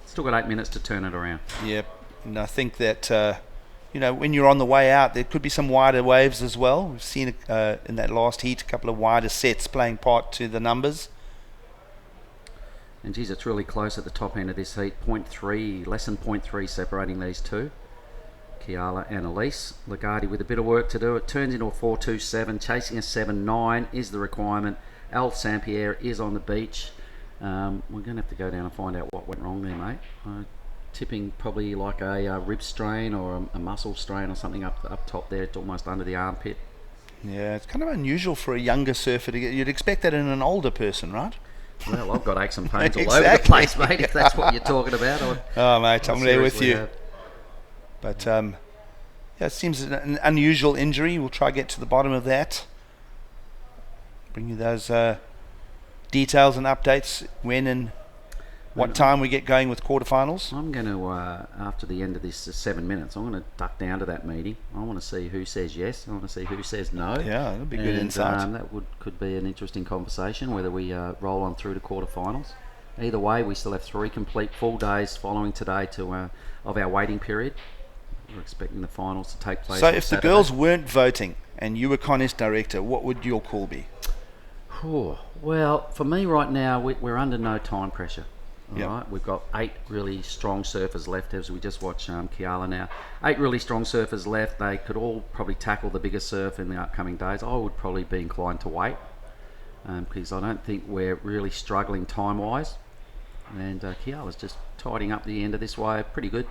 Still got 8 minutes to turn it around. Yep, and I think that, when you're on the way out, there could be some wider waves as well. We've seen in that last heat a couple of wider sets playing part to the numbers. And geez, it's really close at the top end of this heat. 0.3, less than 0.3 separating these two. Kiala and Elise. Lagarde with a bit of work to do. It turns into a 4.27. Chasing a 7.9 is the requirement. Al Sampierre is on the beach. We're going to have to go down and find out what went wrong there, mate. Tipping probably like a rib strain or a muscle strain or something up top there. It's almost under the armpit. Yeah, it's kind of unusual for a younger surfer to get. You'd expect that in an older person, right? Well, I've got aches and pains all over the place, mate, if that's what you're talking about. Mate, I'm there with you. But, it seems an unusual injury. We'll try to get to the bottom of that. Bring you those details and updates when and what time we get going with quarterfinals. I'm going to, after the end of this 7 minutes, I'm going to duck down to that meeting. I want to see who says yes. I want to see who says no. Yeah, that'll be good insight. That could be an interesting conversation, whether we roll on through to quarterfinals. Either way, we still have 3 complete full days following today of our waiting period. We're expecting the finals to take place. So if the girls weren't voting and you were contest director, what would your call be? Well, for me right now, we're under no time pressure. Yep. Right, we've got 8 really strong surfers left, as we just watched Kiala now. 8 really strong surfers left. They could all probably tackle the bigger surf in the upcoming days. I would probably be inclined to wait, because I don't think we're really struggling time-wise. And Kiala's just tidying up the end of this wave pretty good.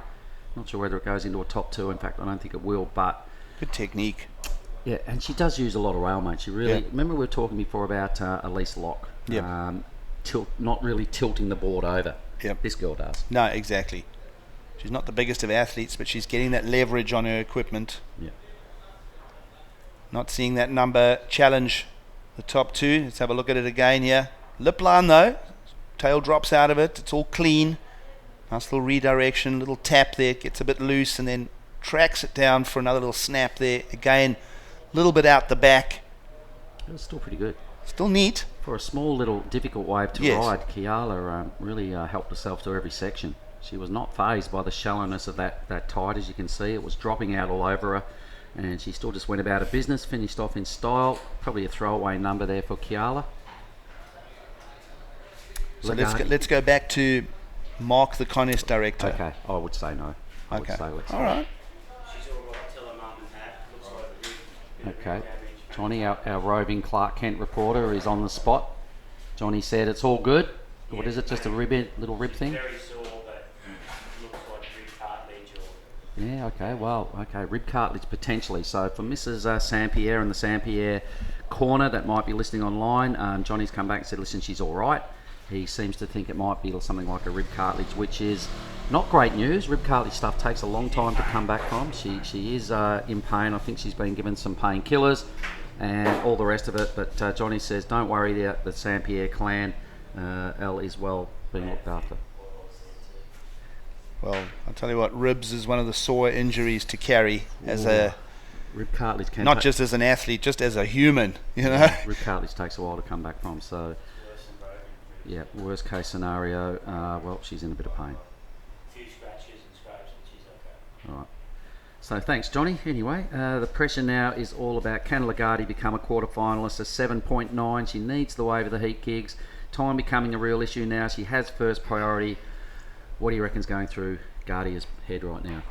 Not sure whether it goes into a top 2. In fact, I don't think it will, but... Good technique. Yeah, and she does use a lot of rail, mate. She really... Remember we were talking before about Elise Locke? Yep. Not really tilting the board over. Yep. This girl does. No, exactly. She's not the biggest of athletes, but she's getting that leverage on her equipment. Yeah. Not seeing that number challenge the top 2. Let's have a look at it again here. Lip line though. Tail drops out of it. It's all clean. Nice little redirection, little tap there. Gets a bit loose and then tracks it down for another little snap there. Again, a little bit out the back. It was still pretty good. Still neat. For a small little difficult wave to ride, Kiala really helped herself to every section. She was not fazed by the shallowness of that tide, as you can see. It was dropping out all over her, and she still just went about her business, finished off in style. Probably a throwaway number there for Kiala. So let's go back to Mark, the contest director. Okay, I would say no. I would say let's all right. She's all right till her mum and hat. Looks like Okay. Johnny, our roving Clark Kent reporter, is on the spot. Johnny said it's all good. Yeah, what is it, just a little rib thing? Very sore, but looks like rib cartilage or... Yeah, okay, rib cartilage potentially. So for Mrs. Sampierre and the Sampierre corner that might be listening online, Johnny's come back and said, listen, she's all right. He seems to think it might be something like a rib cartilage, which is not great news. Rib cartilage stuff takes a long time to come back from. She is in pain. I think she's been given some painkillers and all the rest of it. But Johnny says, don't worry, the Sampierre clan, Elle is well being looked after. Well, I'll tell you what, ribs is one of the sore injuries to carry as a... Rib cartilage can... Not just as an athlete, just as a human, you know? Rib cartilage takes a while to come back from, so... Yeah, worst case scenario, well, she's in a bit of pain. A few scratches and scrapes, but she's okay. All right. So thanks, Johnny. Anyway, the pressure now is all about, can Lagarde become a quarterfinalist? A 7.9. She needs the wave of the heat gigs. Time becoming a real issue now. She has first priority. What do you reckon's going through Gardia's head right now?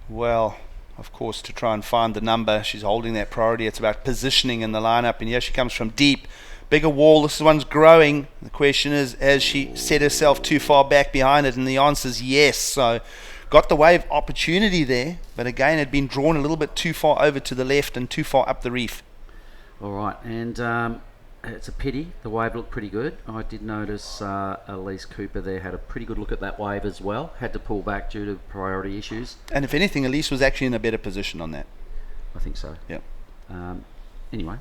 Well, of course, to try and find the number, she's holding that priority. It's about positioning in the lineup, and yes, she comes from deep, bigger wall. This one's growing. The question is, has she set herself too far back behind it? And the answer is yes. So got the wave opportunity there, but again, had been drawn a little bit too far over to the left and too far up the reef. All right, and it's a pity. The wave looked pretty good. I did notice Elise Cooper there had a pretty good look at that wave as well. Had to pull back due to priority issues. And if anything, Elise was actually in a better position on that. I think so. Yep. Anyway,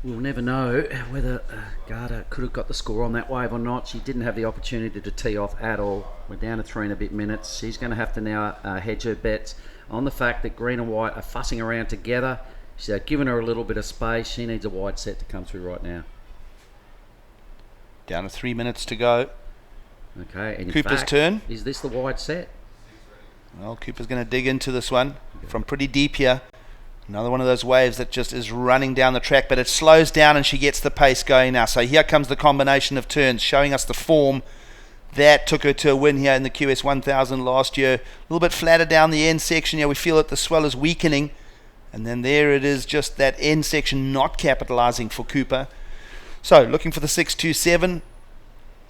we'll never know whether Garda could have got the score on that wave or not. She didn't have the opportunity to tee off at all. We're down to 3 and a bit minutes. She's going to have to now hedge her bets on the fact that green and white are fussing around together. She's given her a little bit of space. She needs a wide set to come through right now. Down to 3 minutes to go. Okay, and Cooper's turn. Is this the wide set? Well, Cooper's going to dig into this one from pretty deep here. Another one of those waves that just is running down the track, but it slows down and she gets the pace going now. So here comes the combination of turns, showing us the form that took her to a win here in the QS 1000 last year. A little bit flatter down the end section here. We feel that the swell is weakening. And then there it is, just that end section not capitalizing for Cooper. So looking for the 627.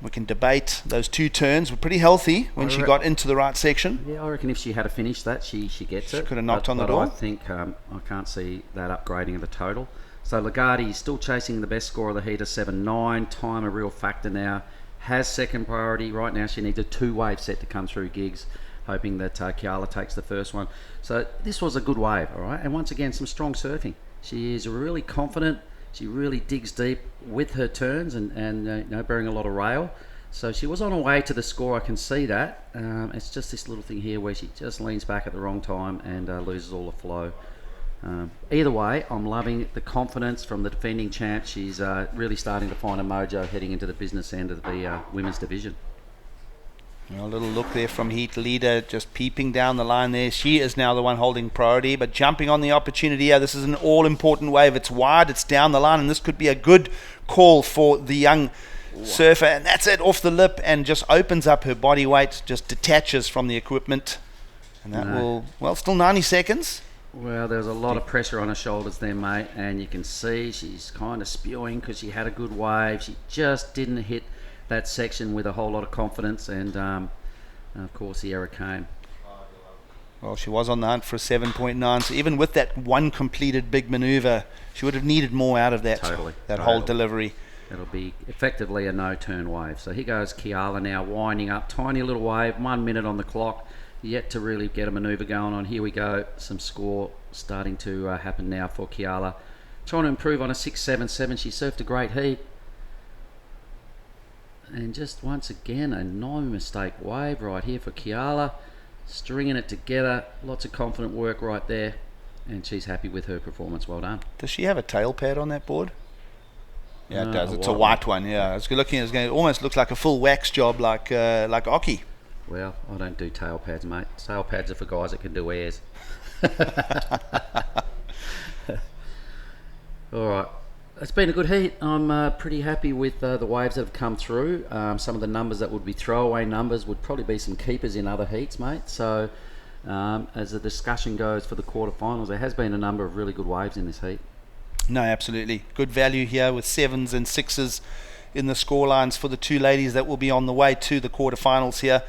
We can debate those 2 turns. Were pretty healthy when she got into the right section. Yeah, I reckon if she had finished that, she gets it. She could have knocked on the door. I think I can't see that upgrading of the total. So Lagarde is still chasing the best score of the heat of 7.9. Time a real factor now. Has second priority. Right now she needs a 2-wave set to come through gigs, hoping that Kiala takes the first one. So this was a good wave, all right? And once again, some strong surfing. She is really confident. She really digs deep with her turns and bearing a lot of rail. So she was on her way to the score, I can see that. It's just this little thing here where she just leans back at the wrong time and loses all the flow. Either way, I'm loving the confidence from the defending champ. She's really starting to find a mojo heading into the business end of the women's division. A little look there from heat leader, just peeping down the line there. She is now the one holding priority, but jumping on the opportunity here. This is an all-important wave. It's wide, it's down the line, and this could be a good call for the young surfer. And that's it, off the lip, and just opens up her body weight, just detaches from the equipment. And that will, well, still 90 seconds. Well, there's a lot of pressure on her shoulders there, mate, and you can see she's kind of spewing because she had a good wave. She just didn't hit that section with a whole lot of confidence, and of course the error came. Well, she was on the hunt for a 7.9, so even with that one completed big maneuver, she would have needed more out of that. Totally. Whole delivery. It'll be effectively a no-turn wave. So here goes Kiala now, winding up, tiny little wave, 1 minute on the clock, yet to really get a maneuver going on. Here we go, some score starting to happen now for Kiala. Trying to improve on a 6.77. She surfed a great heat. And just once again, a no-mistake wave right here for Kiala. Stringing it together. Lots of confident work right there. And she's happy with her performance. Well done. Does she have a tail pad on that board? Yeah, it does. It's a white white one. Yeah, it's looking. It almost looks like a full wax job, like Oki. Well, I don't do tail pads, mate. Tail pads are for guys that can do airs. All right. It's been a good heat. I'm pretty happy with the waves that have come through. Some of the numbers that would be throwaway numbers would probably be some keepers in other heats, mate. So as the discussion goes for the quarterfinals, there has been a number of really good waves in this heat. No, absolutely. Good value here with 7s and 6s in the scorelines for the 2 ladies that will be on the way to the quarterfinals here.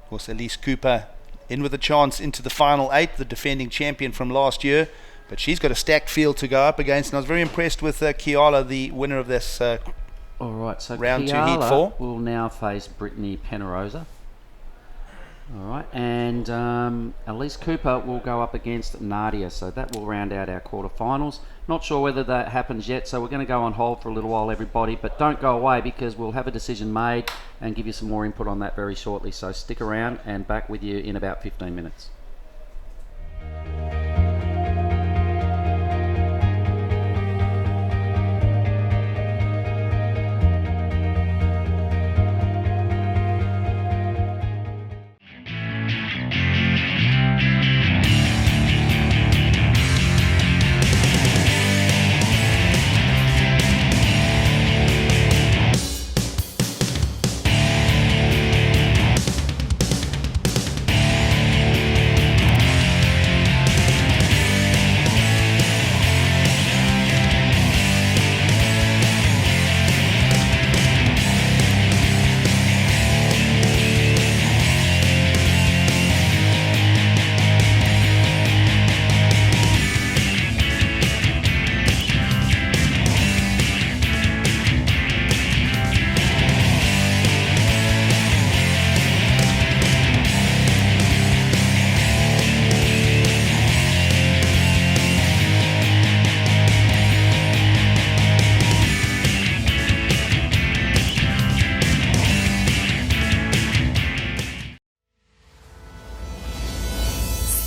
Of course, Elise Cooper in with a chance into the final 8, the defending champion from last year. But she's got a stacked field to go up against, and I was very impressed with Kiala, the winner of this All right, so round Kiala 2 heat 4. will now face Brittany Penarosa. All right, and Elise Cooper will go up against Nadia, so that will round out our quarterfinals. Not sure whether that happens yet, so we're going to go on hold for a little while, everybody, but don't go away because we'll have a decision made and give you some more input on that very shortly. So stick around, and back with you in about 15 minutes.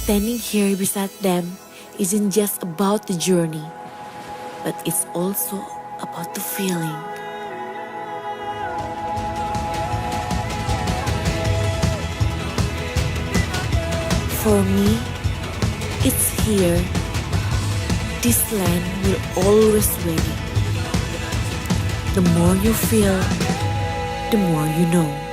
Standing here beside them isn't just about the journey, but it's also about the feeling. For me, it's here. This land will always wait. The more you feel, the more you know.